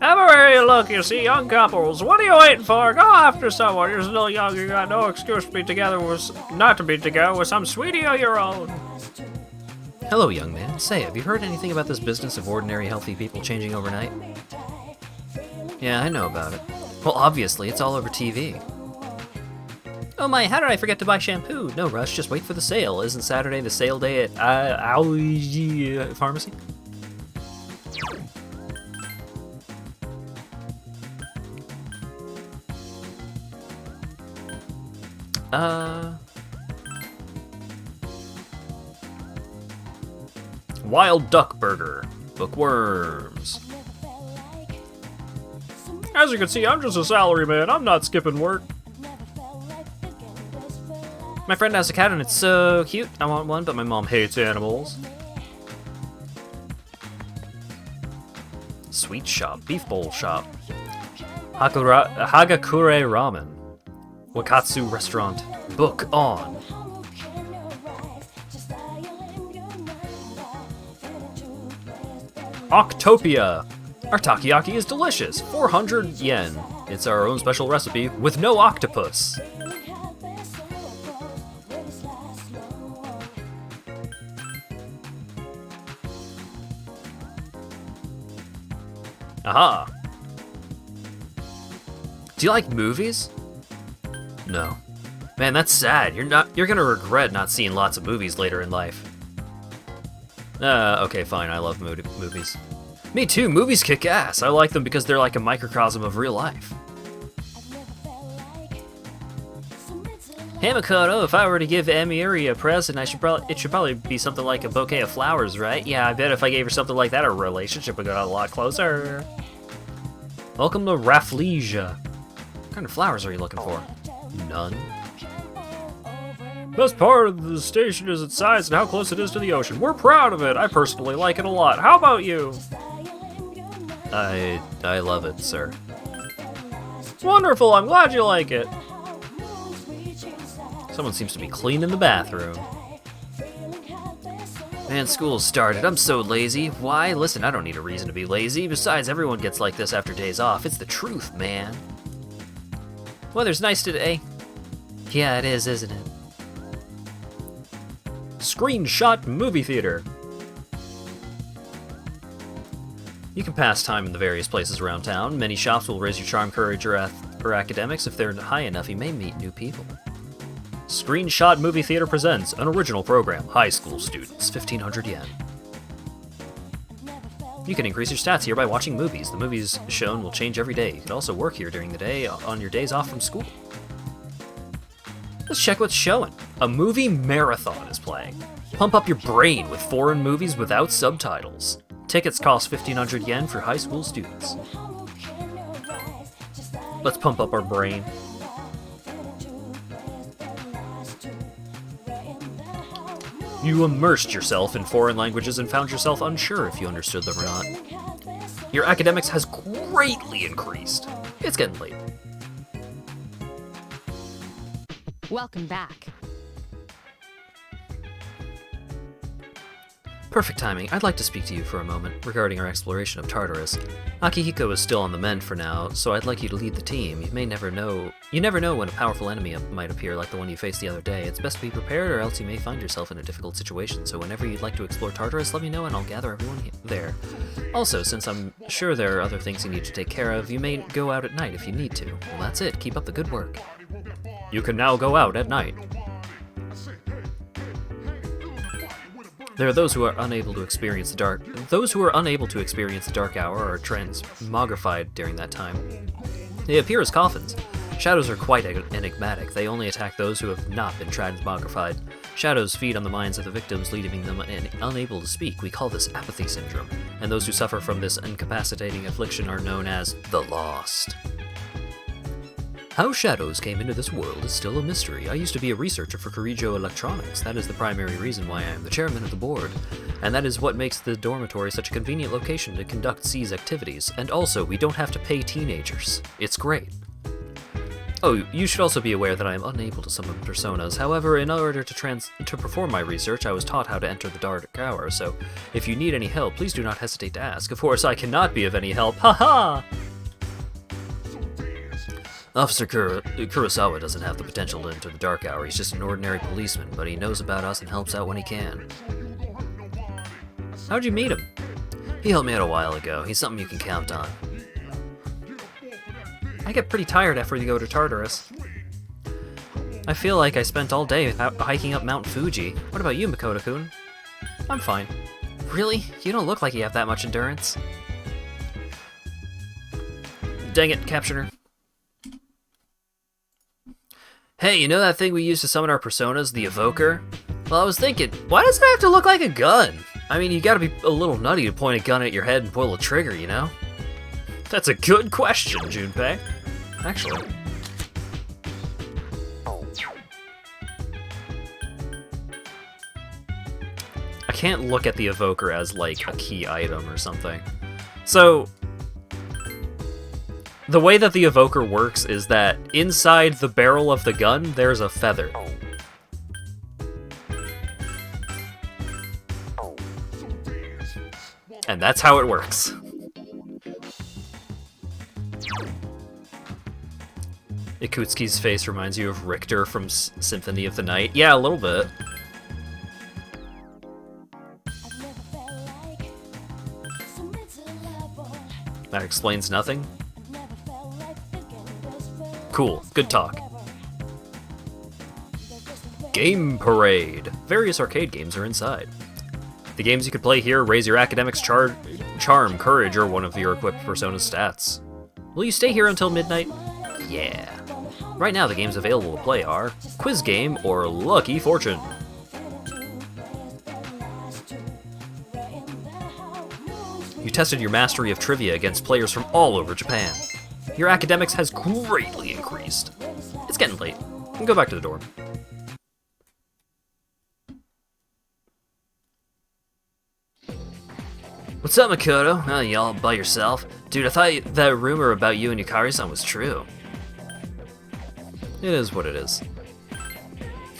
Everywhere you look, you see young couples. What are you waiting for? Go after someone. You're still young. You got no excuse to be together not to be together with some sweetie of your own. Hello, young man. Say, have you heard anything about this business of ordinary, healthy people changing overnight? Yeah, I know about it. Well, obviously, it's all over TV. Oh my, how did I forget to buy shampoo? No rush, just wait for the sale. Isn't Saturday the sale day at Aoi Pharmacy? Wild Duck Burger. Bookworms. As you can see, I'm just a salaryman. I'm not skipping work. My friend has a cat and it's so cute. I want one, but my mom hates animals. Sweet shop. Beef bowl shop. Hagakure Ramen. Wakatsu restaurant. Book on. Octopia. Our takoyaki is delicious. 400 yen. It's our own special recipe with no octopus. Aha. Do you like movies? No. Man, that's sad. You're gonna regret not seeing lots of movies later in life. Okay, fine. I love movies. Me too. Movies kick ass. I like them because they're like a microcosm of real life. Hey Makoto, if I were to give Amiri a present, it should probably be something like a bouquet of flowers, right? Yeah, I bet if I gave her something like that, our relationship would get a lot closer. Welcome to Rafflesia. What kind of flowers are you looking for? None. Best part of the station is its size and how close it is to the ocean. We're proud of it. I personally like it a lot. How about you? I love it, sir. Wonderful, I'm glad you like it. Someone seems to be cleaning the bathroom. Man, school's started. I'm so lazy. Why? Listen, I don't need a reason to be lazy. Besides, everyone gets like this after days off. It's the truth, man. Weather's nice today. Yeah, it is, isn't it? Screenshot movie theater. You can pass time in the various places around town. Many shops will raise your charm, courage, or academics. If they're high enough, you may meet new people. Screenshot Movie Theater presents an original program. High school students, 1,500 yen. You can increase your stats here by watching movies. The movies shown will change every day. You can also work here during the day on your days off from school. Let's check what's showing. A movie marathon is playing. Pump up your brain with foreign movies without subtitles. Tickets cost 1,500 yen for high school students. Let's pump up our brain. You immersed yourself in foreign languages and found yourself unsure if you understood them or not. Your academics has greatly increased. It's getting late. Welcome back. Perfect timing. I'd like to speak to you for a moment regarding our exploration of Tartarus. Akihiko is still on the mend for now, so I'd like you to lead the team. You never know when a powerful enemy might appear like the one you faced the other day. It's best to be prepared or else you may find yourself in a difficult situation, so whenever you'd like to explore Tartarus, let me know and I'll gather everyone there. Also, since I'm sure there are other things you need to take care of, you may go out at night if you need to. Well, that's it. Keep up the good work. You can now go out at night. There are those who are unable to experience the dark. Those who are unable to experience the dark hour are transmogrified during that time. They appear as coffins. Shadows are quite enigmatic. They only attack those who have not been transmogrified. Shadows feed on the minds of the victims, leaving them unable to speak. We call this apathy syndrome. And those who suffer from this incapacitating affliction are known as the Lost. How shadows came into this world is still a mystery. I used to be a researcher for Korijo Electronics. That is the primary reason why I am the chairman of the board. And that is what makes the dormitory such a convenient location to conduct C's activities. And also, we don't have to pay teenagers. It's great. Oh, you should also be aware that I am unable to summon personas. However, in order to perform my research, I was taught how to enter the Dark Hour, so if you need any help, please do not hesitate to ask. Of course, I cannot be of any help. Haha! Officer Kurosawa doesn't have the potential to enter the Dark Hour. He's just an ordinary policeman, but he knows about us and helps out when he can. How'd you meet him? He helped me out a while ago. He's something you can count on. I get pretty tired after we go to Tartarus. I feel like I spent all day hiking up Mount Fuji. What about you, Makoto-kun? I'm fine. Really? You don't look like you have that much endurance. Dang it, Captioner. Hey, you know that thing we use to summon our personas, the evoker? Well, I was thinking, why does it have to look like a gun? I mean, you gotta be a little nutty to point a gun at your head and pull a trigger, you know? That's a good question, Junpei. Actually. I can't look at the evoker as, like, a key item or something. So, the way that the evoker works is that inside the barrel of the gun, there's a feather. And that's how it works. Ikutsuki's face reminds you of Richter from Symphony of the Night. Yeah, a little bit. That explains nothing. Cool, good talk. Game Parade. Various arcade games are inside. The games you can play here raise your academics charm, courage, or one of your equipped persona's stats. Will you stay here until midnight? Yeah. Right now, the games available to play are Quiz Game or Lucky Fortune. You tested your mastery of trivia against players from all over Japan. Your academics has greatly increased. It's getting late. You can go back to the dorm. What's up, Makoto? Oh, you all by yourself? Dude, I thought that rumor about you and Yukari-san was true. It is what it is.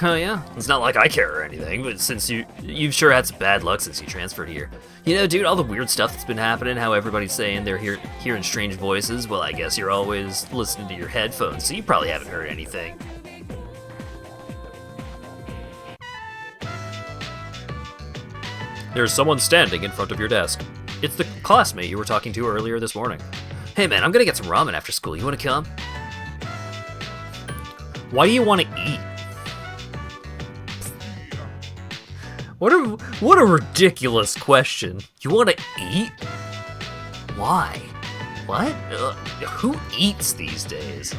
Oh yeah? It's not like I care or anything, but since you've sure had some bad luck since you transferred here. You know, dude, all the weird stuff that's been happening, how everybody's saying they're hearing strange voices, well, I guess you're always listening to your headphones, so you probably haven't heard anything. There's someone standing in front of your desk. It's the classmate you were talking to earlier this morning. Hey man, I'm gonna get some ramen after school. You wanna come? Why do you want to eat? What a ridiculous question. You want to eat? Why? What? Who eats these days?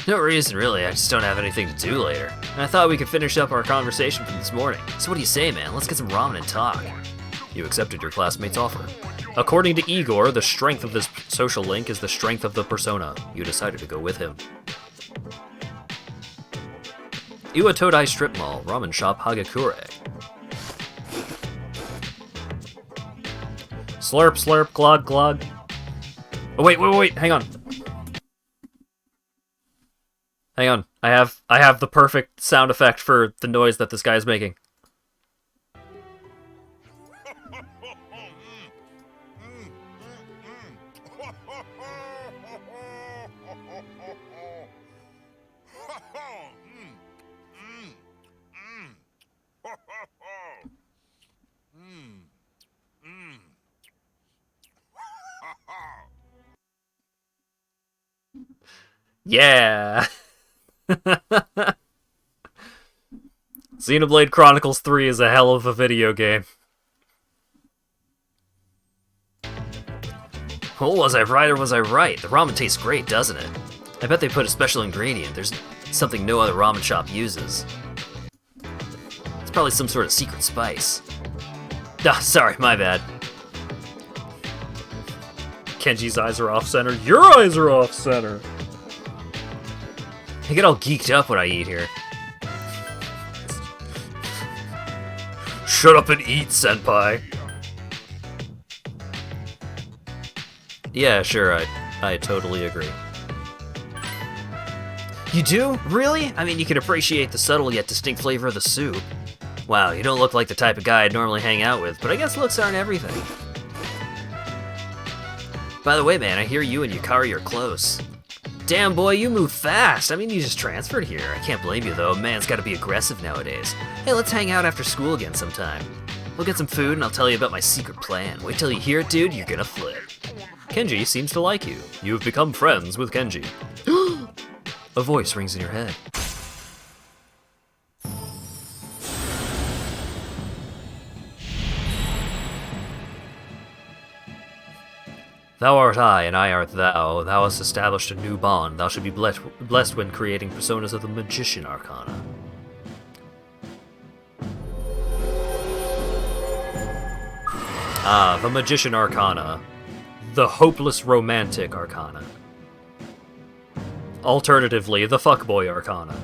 No reason, really. I just don't have anything to do later. And I thought we could finish up our conversation from this morning. So what do you say, man? Let's get some ramen and talk. You accepted your classmate's offer. According to Igor, the strength of this social link is the strength of the persona. You decided to go with him. Iwatodai Strip Mall, Ramen Shop Hagakure. Slurp, slurp, glug, glug. Oh, wait, hang on. Hang on, I have the perfect sound effect for the noise that this guy is making. Yeah! Xenoblade Chronicles 3 is a hell of a video game. Well, was I right or was I right? The ramen tastes great, doesn't it? I bet they put a special ingredient. There's something no other ramen shop uses. It's probably some sort of secret spice. Ah, sorry, my bad. Kenji's eyes are off-center. Your eyes are off-center! I get all geeked up when I eat here. Shut up and eat, senpai. Yeah, sure, I totally agree. You do? Really? I mean, you can appreciate the subtle yet distinct flavor of the soup. Wow, you don't look like the type of guy I'd normally hang out with, but I guess looks aren't everything. By the way, man, I hear you and Yukari are close. Damn, boy, you move fast. I mean, you just transferred here. I can't blame you, though. Man's gotta be aggressive nowadays. Hey, let's hang out after school again sometime. We'll get some food and I'll tell you about my secret plan. Wait till you hear it, dude, you're gonna flip. Kenji seems to like you. You've become friends with Kenji. A voice rings in your head. Thou art I, and I art thou. Thou hast established a new bond. Thou should be blessed when creating personas of the Magician Arcana. Ah, the Magician Arcana. The Hopeless Romantic Arcana. Alternatively, the Fuckboy Arcana.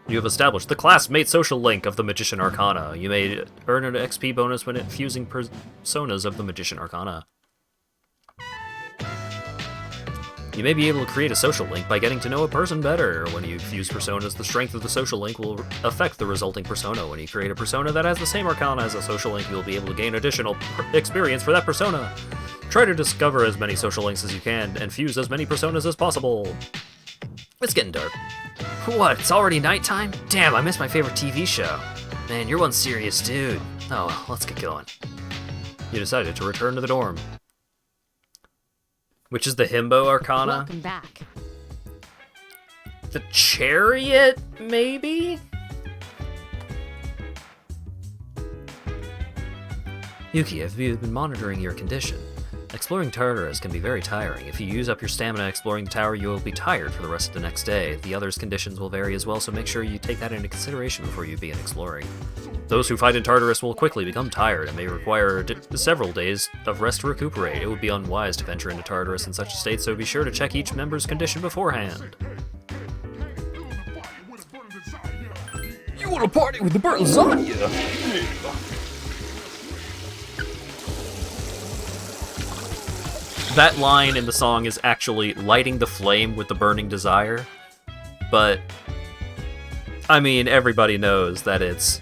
You have established the classmate social link of the Magician Arcana. You may earn an XP bonus when fusing personas of the Magician Arcana. You may be able to create a social link by getting to know a person better. When you fuse personas, the strength of the social link will affect the resulting persona. When you create a persona that has the same arcana as a social link, you will be able to gain additional experience for that persona. Try to discover as many social links as you can, and fuse as many personas as possible. It's getting dark. What, it's already nighttime? Damn, I missed my favorite TV show. Man, you're one serious dude. Oh well, let's get going. You decided to return to the dorm. Which is the Himbo Arcana? Welcome back. The Chariot, maybe? Yuki, have you been monitoring your condition? Exploring Tartarus can be very tiring. If you use up your stamina exploring the tower, you will be tired for the rest of the next day. The others' conditions will vary as well, so make sure you take that into consideration before you begin exploring. Those who fight in Tartarus will quickly become tired and may require several days of rest to recuperate. It would be unwise to venture into Tartarus in such a state, so be sure to check each member's condition beforehand. You want to party with the burnt lasagna? That line in the song is actually lighting the flame with the burning desire, but I mean, everybody knows that it's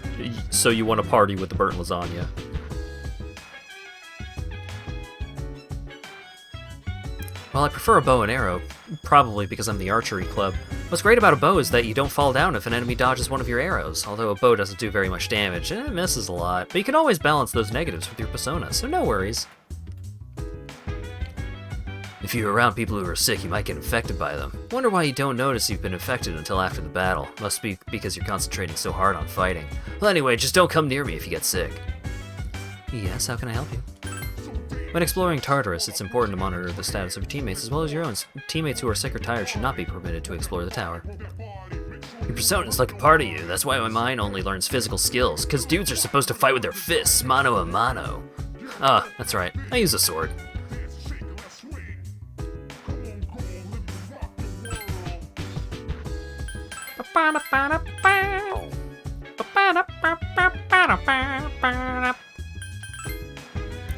so you want to party with the burnt lasagna. Well, I prefer a bow and arrow, probably because I'm the archery club. What's great about a bow is that you don't fall down if an enemy dodges one of your arrows, although a bow doesn't do very much damage, and it misses a lot, but you can always balance those negatives with your persona, so no worries. If you're around people who are sick, you might get infected by them. Wonder why you don't notice you've been infected until after the battle. Must be because you're concentrating so hard on fighting. Well, anyway, just don't come near me if you get sick. Yes, how can I help you? When exploring Tartarus, it's important to monitor the status of your teammates as well as your own. Teammates who are sick or tired should not be permitted to explore the tower. Your persona is like a part of you. That's why mine only learns physical skills, because dudes are supposed to fight with their fists, mano a mano. Ah, that's right. I use a sword.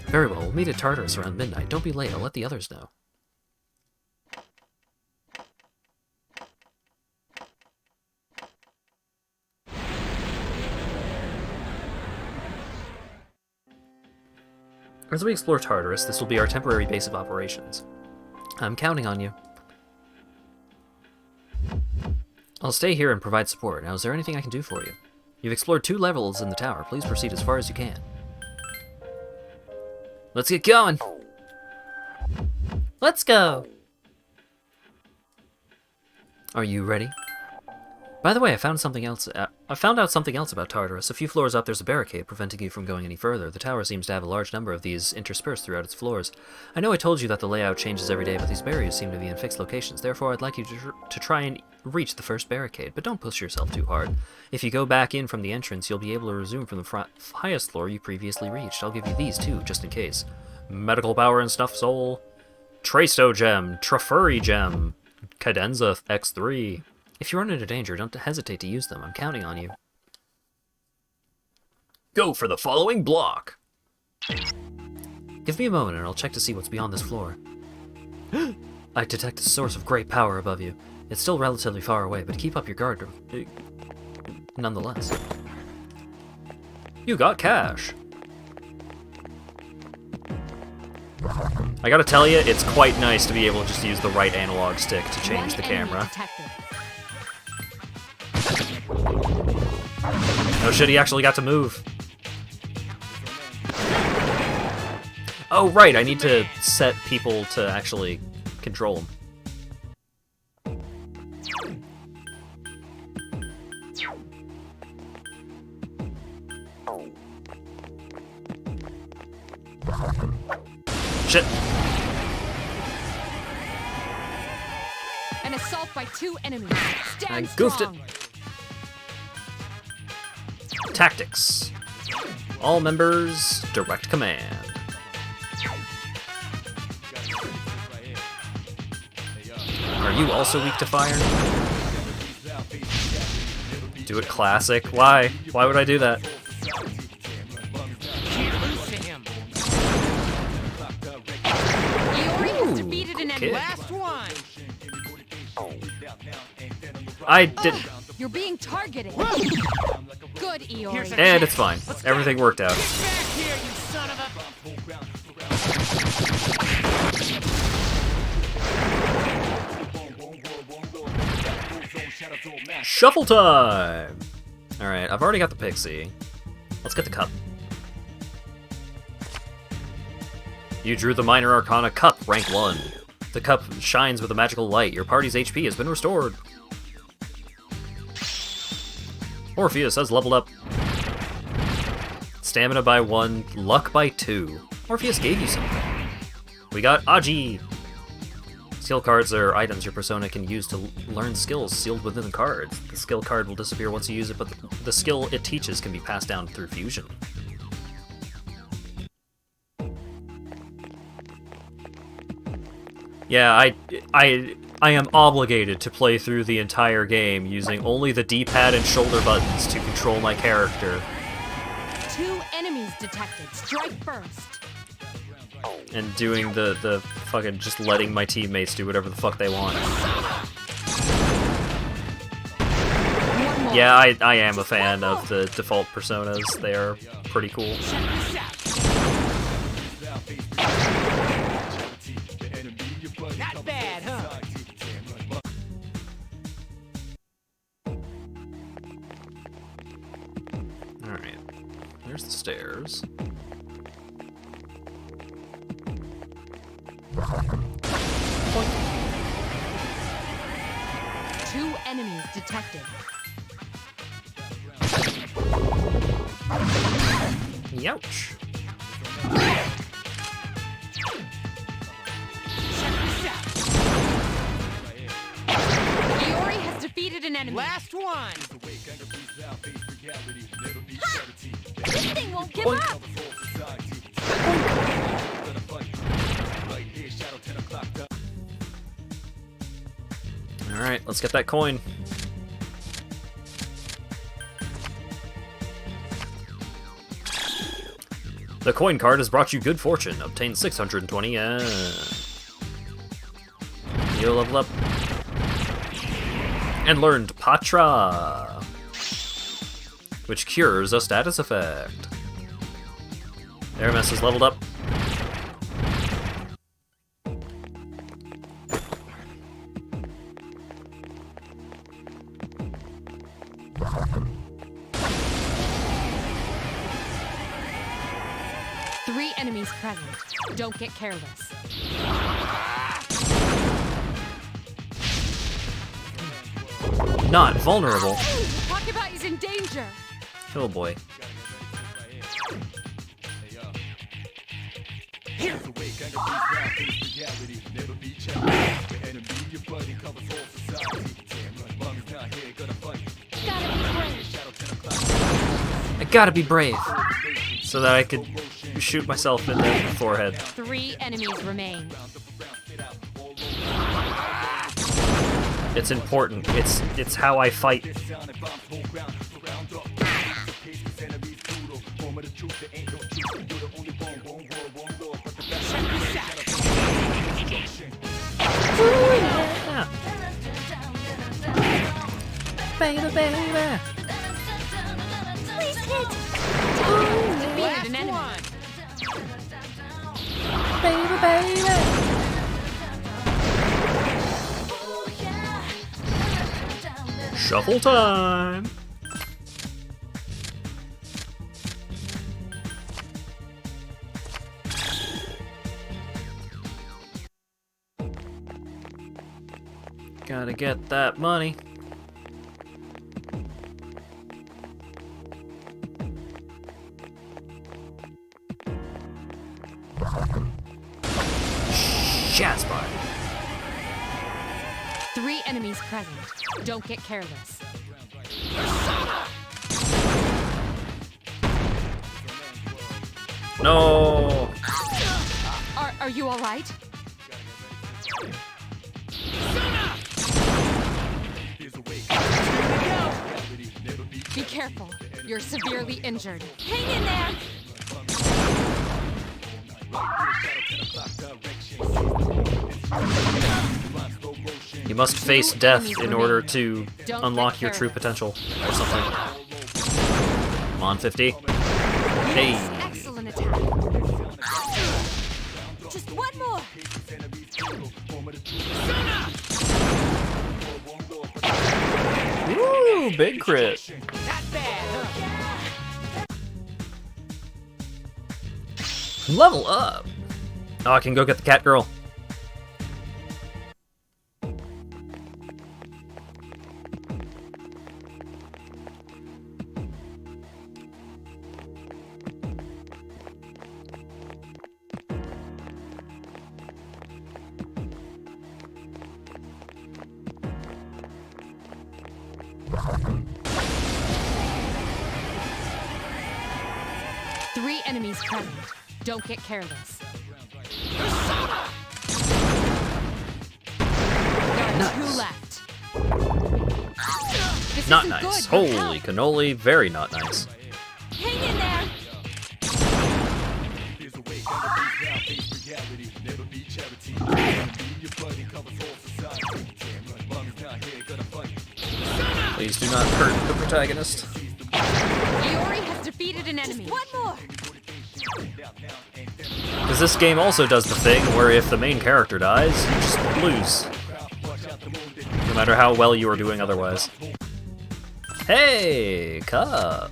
Very well, we'll meet at Tartarus around midnight. Don't be late, I'll let the others know. As we explore Tartarus, this will be our temporary base of operations. I'm counting on you. I'll stay here and provide support. Now, is there anything I can do for you? You've explored 2 levels in the tower. Please proceed as far as you can. Let's get going! Let's go! Are you ready? By the way, I found out something else about Tartarus. A few floors up, there's a barricade preventing you from going any further. The tower seems to have a large number of these interspersed throughout its floors. I know I told you that the layout changes every day, but these barriers seem to be in fixed locations. Therefore, I'd like you to try and reach the first barricade, but don't push yourself too hard. If you go back in from the entrance, you'll be able to resume from the highest floor you previously reached. I'll give you these too, just in case. Medical power and stuff soul. Trasto gem. Trafuri gem. Cadenza X3. If you run into danger, don't hesitate to use them. I'm counting on you. Go for the following block. Give me a moment and I'll check to see what's beyond this floor. I detect a source of great power above you. It's still relatively far away, but keep up your guard nonetheless. You got cash. I gotta tell you, it's quite nice to be able to just use the right analog stick to change the camera. Oh shit, he actually got to move. Oh right, I need to set people to actually control him. Shit. An assault by 2 enemies. Stand I goofed strong. it. Tactics. All members, direct command. Are you also weak to fire? Do it classic. Why? Why would I do that? Kid. I didn't. You're being targeted. Good, Iori. And it's fine. Everything worked out. Shuffle time! Alright, I've already got the pixie. Let's get the cup. You drew the Minor Arcana Cup, rank 1. The cup shines with a magical light. Your party's HP has been restored. Orpheus has leveled up. Stamina by 1, luck by 2. Orpheus gave you something. We got Aji! Skill cards are items your persona can use to learn skills sealed within the cards. The skill card will disappear once you use it, but the skill it teaches can be passed down through fusion. Yeah, I am obligated to play through the entire game using only the D-pad and shoulder buttons to control my character. 2 enemies detected. Strike first. And doing the fucking just letting my teammates do whatever the fuck they want. Yeah, I am a fan of the default personas. They are pretty cool. Not bad, huh? Alright. There's the stairs. Two enemies detected. Youch. Iori has defeated an enemy. Last one. This thing won't give up. Alright, let's get that coin. The coin card has brought you good fortune. Obtain 620 You level up. And learned Patra, which cures a status effect. Aramis is leveled up. Three enemies present. Don't get careless. Not vulnerable. Talk about he's in danger. Oh boy. I gotta be brave. So that I could shoot myself in the forehead. 3 enemies remain. It's important. It's how I fight. Baby, baby. Please hit. Defeated an enemy. Baby, baby. Shuffle time. Gotta get that money. Jazzbot. 3 enemies present. Don't get careless. No. Are you all right? Be careful. You're severely injured. Hang in there. You must face death in order to unlock your true potential, or something. Come on, 50. Hey. Excellent attack. Just one more. Woo, big crit. Level up. Oh, I can go get the cat girl. Three enemies present. Don't get careless. There are two left. This Not isn't nice. good. Holy cannoli, very not nice. Hang in there. Please do not hurt the protagonist. Iori has defeated an enemy. One more. Because this game also does the thing where if the main character dies, you just lose. No matter how well you are doing otherwise. Hey, Cup!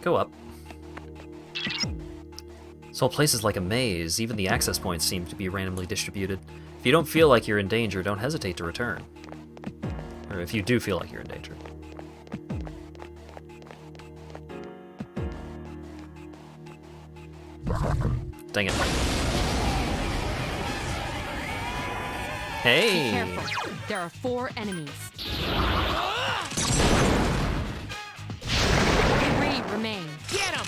Go up. This whole place is like a maze. Even the access points seem to be randomly distributed. If you don't feel like you're in danger, don't hesitate to return. Or if you do feel like you're in danger. Dang it. Hey! Be careful. There are 4 enemies. 3 remain. Get him!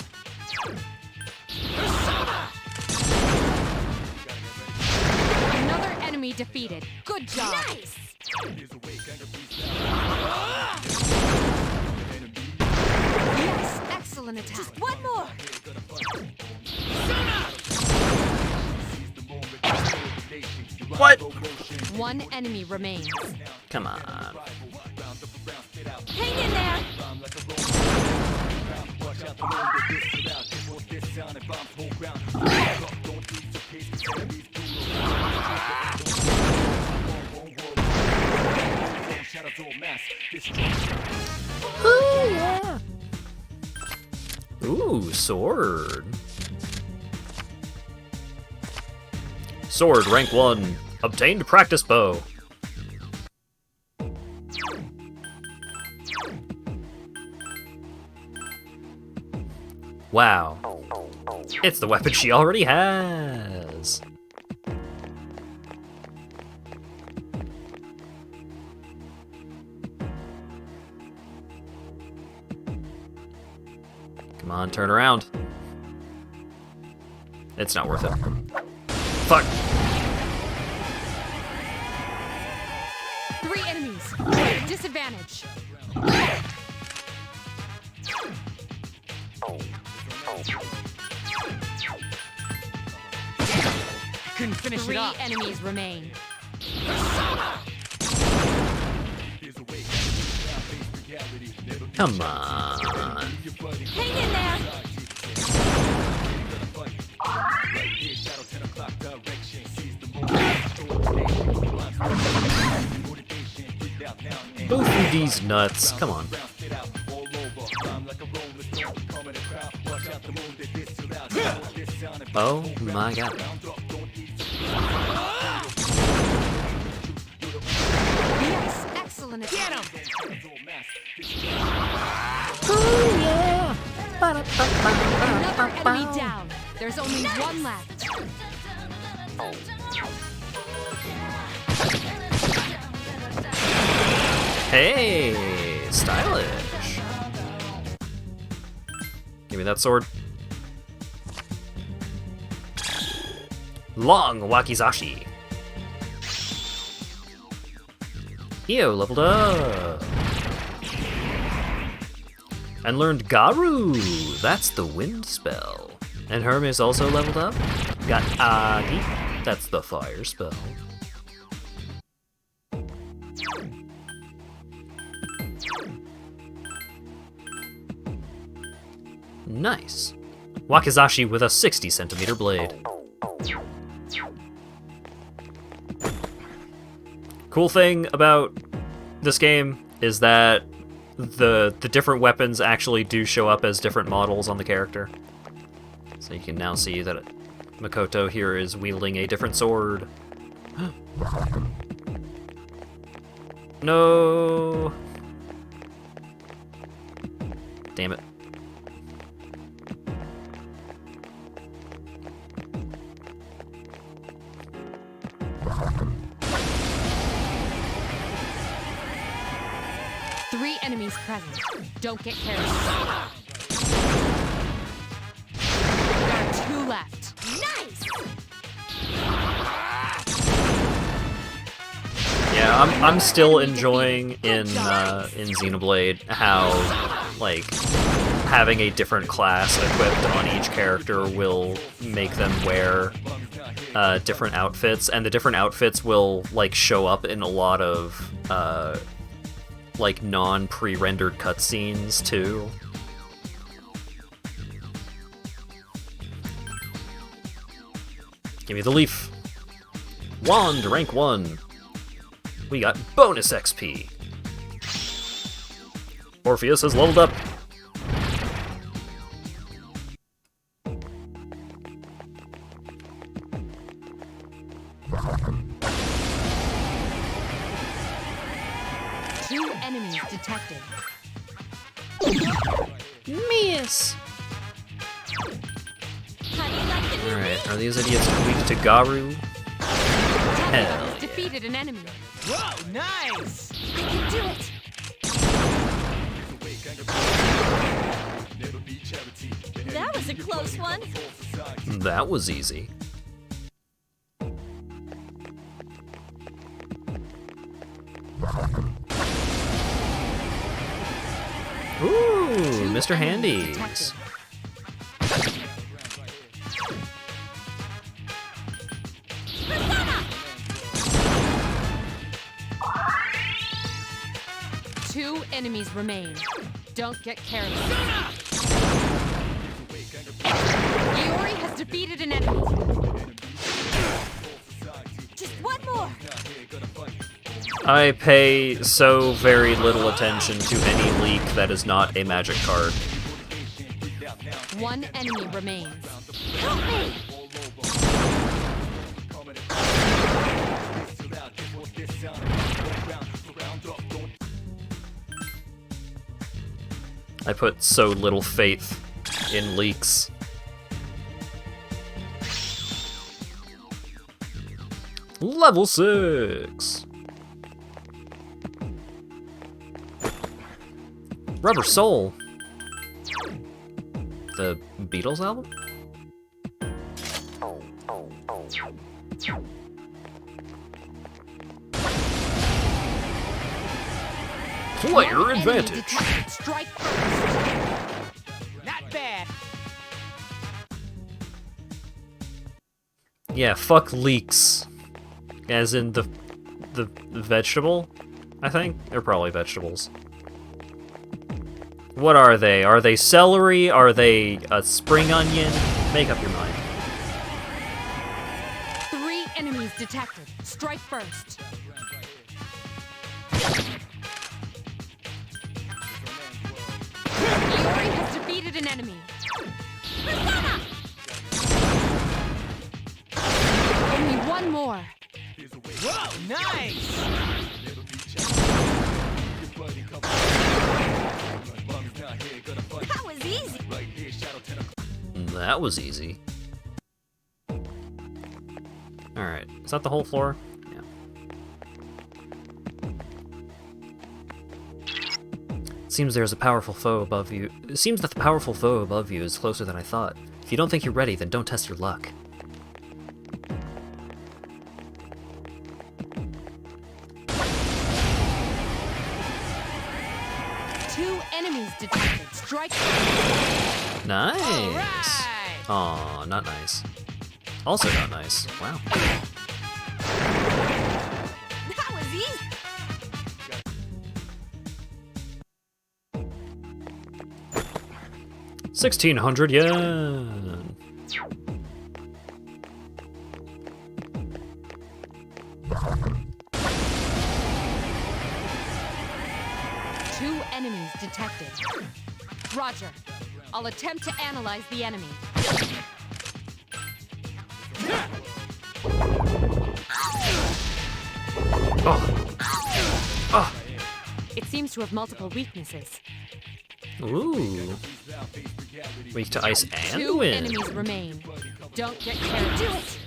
Another enemy defeated. Good job. Nice. Yes, excellent attack. Just one more. What? 1 enemy remains. Come on. Hang in there. Ooh, yeah. Ooh, sword. Sword, rank 1. Obtained practice bow. Wow. It's the weapon she already has. Come on, turn around. It's not worth it. Fuck. 3 enemies. Disadvantage. Couldn't finish 3 it up. enemies remain. Come on. Hang in there. Go through these nuts. Come on. Oh my god. Yes, excellent attack. Get him. Oh yeah. Another enemy down. There's only 1 left. Hey, stylish. Give me that sword. Long Wakizashi. Io leveled up. And learned Garu. That's the wind spell. And Hermes also leveled up. Got Agi. That's the fire spell. Nice. Wakizashi with a 60cm blade. Cool thing about this game is that the different weapons actually do show up as different models on the character. So you can now see that Makoto here is wielding a different sword. No. Damn it. Three enemies present. Don't get carried. There are two left. Nice! Yeah, I'm still enjoying in Xenoblade how, like, having a different class equipped on each character will make them wear different outfits, and the different outfits will, like, show up in a lot of like non-pre-rendered cutscenes too. Give me the leaf. Wand, rank 1. We got bonus XP. Orpheus has leveled up. Two enemies detected. Miss. Alright, are these idiots weak to Garu? Hell. Defeated an enemy. Whoa, nice! I can do it! That was a close one. That was easy. Ooh, Mr. Handies. Two enemies remain. Don't get careless. Iori has defeated an enemy. Just one more! I pay so very little attention to any leak that is not a magic card. One enemy remains. Help me! I put so little faith in leaks. Level 6! Rubber Soul. The Beatles album? Player advantage. Strike first. Not bad. Yeah, fuck leeks. As in the vegetable, I think? They're probably vegetables. What are they? Are they celery? Are they a spring onion? Make up your mind. Three enemies detected. Strike first. Iori has defeated an enemy. Only one more. Whoa, nice! That was easy! That was easy. Alright, is that the whole floor? Yeah. Seems there's a powerful foe above you. It seems that the powerful foe above you is closer than I thought. If you don't think you're ready, then don't test your luck. Two enemies detected. Strike. Nice. Aw, not nice. Also not nice. Wow. That was easy! 1,600 yen. Two enemies detected. Roger. I'll attempt to analyze the enemy. Oh. Oh. It seems to have multiple weaknesses. Ooh. Weak to ice and Two wind. enemies remain. Don't get carried. Do it!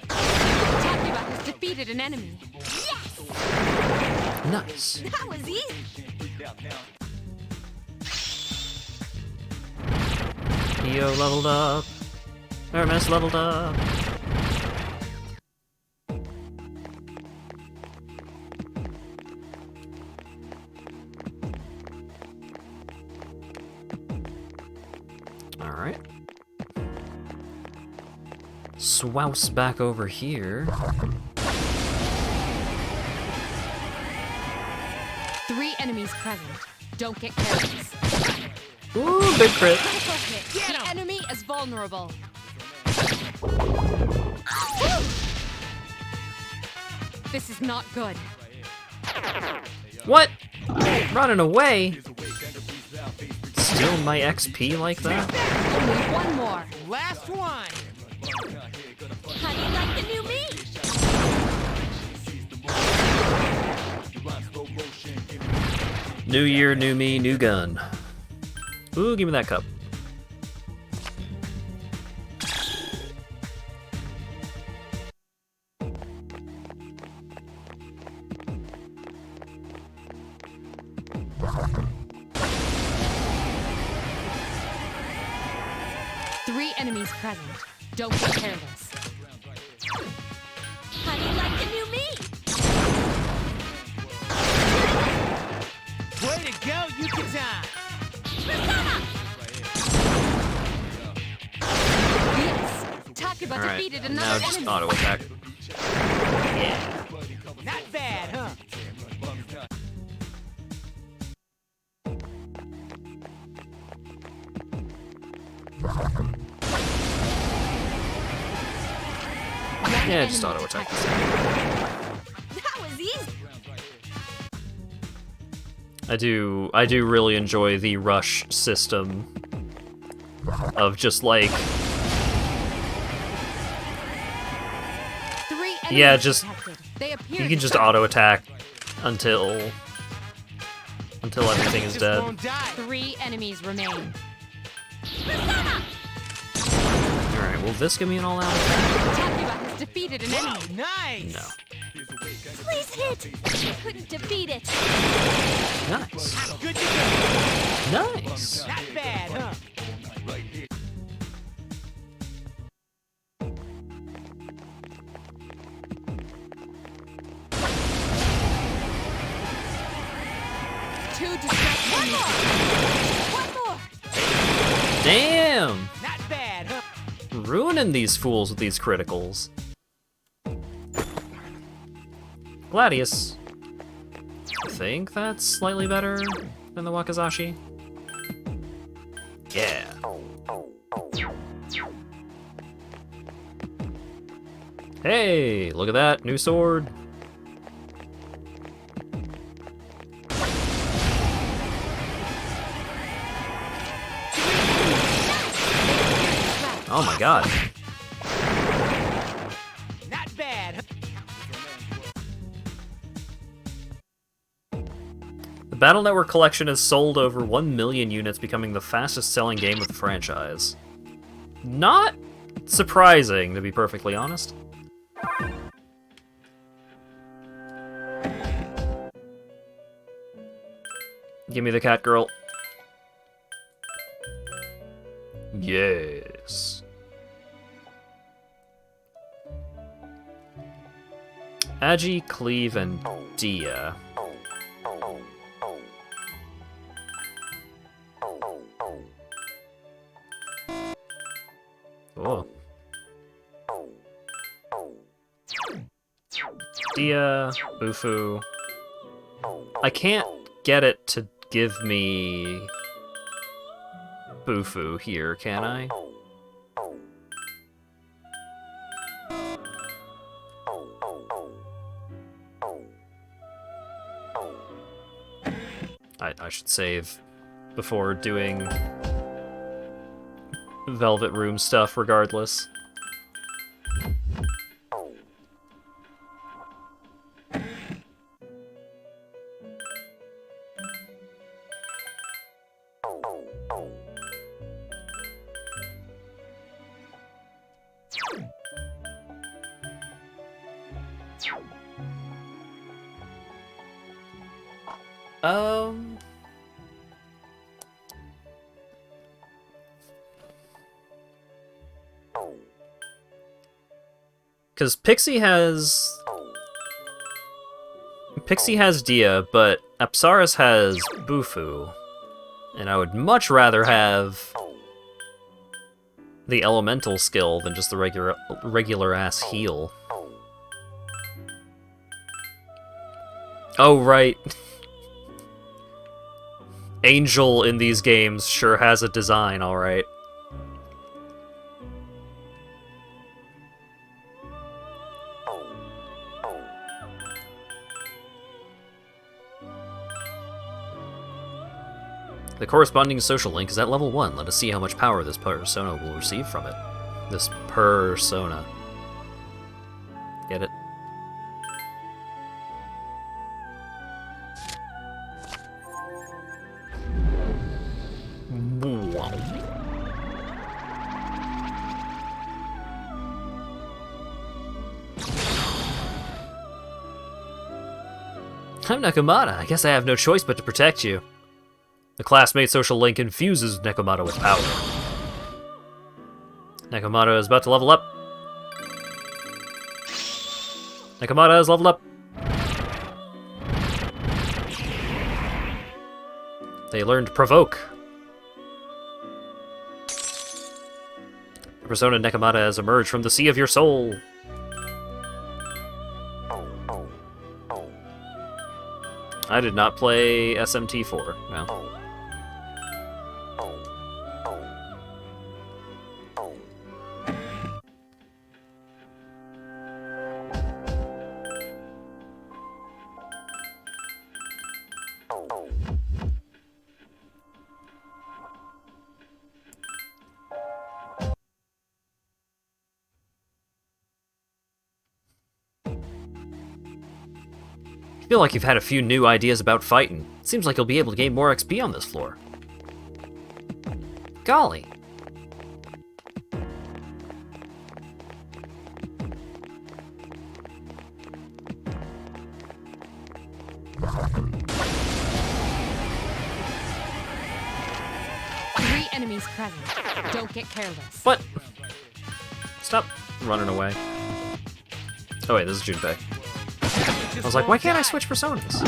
Takuba has defeated an enemy. Nice. That was easy. Io leveled up. Hermes leveled up. Alright. Swouse back over here. 3 enemies present. Don't get careless. Ooh, big crit. Critical hit. The enemy is vulnerable. This is not good. What? Running away? Steal my XP like that? Only one more. Last one. How do you like the new me? New year, new me, new gun. Ooh, give me that cup. Three enemies present. Don't get careless. How do you like the new me? Way to go, Yucatan! Yes! Takuba defeated Now another just enemy. auto attack. Yeah. Not bad, huh? Yeah, just auto attack. That was easy. I do really enjoy the rush system of just like yeah, just you can just auto attack until everything is dead. 3 enemies remain. Alright, will this give me an all out attack? Takuba has defeated an enemy. Nice! No. Please hit. You couldn't defeat it. Nice. Good to go. Nice. Not bad, huh? Two distressed enemies. One more. Damn! Not bad, huh? Ruining these fools with these criticals. Gladius. I think that's slightly better than the Wakazashi. Yeah. Hey, look at that, new sword. Oh my god. Not bad, huh? The Battle Network collection has sold over 1 million units, becoming the fastest selling game of the franchise. Not surprising, to be perfectly honest. Give me the cat girl. Yes. Agi, Cleve, and Dia. Oh. Dia, Bufu. I can't get it to give me Bufu here, can I? I should save before doing Velvet Room stuff regardless. Because Pixie has Dia, but Apsaris has Bufu. And I would much rather have the elemental skill than just the regular ass heal. Oh, right. Angel in these games sure has a design, alright. The corresponding social link is at level 1. Let us see how much power this persona will receive from it. This persona. Get it? I'm Nekomata. I guess I have no choice but to protect you. The classmate social link infuses Nekomata with power. Nekomata is about to level up. Nekomata has leveled up. They learned Provoke. The persona Nekomata has emerged from the sea of your soul. I did not play SMT4, no. I feel like you've had a few new ideas about fighting. Seems like you'll be able to gain more XP on this floor. Golly. Three enemies present. Don't get careless. What? Stop running away. Oh wait, this is Junpei. I was like, why can't I switch personas?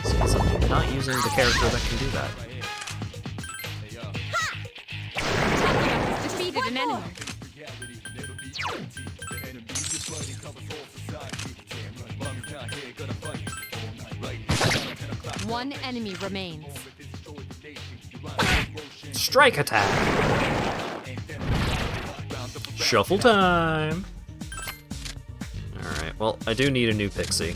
Because I'm not using the character that can do that. Defeated an enemy. One enemy remains. Strike attack! Shuffle time! Alright, well, I do need a new Pixie.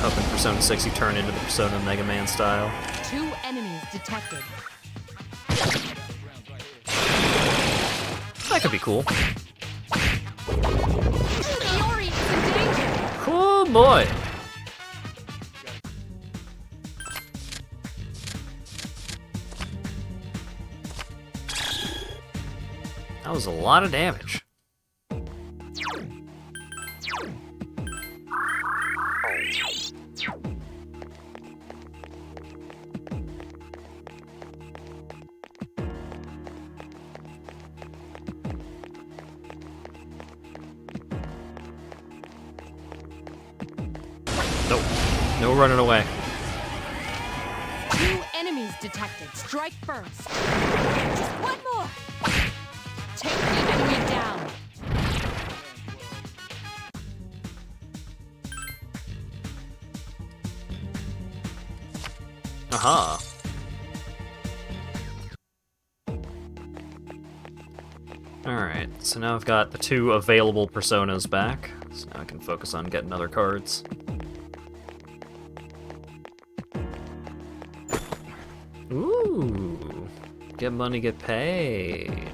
Up in Persona 6 you turn into the Persona Mega Man style. 2 enemies detected. That could be cool. Iori is in danger! Cool boy! That was a lot of damage. Nope. No running away. 2 enemies detected. Strike first. Just one more. Take the enemy down. Aha. Alright, so now I've got the 2 available personas back, so now I can focus on getting other cards. Ooh, get money, get paid.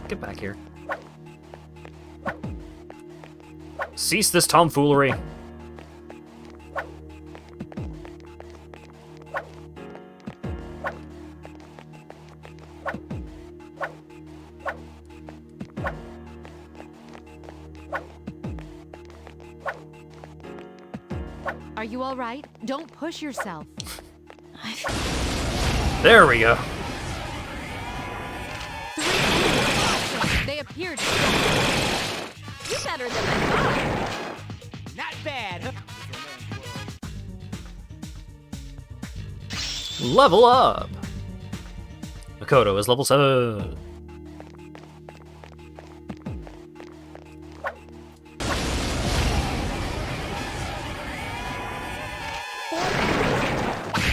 Get back here. Cease this tomfoolery. you all right? Don't push yourself. There we go. They appeared. You're better than I thought. Not bad. Level up! Makoto is level 7.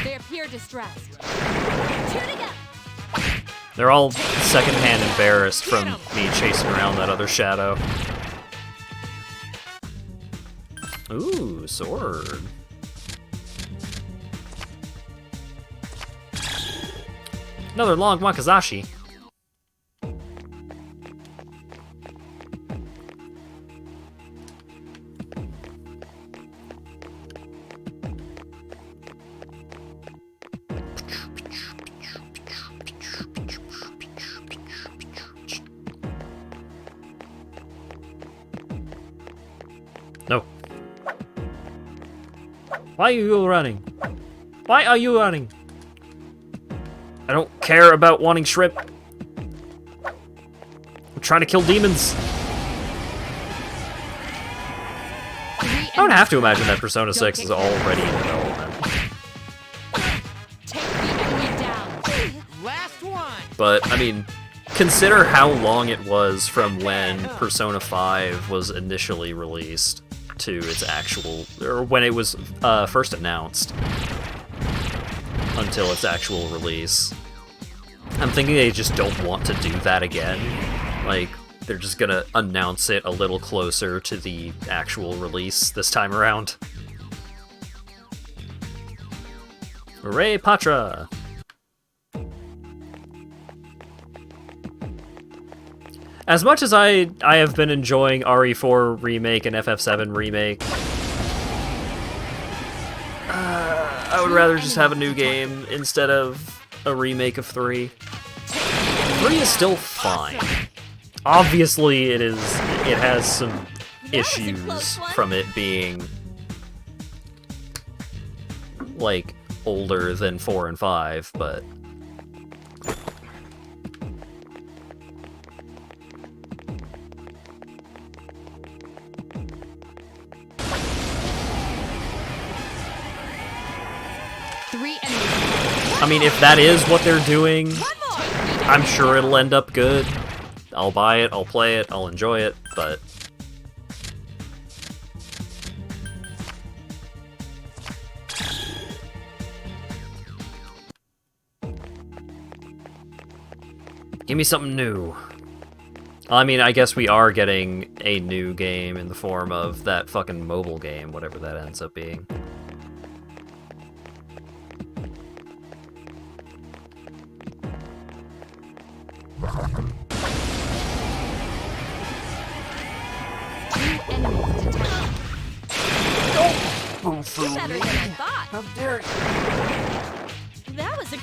They appear distressed. They're all secondhand embarrassed from me chasing around that other shadow. Ooh, sword. Another long wakizashi. No. Why are you running? Why are you running? I don't care about wanting shrimp. I'm trying to kill demons. I don't have to imagine that Persona 6 is already in development. Take the enemy down. Last one. But, I mean, consider how long it was from when Persona 5 was initially released to its actual, or when it was first announced, until its actual release. I'm thinking they just don't want to do that again. Like, they're just gonna announce it a little closer to the actual release this time around. Hooray, Patra! As much as I have been enjoying RE4 Remake and FF7 Remake, I would rather just have a new game instead of a remake of 3. 3 is still fine. Obviously, it has some issues from it being, like, older than 4 and 5, but... I mean, if that is what they're doing, I'm sure it'll end up good. I'll buy it, I'll play it, I'll enjoy it, but... Give me something new. I mean, I guess we are getting a new game in the form of that fucking mobile game, whatever that ends up being. You're better than I thought. How dare you? That was a...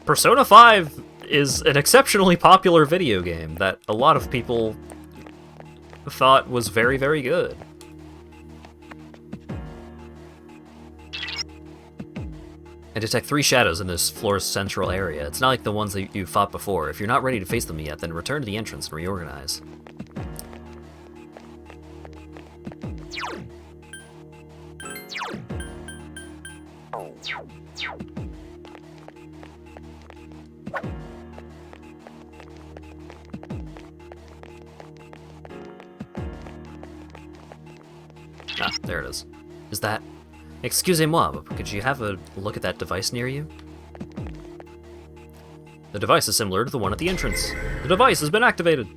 Persona 5 is an exceptionally popular video game that a lot of people thought was very, very good. I detect 3 shadows in this floor's central area. It's not like the ones that you fought before. If you're not ready to face them yet, then return to the entrance and reorganize. Ah, there it is. Is that... Excusez-moi, but could you have a look at that device near you? The device is similar to the one at the entrance. The device has been activated!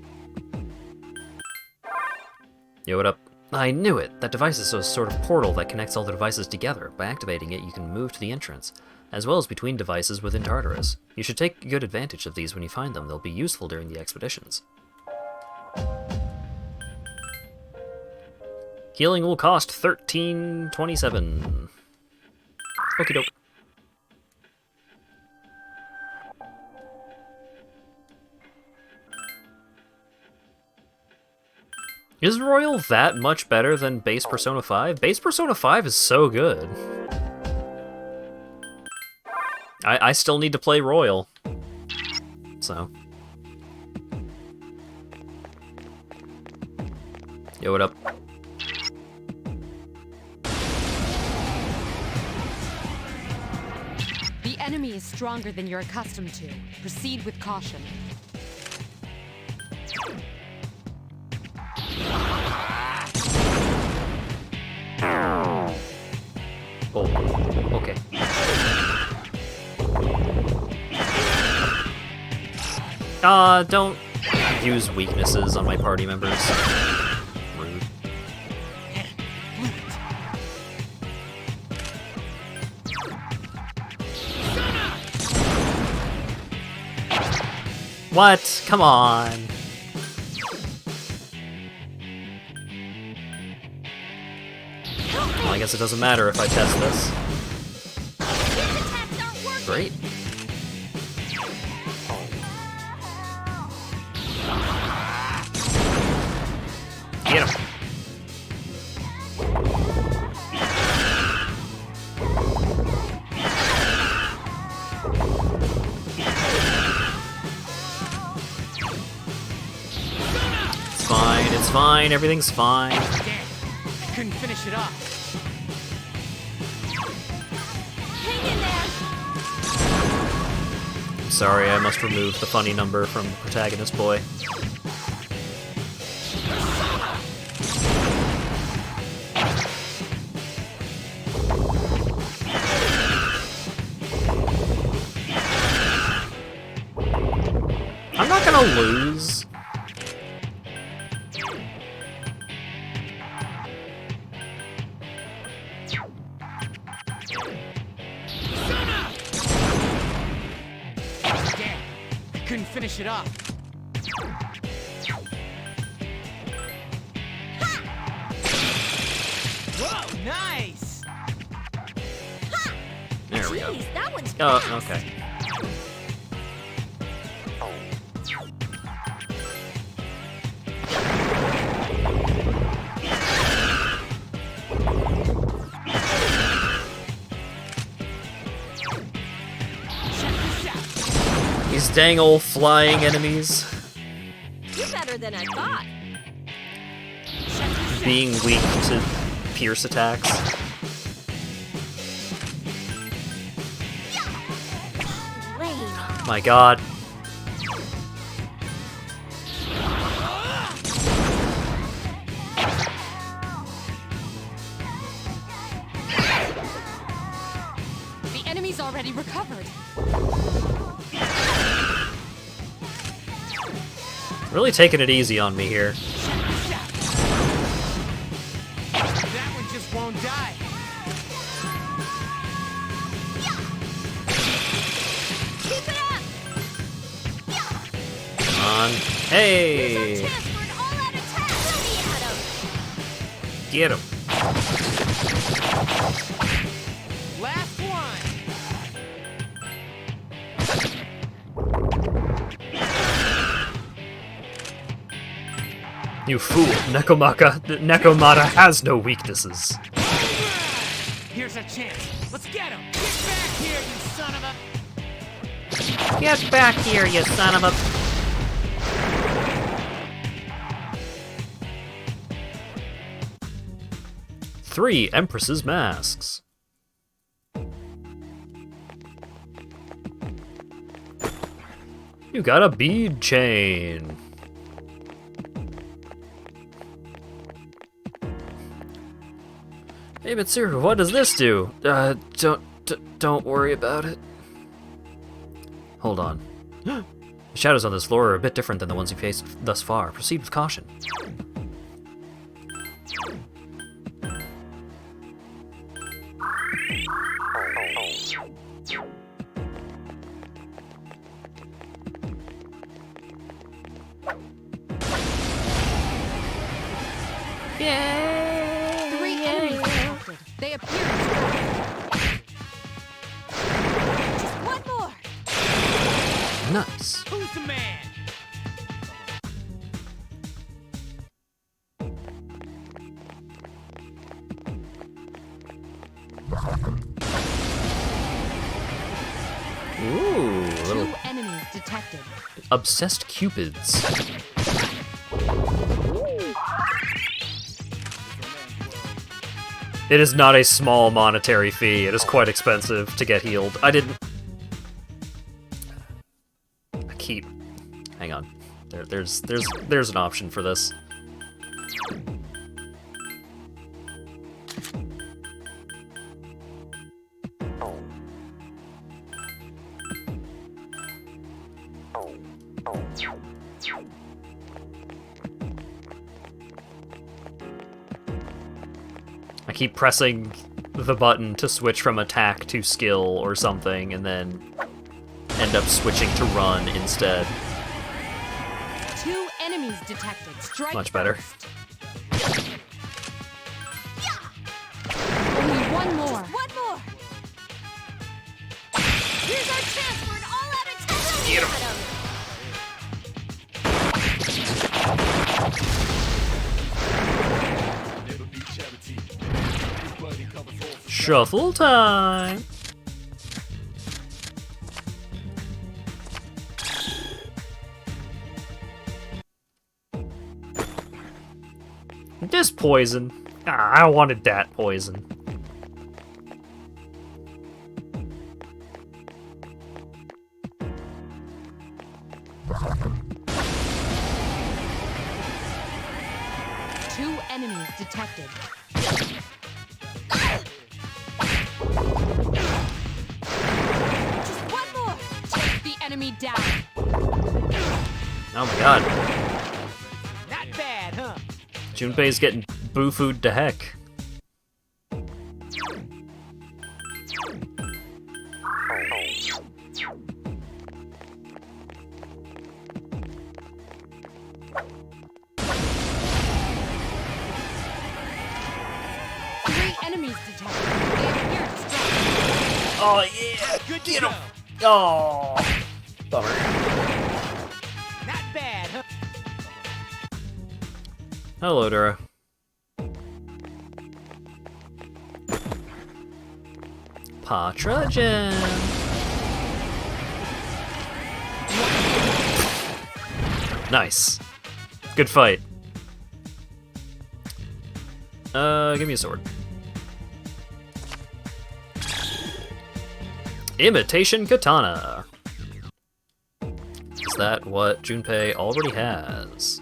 Yo, what up? I knew it! That device is a sort of portal that connects all the devices together. By activating it, you can move to the entrance, as well as between devices within Tartarus. You should take good advantage of these when you find them. They'll be useful during the expeditions. Healing will cost $13.27. Okie doke. Is Royal that much better than base Persona 5? Base Persona 5 is so good. I still need to play Royal. So. Yo, what up? The enemy is stronger than you're accustomed to. Proceed with caution. Oh, okay. Don't use weaknesses on my party members. Rude. What? Come on. Well, I guess it doesn't matter if I test this. Great. Get him. It's fine, it's fine, everything's fine. Damn, I couldn't finish it off. I'm sorry, I must remove the funny number from the protagonist boy. I'm not gonna lose. Damn, I couldn't finish it off. Whoa, nice! There we go. Jeez, that one's Oh, fast. okay. These dang old flying enemies. You're better than I thought. Being weak to pierce attacks. My god. The enemy's already recovered. Really taking it easy on me here. That one just won't die. Keep it up! Come on. Hey! Chance for an all-out attack! We'll be at 'em. Get him. Last one. You fool, Nekomata has no weaknesses. Here's a chance. Let's get him. Get back here, you son of a... Get back here, you son of a... Three Empress's masks. You got a bead chain. Hey, Mitsuru, what does this do? Don't worry about it. Hold on. The shadows on this floor are a bit different than the ones you faced thus far. Proceed with caution. Yay! 3 enemies detected. They appear to Just one more! Nice. Who's the man? Ooh, little Two enemies detected. obsessed cupids. It is not a small monetary fee. It is quite expensive to get healed. I keep. Hang on. There's an option for this. I keep pressing the button to switch from attack to skill or something, and then end up switching to run instead. Two enemies detected. Strike Much better. first. Only one more. One more. Here's our chance for an all-out attack! Get him. Shuffle time! This poison. Ah, I wanted that poison. Two enemies detected. Just one more. Take the enemy down. Oh my god. Not bad, huh? Junpei's getting boo-fooed to heck. Three enemies detected. They appear distracted. Oh yeah! Good to Get go. him! Oh, bummer. Not bad, huh? Hello, Dura. Patrogen. Nice. Good fight. Give me a sword. Imitation Katana. Is that what Junpei already has?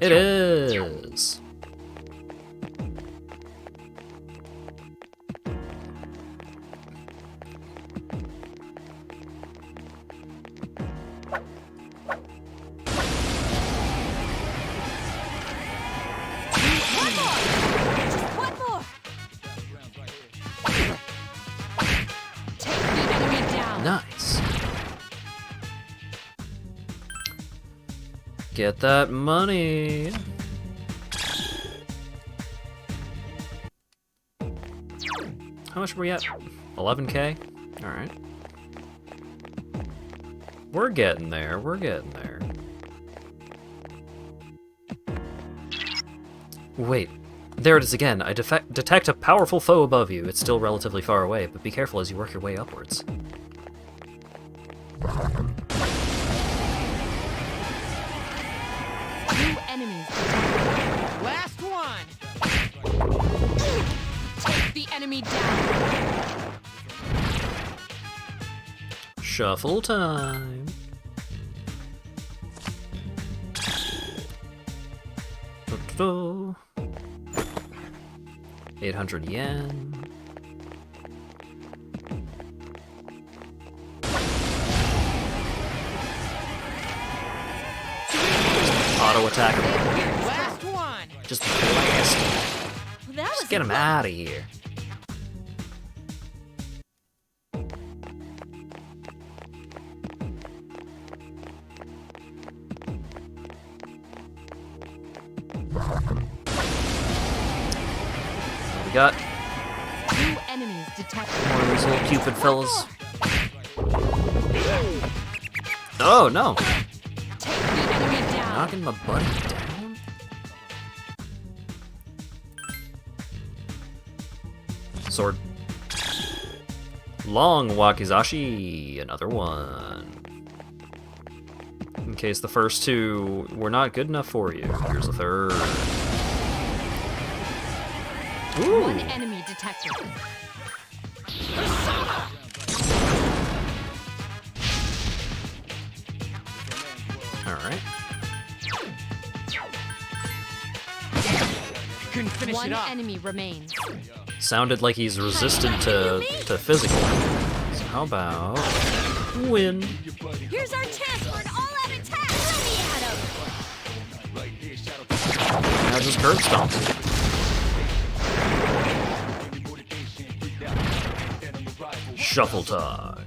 It is. One more. Just one more. Take the enemy down. Nice. Get that money. How much were we at? 11K? Alright. We're getting there, we're getting there. Wait, there it is again. I detect a powerful foe above you. It's still relatively far away, but be careful as you work your way upwards. Two enemies detected. Last one. Take the enemy down. Shuffle time. Do-do-do. 800 yen. Auto attack him. Last one. Just blast him. That Just was get him out of here. What we got? Two enemies detected. One of these little Cupid fellas. Oh no! Take the enemy down. Knocking my buddy down? Sword. Long wakizashi. Another one. In case the first two were not good enough for you, here's a third. Ooh. One enemy detected. Alright. Couldn't finish One enemy remains. Sounded like he's resistant to physical. So how about wind? Here's our chance for an all-out attack. Let me at him. Now just curb stomp. Shuffle time.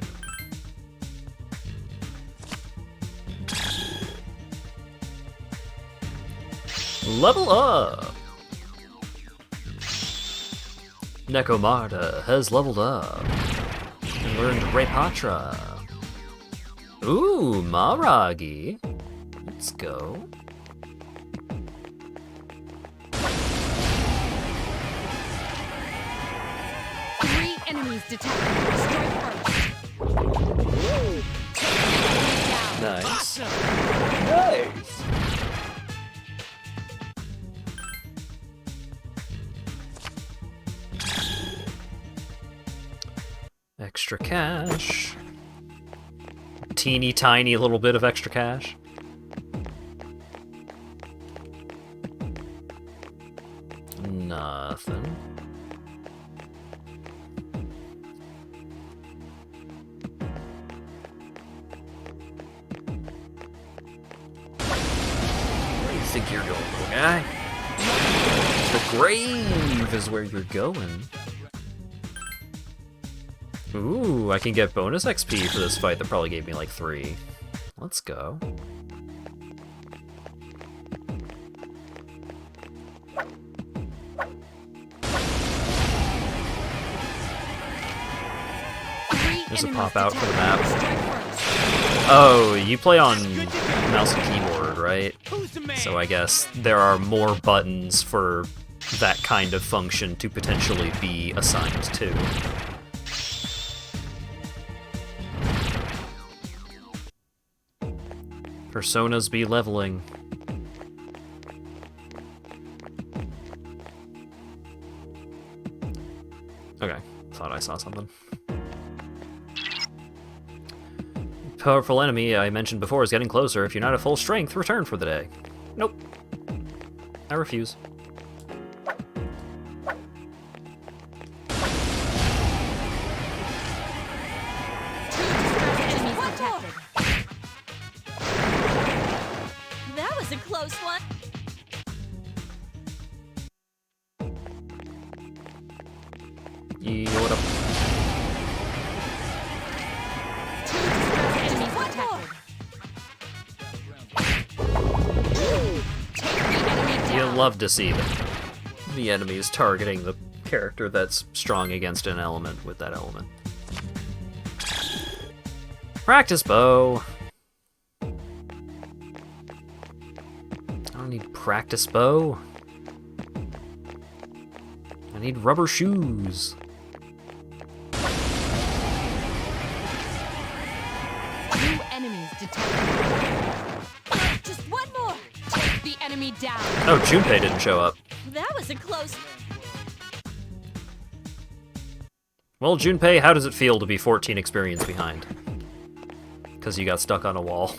Level up. Nekomarta has leveled up and learned Repatra. Ooh, Maragi. Let's go. Three enemies detected. Strike first. Nice. Nice. Extra cash. Teeny tiny little bit of extra cash. Nothing. Where do you think you're going, little guy? The grave is where you're going. Ooh, I can get bonus XP for this fight that probably gave me like 3. Let's go. There's a pop out for the map. Oh, you play on mouse and keyboard, right? So I guess there are more buttons for that kind of function to potentially be assigned to. Personas be leveling. Okay, thought I saw something. Powerful enemy I mentioned before is getting closer. If you're not at full strength, return for the day. Nope. I refuse. That was a close one. What up? You'll love to see that the enemy is targeting the character that's strong against an element with that element. Practice bow. I don't need practice bow. I need rubber shoes. New enemies detected. Just one more. Take the enemy down. Oh, Junpei didn't show up. That was a close. Well, Junpei, how does it feel to be 14 experience behind? Because you got stuck on a wall.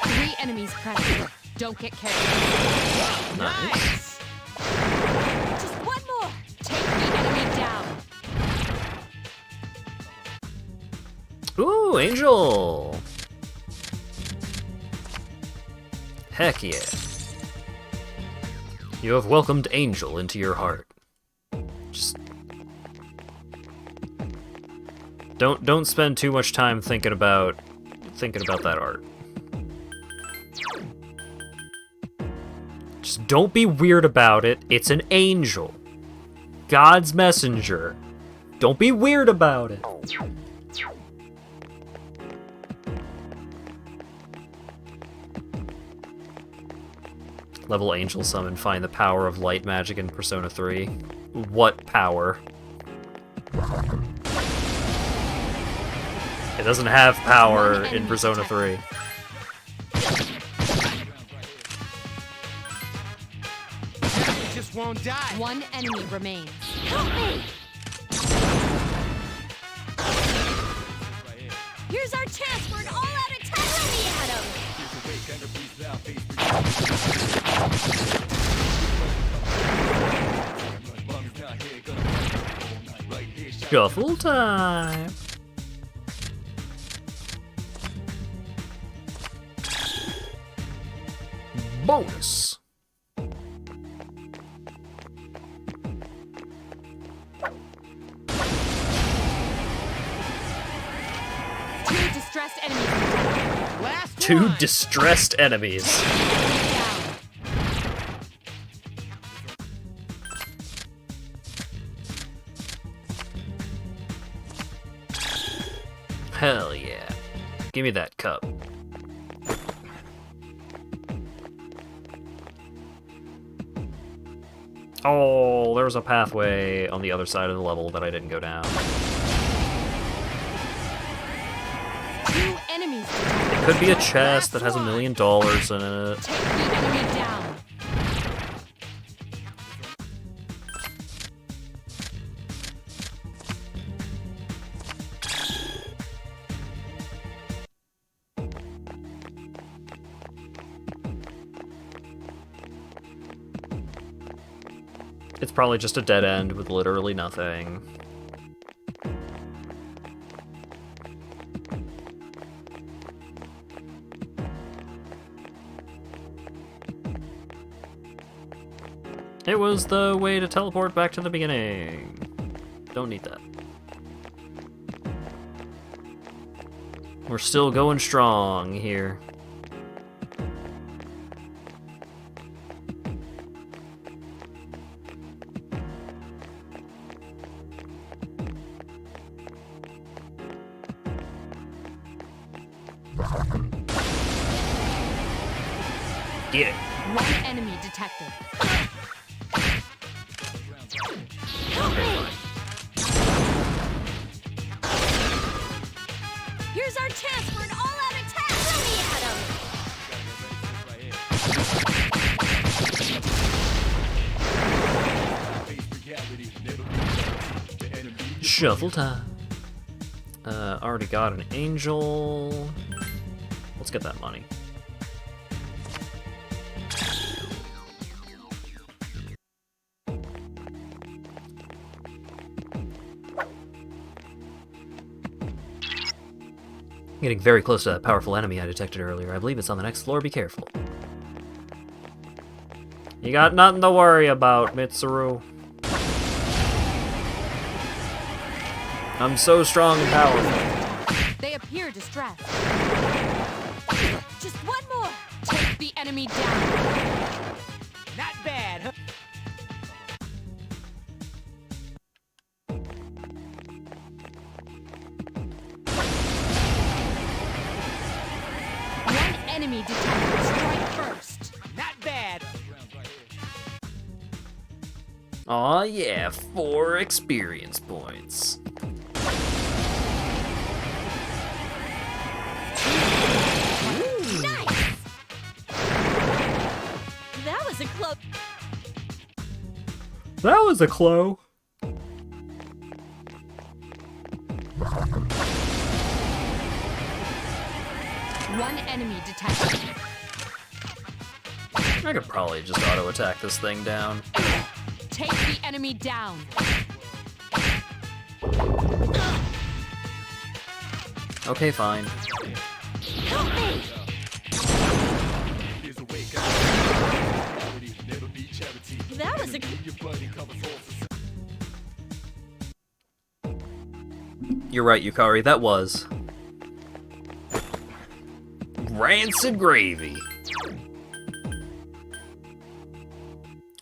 Three enemies present. Don't get carried. Nice. Just one more. Take the enemy down. Ooh, Angel! Heck yeah. You have welcomed Angel into your heart. Just don't spend too much time thinking about that art. Just don't be weird about it. It's an angel. God's messenger. Don't be weird about it. Level Angel Summon, find the power of light magic in Persona 3. What power? It doesn't have power in Persona 3. Just won't die. One enemy remains. Help me! Here's our chance for an all-out attack. Let me at him. Shuffle time. Bonus. Two distressed enemies. Last Two one. distressed enemies. Hell yeah. Give me that cup. Oh, there's a pathway on the other side of the level that I didn't go down. Two enemies. It could be a chest that has $1 million in it. Take the enemy down. It's probably just a dead end with literally nothing. It was the way to teleport back to the beginning. Don't need that. We're still going strong here. Get it. One enemy detected. Here's our chance for an all-out attack. Let me at him. Shuffle time. Already got an angel. Let's get that money. Getting very close to that powerful enemy I detected earlier. I believe it's on the next floor. Be careful. You got nothing to worry about, Mitsuru. I'm so strong and powerful. They appear distressed. Just one more. Take the enemy down. Not bad, huh? One enemy detected. Strike first. Not bad. Aw yeah, 4 experience points. Nice. That was a close. That was a clo. One enemy detected. I could probably just auto attack this thing down. Take the enemy down. Okay, fine. That was a. You're right, Yukari, that was. Rancid gravy.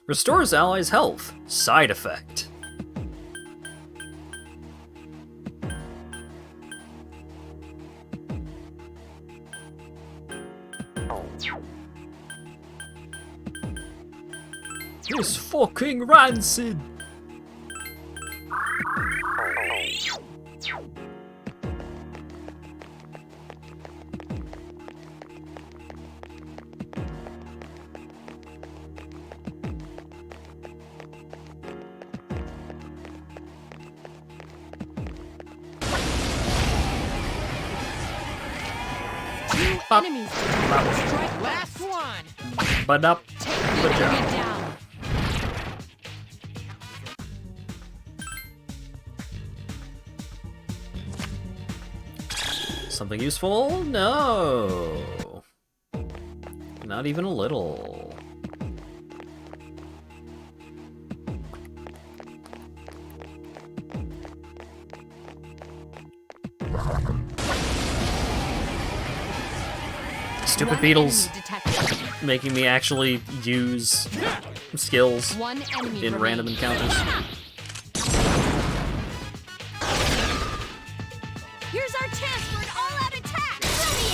Restores allies' health. Side effect. It's fucking rancid! Enemies. Strike last one. But up. Good job. Down. Something useful? No. Not even a little. Stupid beetles making me actually use skills in random encounters. Here's our chance for an all-out attack. Throw me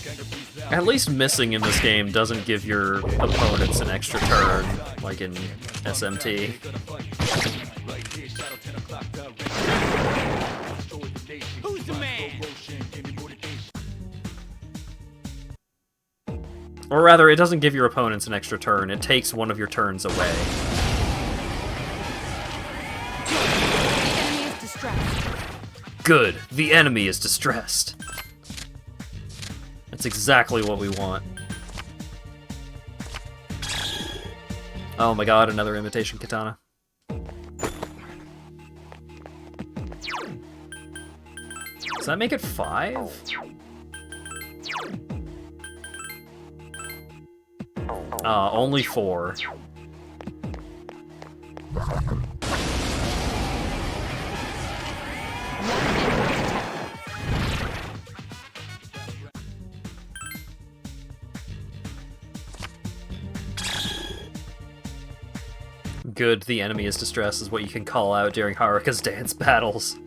at him. At least missing in this game doesn't give your opponents an extra turn, like in SMT. Who's the man? Or rather, it doesn't give your opponents an extra turn, it takes one of your turns away. The enemy is distressed. Good, the enemy is distressed. That's exactly what we want. Oh my god, another imitation katana. Does that make it 5? Only 4. Good, the enemy is distressed is what you can call out during Haruka's dance battles.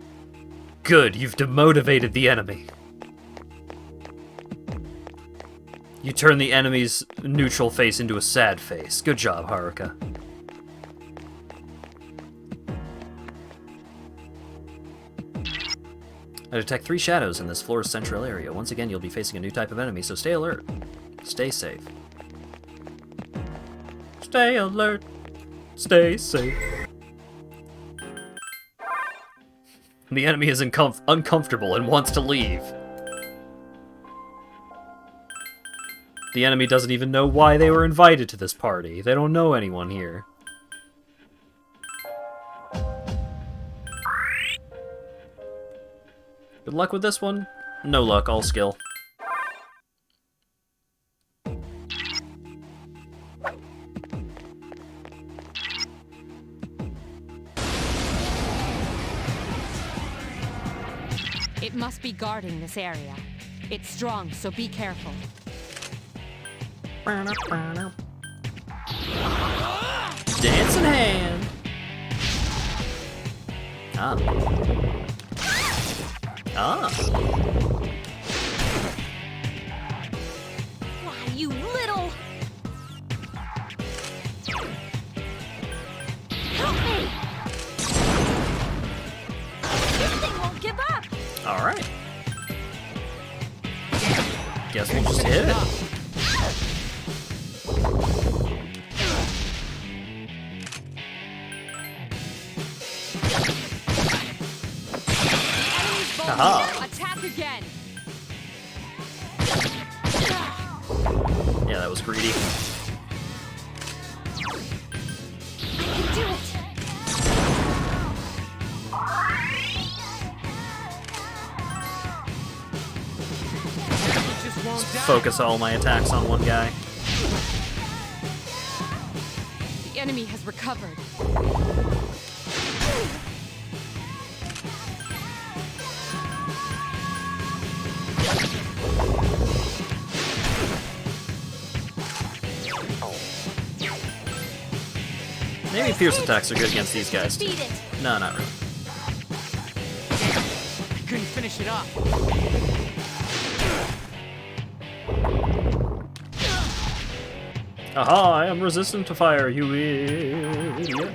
Good, you've demotivated the enemy. You turn the enemy's neutral face into a sad face. Good job, Haruka. I detect 3 shadows in this floor's central area. Once again, you'll be facing a new type of enemy, so stay alert. Stay safe. Stay alert. Stay safe. The enemy is uncomfortable and wants to leave. The enemy doesn't even know why they were invited to this party. They don't know anyone here. Good luck with this one. No luck, all skill. It must be guarding this area. It's strong, so be careful. Dancing hand. Ah. Ah. Why, you little... Help me! This thing won't give up! Alright. Guess we'll just hit it. Aha. Attack again! Yeah, that was greedy. I can do it! Focus all my attacks on one guy. The enemy has recovered. Maybe fierce attacks are good against these guys too. No, not really. I couldn't finish it up. Aha, I am resistant to fire, you idiot.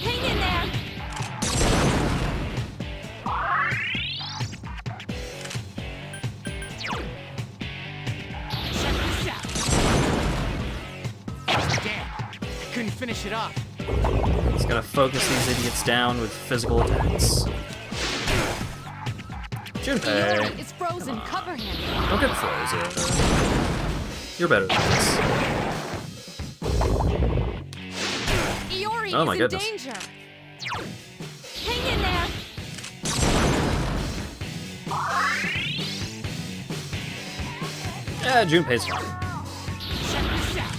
Hang in there! Check this out! Damn, I couldn't finish it off. Just gotta focus these idiots down with physical attacks. Junpei! Iori is frozen, cover him! Don't get frozen. You're better than this. Iori Oh my is goodness. in danger! Hang in there! Yeah, Junpei's fine. Check this out!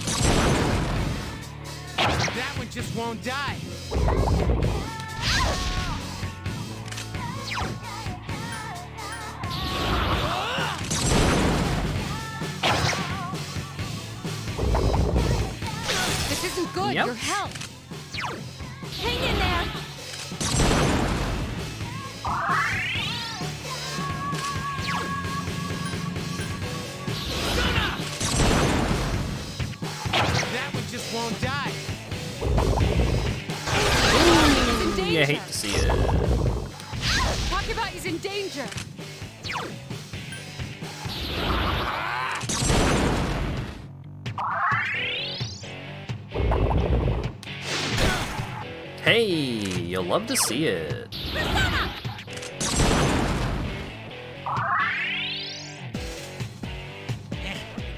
That one just won't die! This isn't good, Yep. your health! Hang in there! That one just won't die! He's in Ooh, I danger! hate to see it. Talk about he's in danger! Hey, you'll love to see it.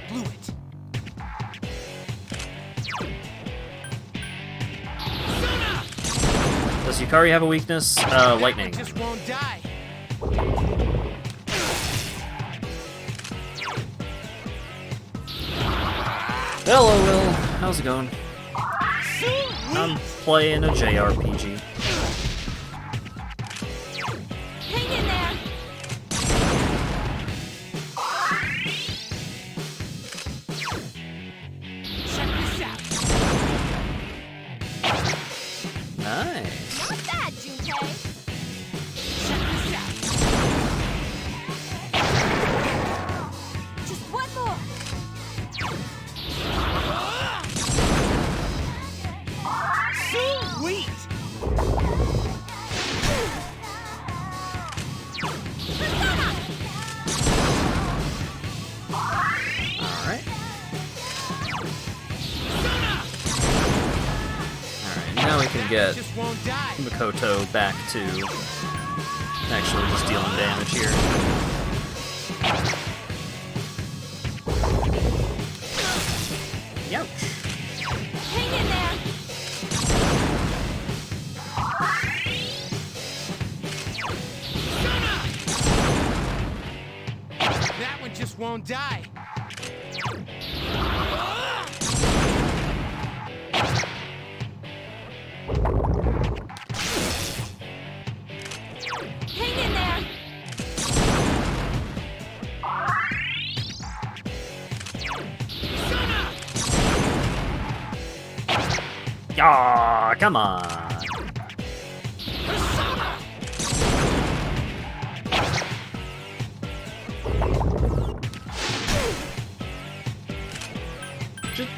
Blew it. Does Yukari have a weakness? Lightning. Just won't die. Hello, Will. How's it going? I'm playing a JRPG. Hang in there! Check this out! Nice. Not bad, Junpei! Check this out! Just one more! Sweet! Alright. Alright, now we can get Just won't die. Makoto back to actually just dealing damage here. Youch. Hang in there! That one just won't die. Hang in there! Ah, come on.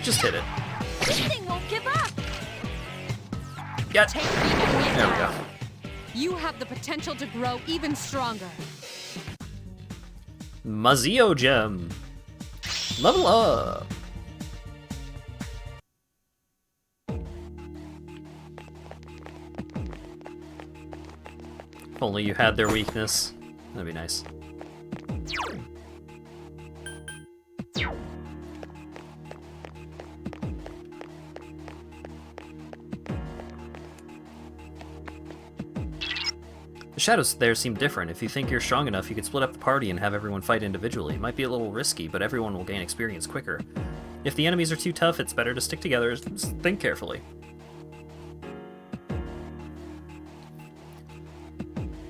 Just hit it. This thing won't give up! Get. Take the enemy There we go. down. You have the potential to grow even stronger. Mazio Gem. Level up. If only you had their weakness. That'd be nice. The shadows there seem different. If you think you're strong enough, you could split up the party and have everyone fight individually. It might be a little risky, but everyone will gain experience quicker. If the enemies are too tough, it's better to stick together. Just think carefully.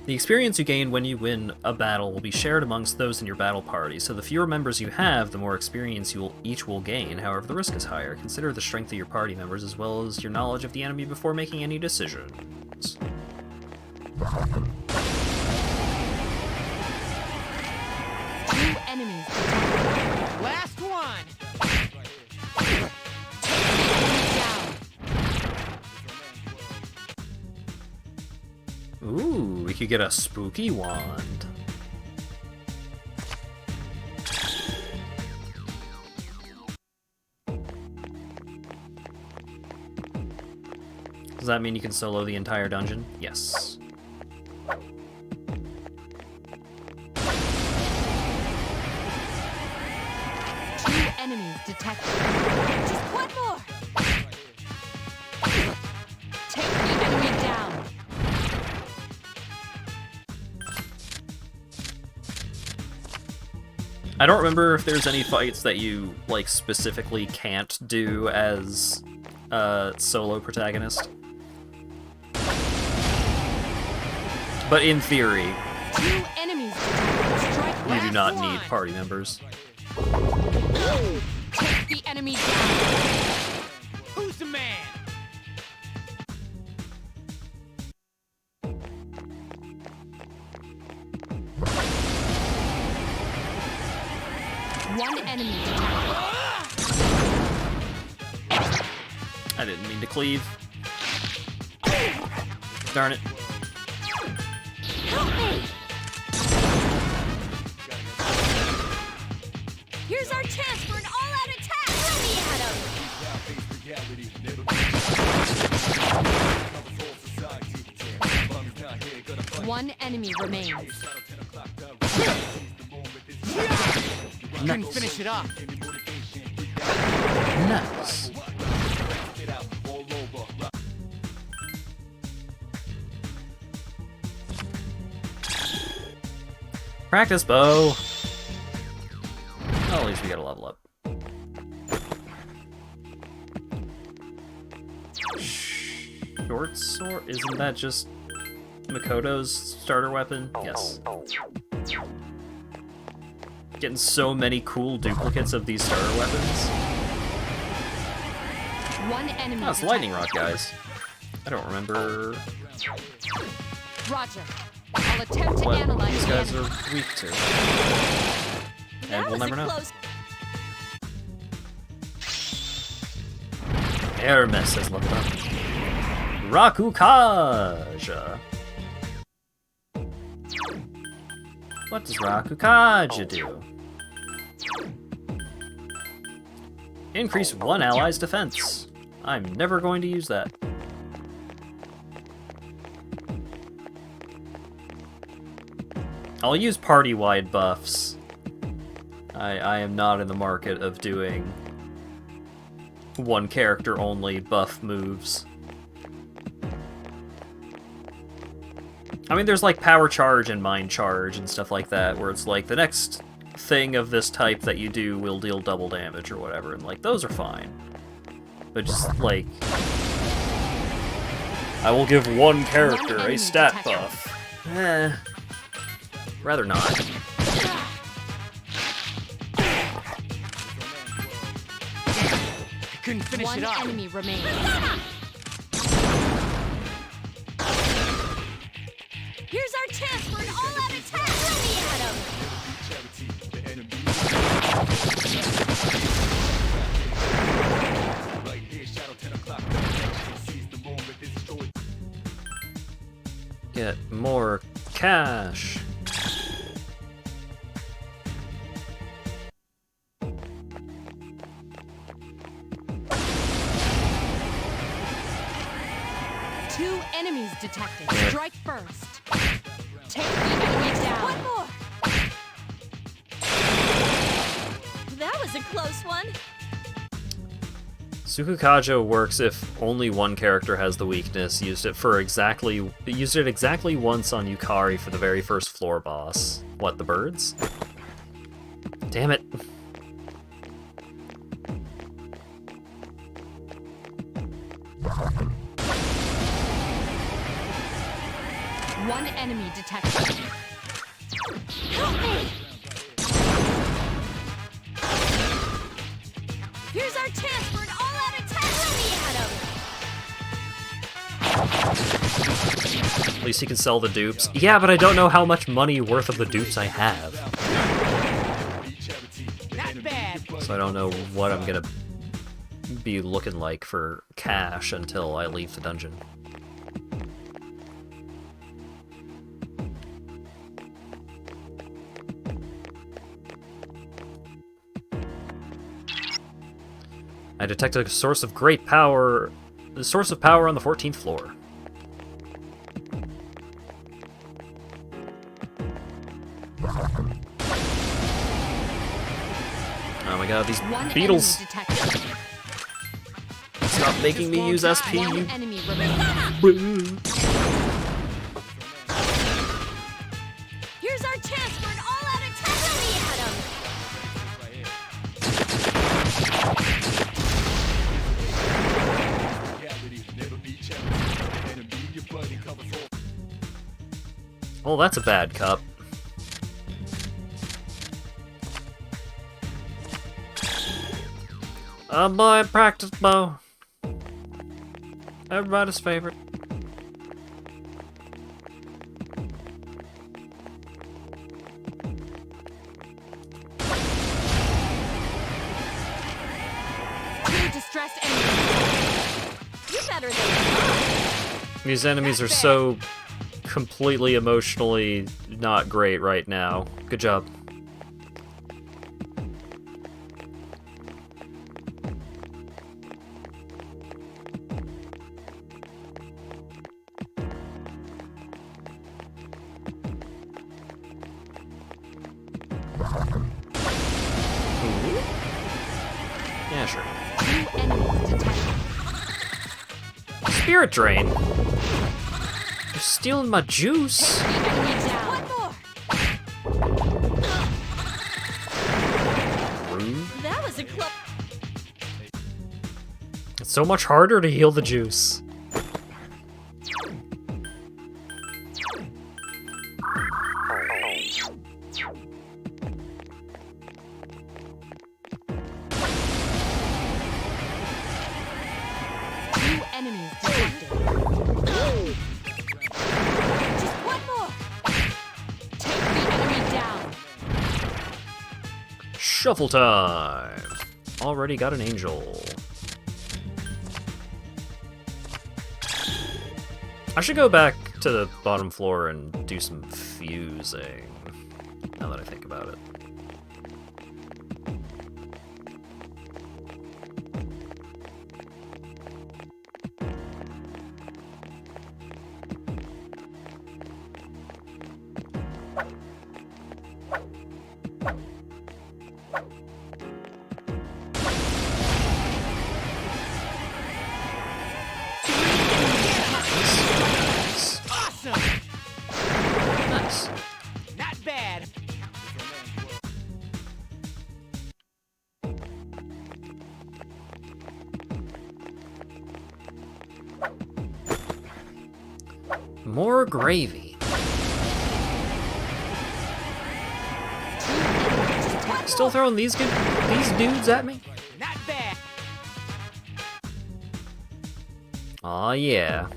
The experience you gain when you win a battle will be shared amongst those in your battle party, so the fewer members you have, the more experience each will gain. However, the risk is higher. Consider the strength of your party members as well as your knowledge of the enemy before making any decisions. 2 enemies. Last one. Ooh, we could get a spooky wand. Does that mean you can solo the entire dungeon? Yes. Enemies detected. Just one more. Take the enemy down. I don't remember if there's any fights that you, like, specifically can't do as a solo protagonist. But in theory, 2 enemies detected. Strike you do not last need one. party members. Take the enemy down. Who's the man? One enemy detected. I didn't mean to cleave. Darn it. Help me! Here's our chance for an all-out attack! Let me at him! One enemy remains. Couldn't finish it off. Nice. Practice bow. Well, at least we got a level up. Short sword? Isn't that just Makoto's starter weapon? Yes. Getting so many cool duplicates of these starter weapons. One enemy. Oh, it's lightning rod, guys. I don't remember Roger. I'll attempt to what analyze these the guys enemy. are weak to. And we'll never know. Hermes has leveled up. Rakukaja. What does Rakukaja do? Increase one ally's defense. I'm never going to use that. I'll use party-wide buffs. I am not in the market of doing one character only buff moves. I mean, there's like power charge and mind charge and stuff like that, where it's like the next thing of this type that you do will deal double damage or whatever, and like those are fine. But just like, I will give one character a stat buff. Rather not. Couldn't finish it off. One enemy remains. Here's our chance for an all-out attack. Let me at him. Get more cash. Two enemies detected. Strike first. Take the enemy down. One more. That was a close one. Tsukukaja works if only one character has the weakness. Used it exactly once on Yukari for the very first floor boss. What, the birds? Damn it. One enemy detected. Help me! Here's our chance for an all-out attack. At least you can sell the dupes. Yeah, but I don't know how much money worth of the dupes I have. Not bad. So I don't know what I'm gonna be looking like for cash until I leave the dungeon. I detected a source of great power. The source of power on the 14th floor. Oh my god, these beetles! Stop making me use SP, you... Here's our chance for an all-out attack. Oh, that's a bad cup. A boy practice bow. Everybody's favorite. Two distressed enemies. You're better than These enemies are so completely emotionally not great right now. Good job. Yeah, sure. Two enemies detected. Spirit Drain? You're stealing my juice. Enemy down. One more. Rude. That was a close. It's so much harder to heal the juice. Two enemies detected. Just one more. Take the enemy down. Shuffle time. Already got an angel. I should go back to the bottom floor and do some fusing, now that I think about it. Awesome. Nice. Not bad. More gravy. Still throwing these dudes at me? Not bad. Aw, yeah.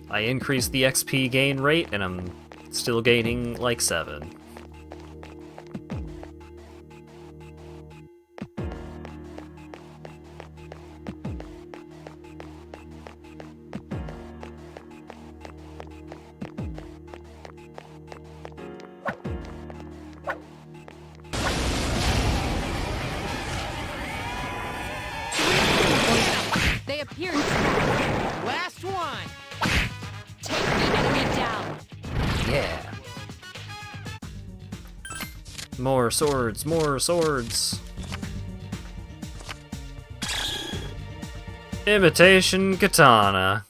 I increased the XP gain rate, and I'm still gaining like 7. They appear trapped. Last one. Take the enemy down. Yeah. More swords, more swords. Imitation katana.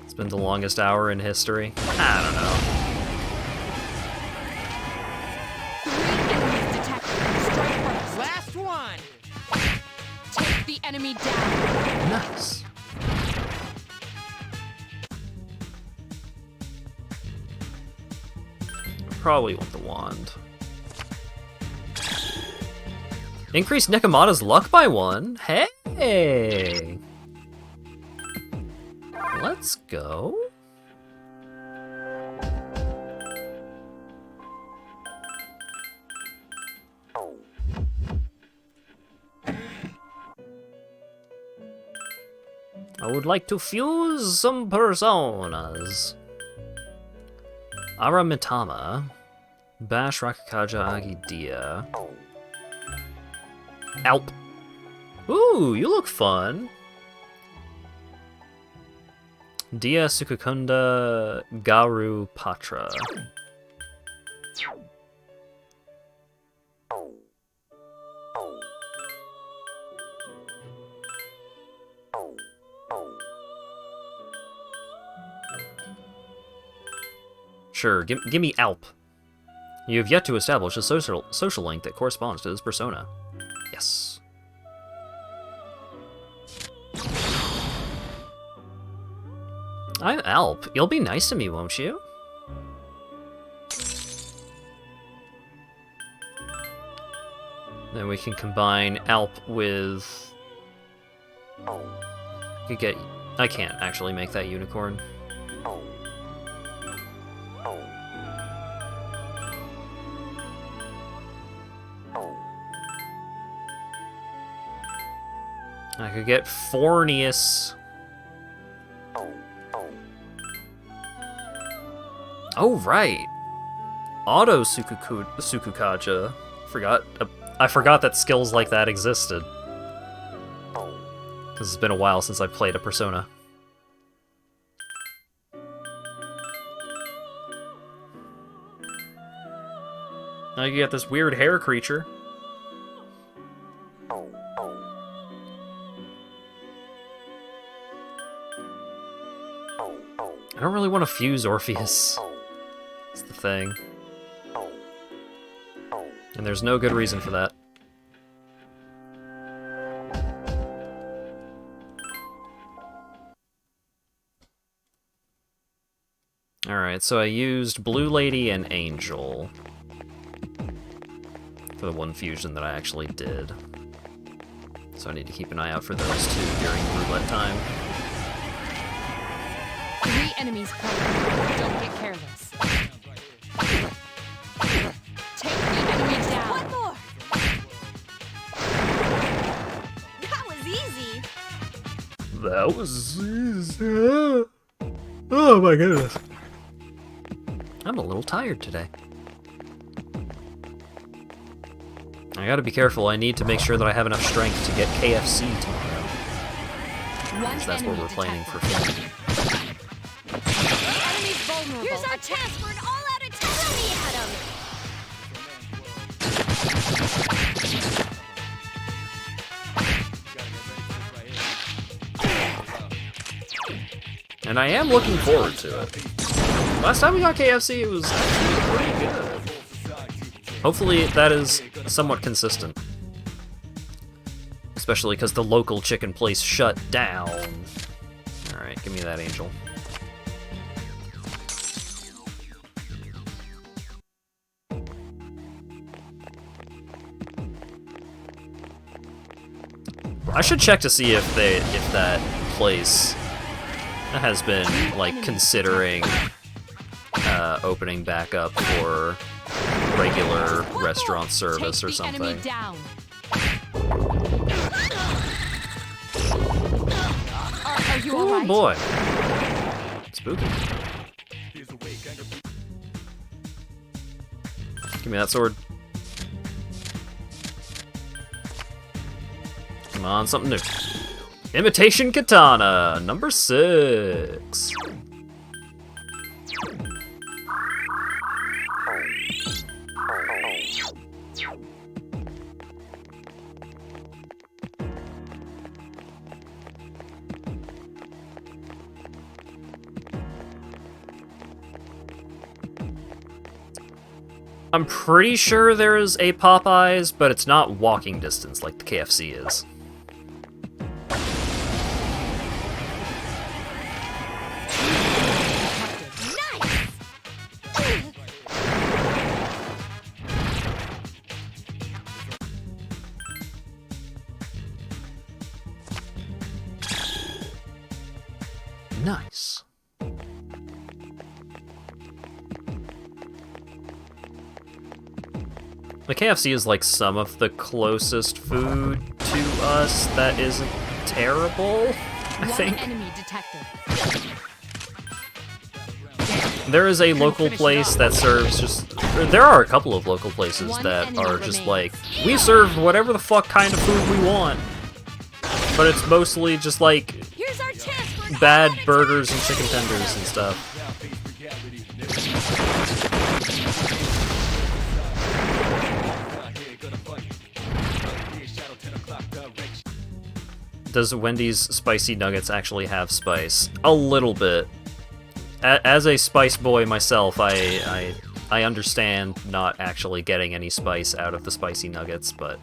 It's been the longest hour in history. I don't know. 3 enemies detected. Strike first. Last one. Take the enemy down. Nice. probably want the wand. Increase Nekomata's luck by 1? Hey! Let's go. I would like to fuse some personas. Aramitama. Bash Rakakaja Agidia. Alp. Ooh, you look fun. Dia Sukakunda Garu Patra. Sure, give me Alp. You have yet to establish a social link that corresponds to this persona. Yes. I'm Alp. You'll be nice to me, won't you? Then we can combine Alp with... You get... I can't actually make that unicorn. I could get Fornius. Oh, right. Auto Sukukaja. I forgot that skills like that existed. Because it's been a while since I've played a Persona. Now you get this weird hair creature. I don't really want to fuse Orpheus. That's the thing. And there's no good reason for that. Alright, so I used Blue Lady and Angel for the one fusion that I actually did. So I need to keep an eye out for those two during roulette time. 3 enemies coming. Don't get careless. Take the enemy down. One more. That was easy. That was easy. Oh my goodness. I'm a little tired today. I gotta be careful. I need to make sure that I have enough strength to get KFC tomorrow. Because that's what we're planning for filming. Here's our chance for an all-out attack. And I am looking forward to it. Last time we got KFC, it was actually pretty good. Hopefully that is somewhat consistent. Especially because the local chicken place shut down. Alright, give me that, Angel. I should check to see if that place has been, like, considering opening back up for regular restaurant service or something. Are you Oh alright? boy. Spooky. Give me that sword. Come on, something new. Imitation Katana, number 6. I'm pretty sure there is a Popeyes, but it's not walking distance like the KFC is. Nice. The KFC is like some of the closest food to us that isn't terrible, I think. Enemy detected. There is a local place that serves just... There are a couple of local places that are just like, we serve whatever the fuck kind of food we want. But it's mostly just like bad burgers and chicken tenders and stuff. Does Wendy's spicy nuggets actually have spice? A little bit. As a spice boy myself, I understand not actually getting any spice out of the spicy nuggets, but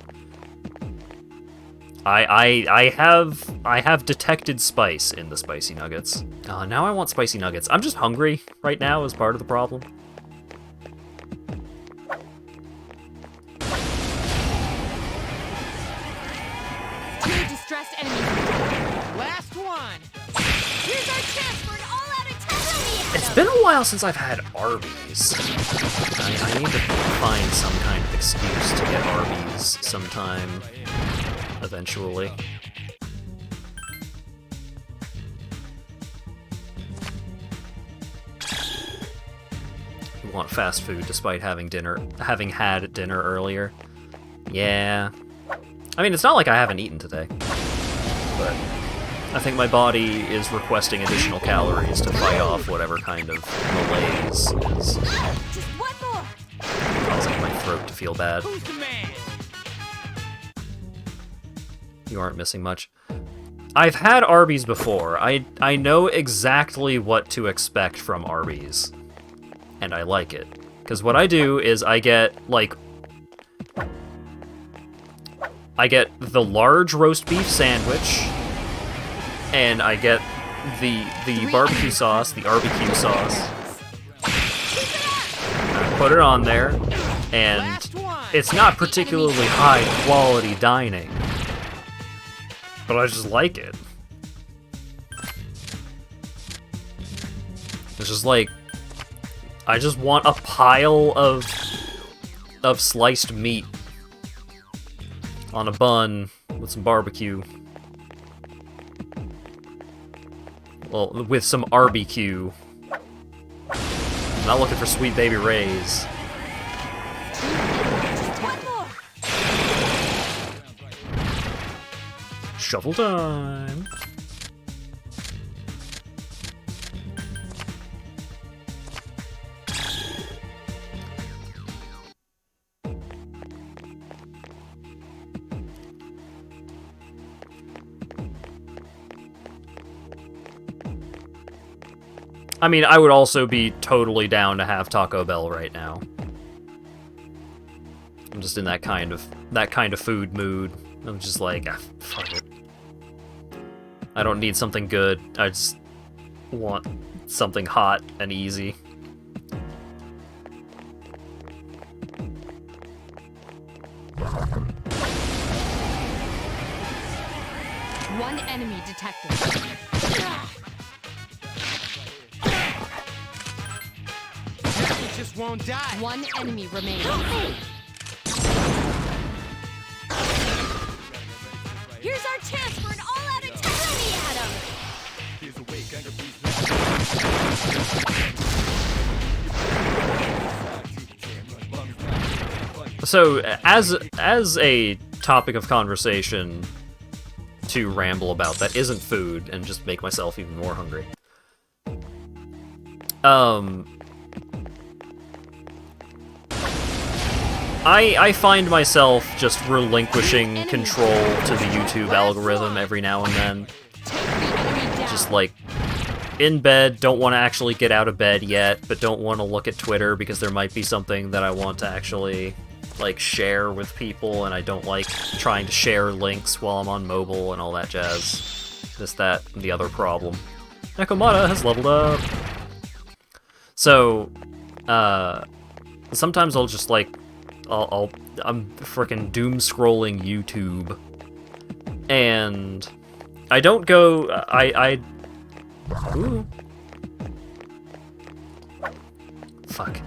I have detected spice in the spicy nuggets. Now I want spicy nuggets. I'm just hungry right now is part of the problem. Two distressed enemies. Last one. Here's our chance for an all-out attack. It's been a while since I've had Arby's. I need to find some kind of excuse to get Arby's sometime, eventually. You want fast food despite having had dinner earlier. Yeah. I mean, it's not like I haven't eaten today, but I think my body is requesting additional calories to fight off whatever kind of malaise is causing my throat to feel bad. You aren't missing much. I've had Arby's before. I know exactly what to expect from Arby's, and I like it. Because what I do is I get, like... I get the large roast beef sandwich, and I get the barbecue sauce, the barbecue sauce. I put it on there, and it's not particularly high quality dining, but I just like it. It's just like, I just want a pile of sliced meat on a bun with some barbecue. Well, with some barbecue. I'm not looking for Sweet Baby Ray's. Shovel time. I mean, I would also be totally down to have Taco Bell right now. I'm just in that kind of food mood. I'm just like, fuck it. I don't need something good. I just want something hot and easy. One enemy detected. Just won't die. One enemy remains. Here's our chance for an all-out attack on the Atom! So, as a topic of conversation to ramble about that isn't food and just make myself even more hungry. I find myself just relinquishing control to the YouTube algorithm every now and then. Just like, in bed, don't want to actually get out of bed yet, but don't want to look at Twitter because there might be something that I want to actually, like, share with people, and I don't like trying to share links while I'm on mobile and all that jazz. This, that, and the other problem. Nekomata has leveled up! So, sometimes I'll just, like, I'm frickin' doom-scrolling YouTube, and I don't go, Ooh. Fuck.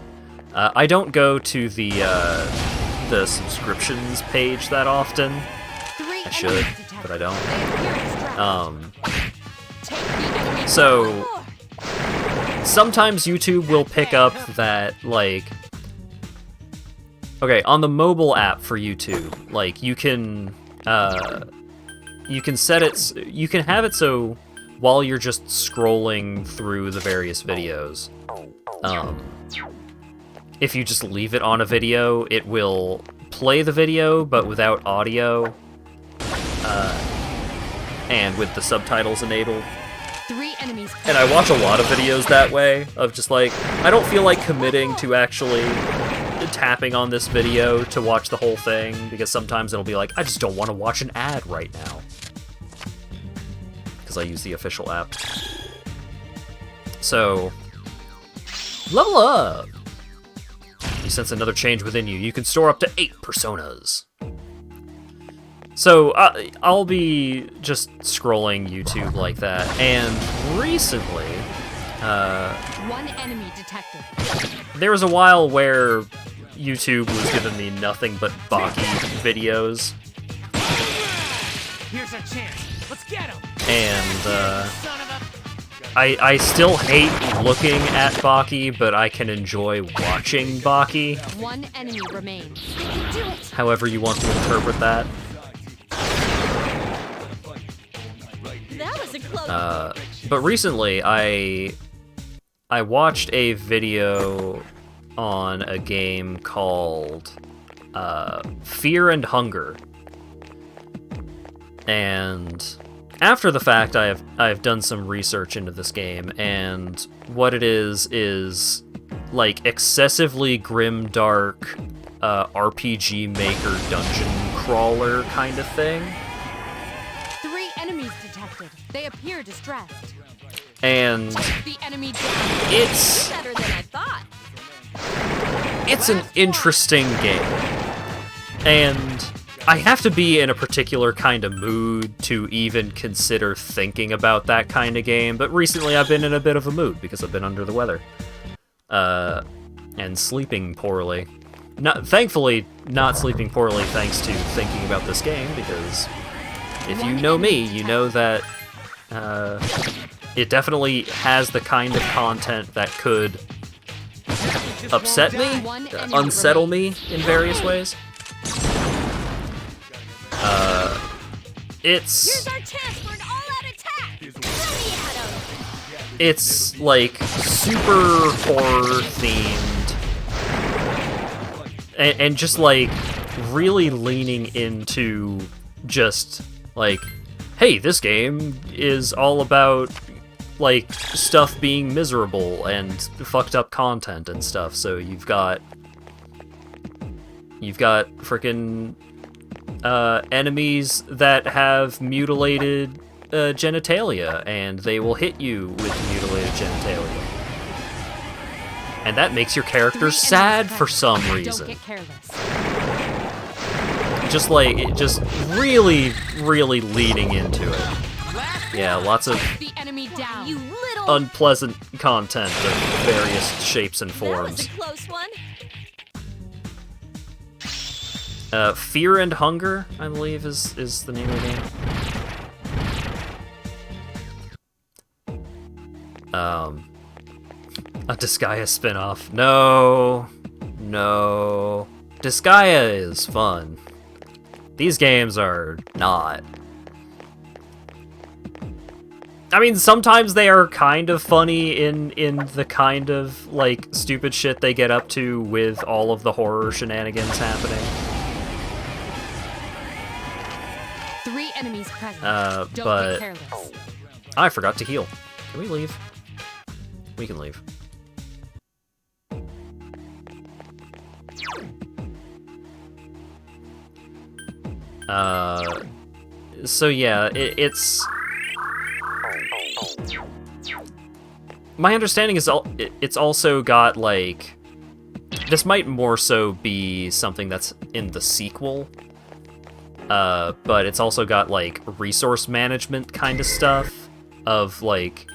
I don't go to the subscriptions page that often. I should, but I don't. So sometimes YouTube will pick up that, like, okay, on the mobile app for YouTube, like, you can set it, you can have it so while you're just scrolling through the various videos, if you just leave it on a video, it will play the video, but without audio, and with the subtitles enabled. 3 enemies. And I watch a lot of videos that way, of just like, I don't feel like committing to actually tapping on this video to watch the whole thing, because sometimes it'll be like, I just don't want to watch an ad right now. Because I use the official app. So, level up! You sense another change within you. You can store up to 8 personas. So, I'll be just scrolling YouTube like that, and recently, 1 enemy detected. there was a while where YouTube was giving me nothing but Baki videos. Here's our chance. Let's get him. And, I still hate looking at Baki, but I can enjoy watching Baki. 1 enemy remains. However you want to interpret that. That was a close. But recently, I watched a video on a game called Fear and Hunger, and after the fact, I've done some research into this game, and what it is like excessively grim, dark RPG Maker dungeon crawler kind of thing. 3 enemies detected. They appear distressed. And The enemy down. it's Better than I thought. it's an interesting game, and I have to be in a particular kind of mood to even consider thinking about that kind of game, but recently I've been in a bit of a mood because I've been under the weather. And sleeping poorly. Thankfully, not sleeping poorly thanks to thinking about this game, because if you know me, you know that it definitely has the kind of content that could upset me, unsettle me in various ways. Here's our chance for an all-out attack! Let me at him! It's like super horror themed, and just like really leaning into just like, hey, this game is all about like stuff being miserable and fucked up content and stuff. So you've got frickin' enemies that have mutilated genitalia, and they will hit you with mutilated genitalia. And that makes your character sad for some reason. Don't get careless. Just like, just really, really leaning into it. Yeah, lots of The enemy down. You little. unpleasant content of various shapes and forms. That was a close one. Fear and Hunger, I believe, is the name of the game. A Disgaea spin-off. No. Disgaea is fun. These games are not. I mean, sometimes they are kind of funny in the kind of, like, stupid shit they get up to with all of the horror shenanigans happening. 3 enemies present. Don't But get careless. I forgot to heal. Can we leave? We can leave. So yeah, it's... My understanding is it's also got, like... This might more so be something that's in the sequel. But it's also got, like, resource management kind of stuff. Of, like,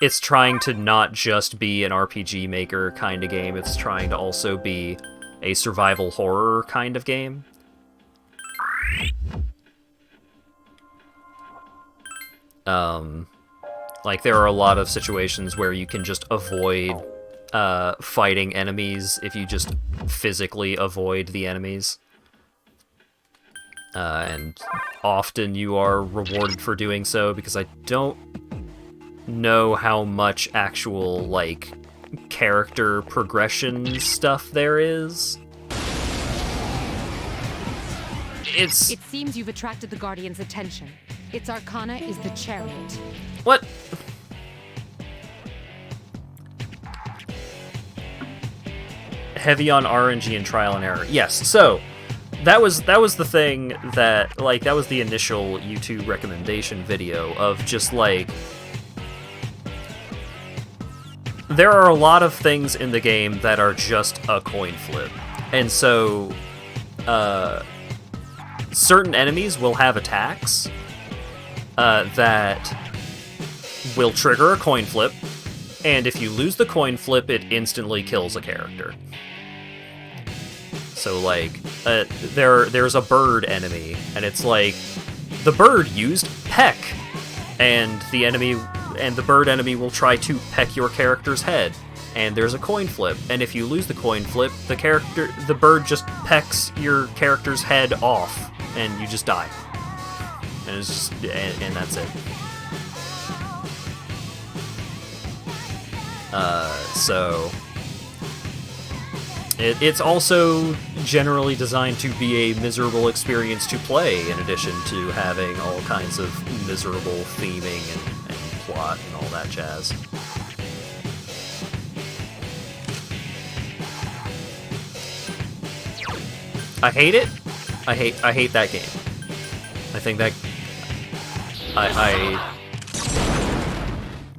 it's trying to not just be an RPG Maker kind of game, it's trying to also be a survival horror kind of game. Like, there are a lot of situations where you can just avoid fighting enemies if you just physically avoid the enemies. And often you are rewarded for doing so, because I don't know how much actual, like, character progression stuff there is. It seems you've attracted the Guardian's attention. Its arcana is the Chariot. What? Heavy on RNG and trial and error. Yes, so that was the thing that, like, that was the initial YouTube recommendation video of just, like, there are a lot of things in the game that are just a coin flip. And so, certain enemies will have attacks that will trigger a coin flip, and if you lose the coin flip, it instantly kills a character. So, like, there's a bird enemy, and it's like, the bird used peck, and the bird enemy will try to peck your character's head, and there's a coin flip, and if you lose the coin flip, the bird just pecks your character's head off, and you just die. And it's just, and that's it. So it's also generally designed to be a miserable experience to play, in addition to having all kinds of miserable theming and plot and all that jazz. I hate it. I hate that game. I think that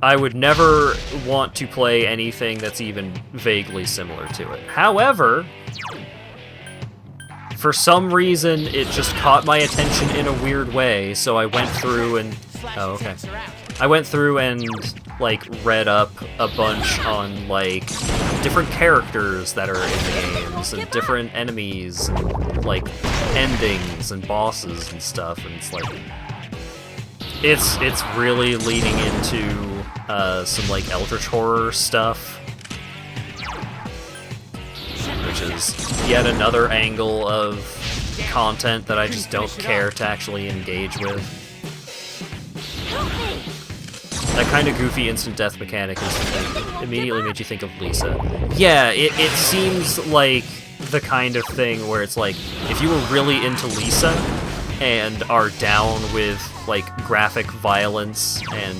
I would never want to play anything that's even vaguely similar to it. However, for some reason, it just caught my attention in a weird way, so I went through and... Oh, okay. I went through and, like, read up a bunch on, like, different characters that are in the games, and different enemies, and, like, endings and bosses and stuff, and it's like... It's really leaning into some, like, Eldritch Horror stuff, which is yet another angle of content that I just don't care to actually engage with. That kind of goofy instant death mechanic immediately made you think of Lisa. Yeah, it seems like the kind of thing where it's like, if you were really into Lisa and are down with, like, graphic violence and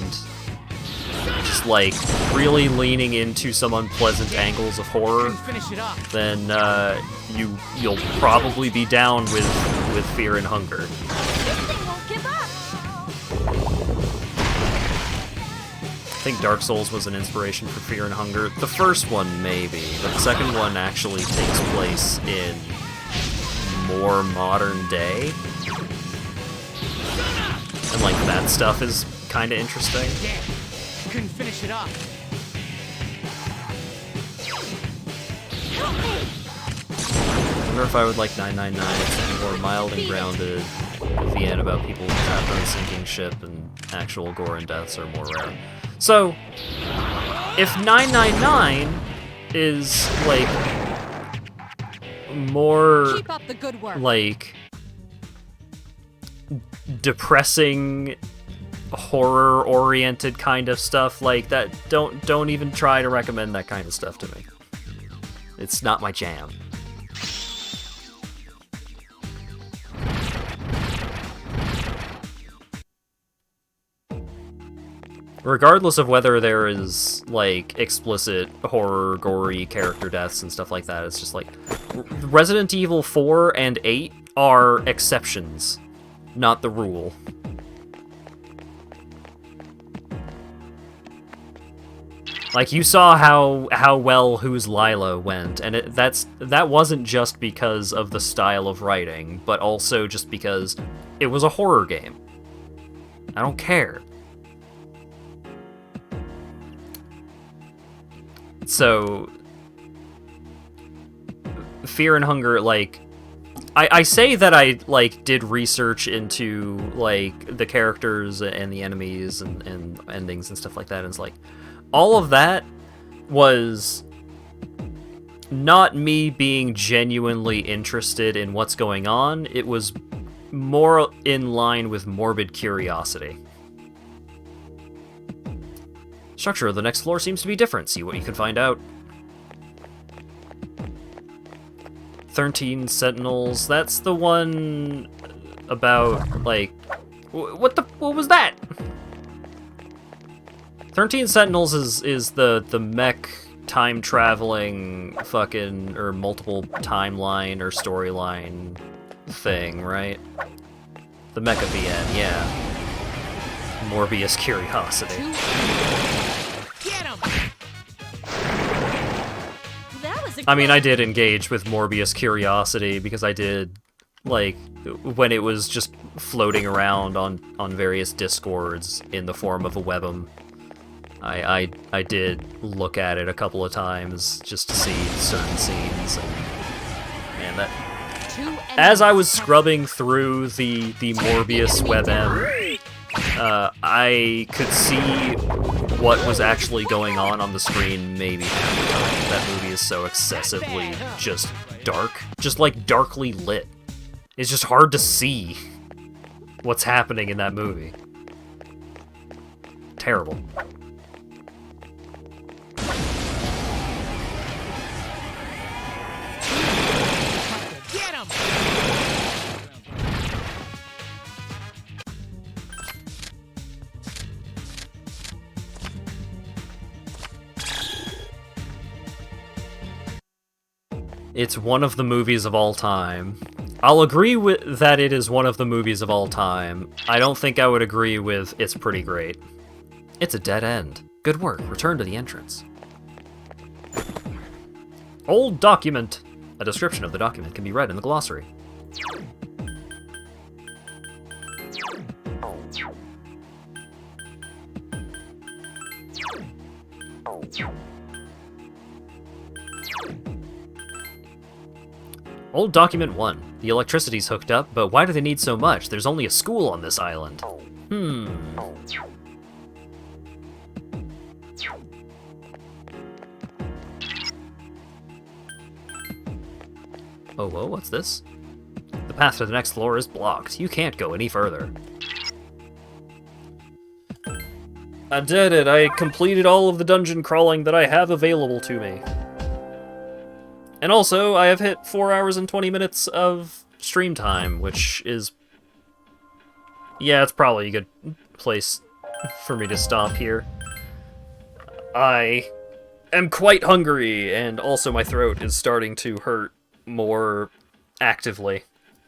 just, like, really leaning into some unpleasant angles of horror, then you'll probably be down with Fear and Hunger. I think Dark Souls was an inspiration for Fear and Hunger. The first one, maybe, but the second one actually takes place in more modern day. And, like, that stuff is kind of interesting. Damn, couldn't finish it off. I wonder if I would like 999. It's more mild and grounded. At the end about people trapped on a sinking ship, and actual gore and deaths are more rare. So, if 999 is, like, more, Keep up the good work. like, depressing, horror-oriented kind of stuff like that, don't even try to recommend that kind of stuff to me. It's not my jam. Regardless of whether there is, like, explicit horror, gory character deaths and stuff like that, it's just like, Resident Evil 4 and 8 are exceptions, not the rule. Like, you saw how well Who's Lila went, and that wasn't just because of the style of writing, but also just because it was a horror game. I don't care. So, Fear and Hunger, like, I say that I, like, did research into, like, the characters and the enemies and endings and stuff like that, and it's like, all of that was not me being genuinely interested in what's going on. It was more in line with morbid curiosity. Structure of the next floor seems to be different. See what you can find out. 13 Sentinels. That's the one about, like... What was that? 13 Sentinels is the mech time-traveling fucking, or multiple timeline or storyline thing, right? The mech at the end, yeah. Morbius Curiosity. Get him! That was I mean, I did engage with Morbius Curiosity because I did, like, when it was just floating around on various discords in the form of a webm. I did look at it a couple of times just to see certain scenes, and man, that... As I was scrubbing through the Morbius WebM, I could see what was actually going on the screen maybe half the time. That movie is so excessively just dark. Just, like, darkly lit. It's just hard to see what's happening in that movie. Terrible. Get him! It's one of the movies of all time. I'll agree with that it is one of the movies of all time. I don't think I would agree with it's pretty great. It's a dead end. Good work. Return to the entrance. Old document. A description of the document can be read in the glossary. Old document 1. The electricity's hooked up, but why do they need so much? There's only a school on this island. Oh, whoa, what's this? The path to the next floor is blocked. You can't go any further. I did it! I completed all of the dungeon crawling that I have available to me. And also, I have hit 4 hours and 20 minutes of stream time, which is... Yeah, it's probably a good place for me to stop here. I am quite hungry, and also my throat is starting to hurt more actively.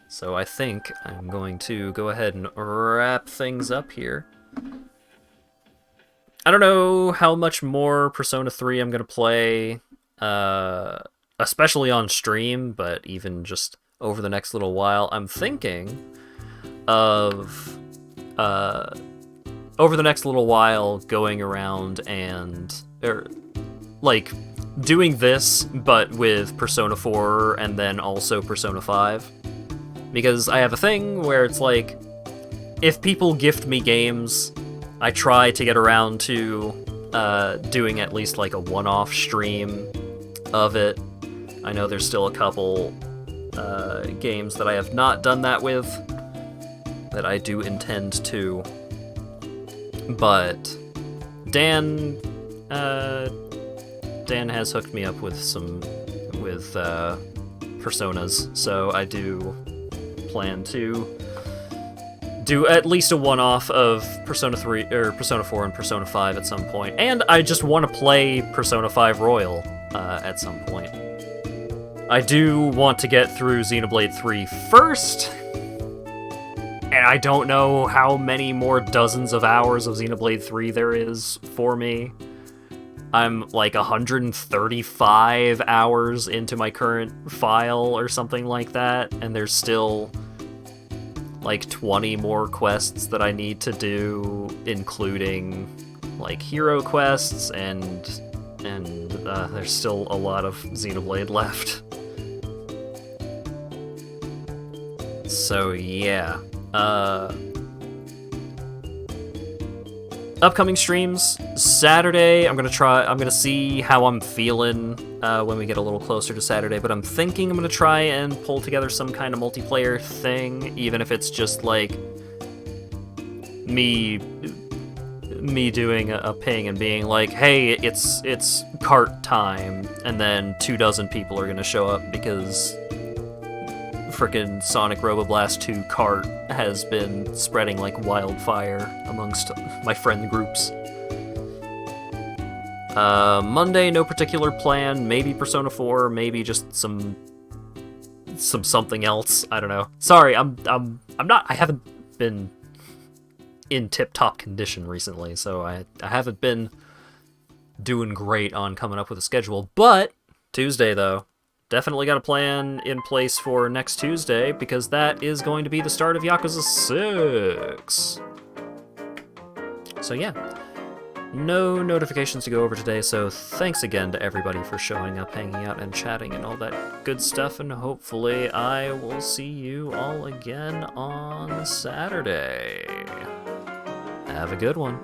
So I think I'm going to go ahead and wrap things up here. I don't know how much more Persona 3 I'm going to play, especially on stream, but even just over the next little while. I'm thinking of, over the next little while, going around and, like, doing this, but with Persona 4 and then also Persona 5. Because I have a thing where it's like, if people gift me games, I try to get around to doing at least like a one-off stream of it. I know there's still a couple games that I have not done that with, that I do intend to. But Dan has hooked me up with Personas, so I do plan to do at least a one-off of Persona 3 or Persona 4 and Persona 5 at some point. And I just want to play Persona 5 Royal at some point. I do want to get through Xenoblade 3 first, and I don't know how many more dozens of hours of Xenoblade 3 there is for me. I'm like 135 hours into my current file or something like that, and there's still like 20 more quests that I need to do, including like hero quests and and there's still a lot of Xenoblade left. So yeah, upcoming streams, Saturday, I'm gonna see how I'm feeling when we get a little closer to Saturday, but I'm thinking I'm gonna try and pull together some kind of multiplayer thing, even if it's just like me doing a ping and being like, hey, it's cart time, and then 24 people are gonna show up because frickin' Sonic Roboblast 2 cart has been spreading like wildfire amongst my friend groups. Monday, no particular plan. Maybe Persona 4, maybe just some something else. I don't know. Sorry, I haven't been in tip-top condition recently, so I haven't been doing great on coming up with a schedule. But Tuesday, though, definitely got a plan in place for next Tuesday, because that is going to be the start of Yakuza 6. So yeah, no notifications to go over today, so thanks again to everybody for showing up, hanging out, and chatting, and all that good stuff, and hopefully I will see you all again on Saturday. Have a good one.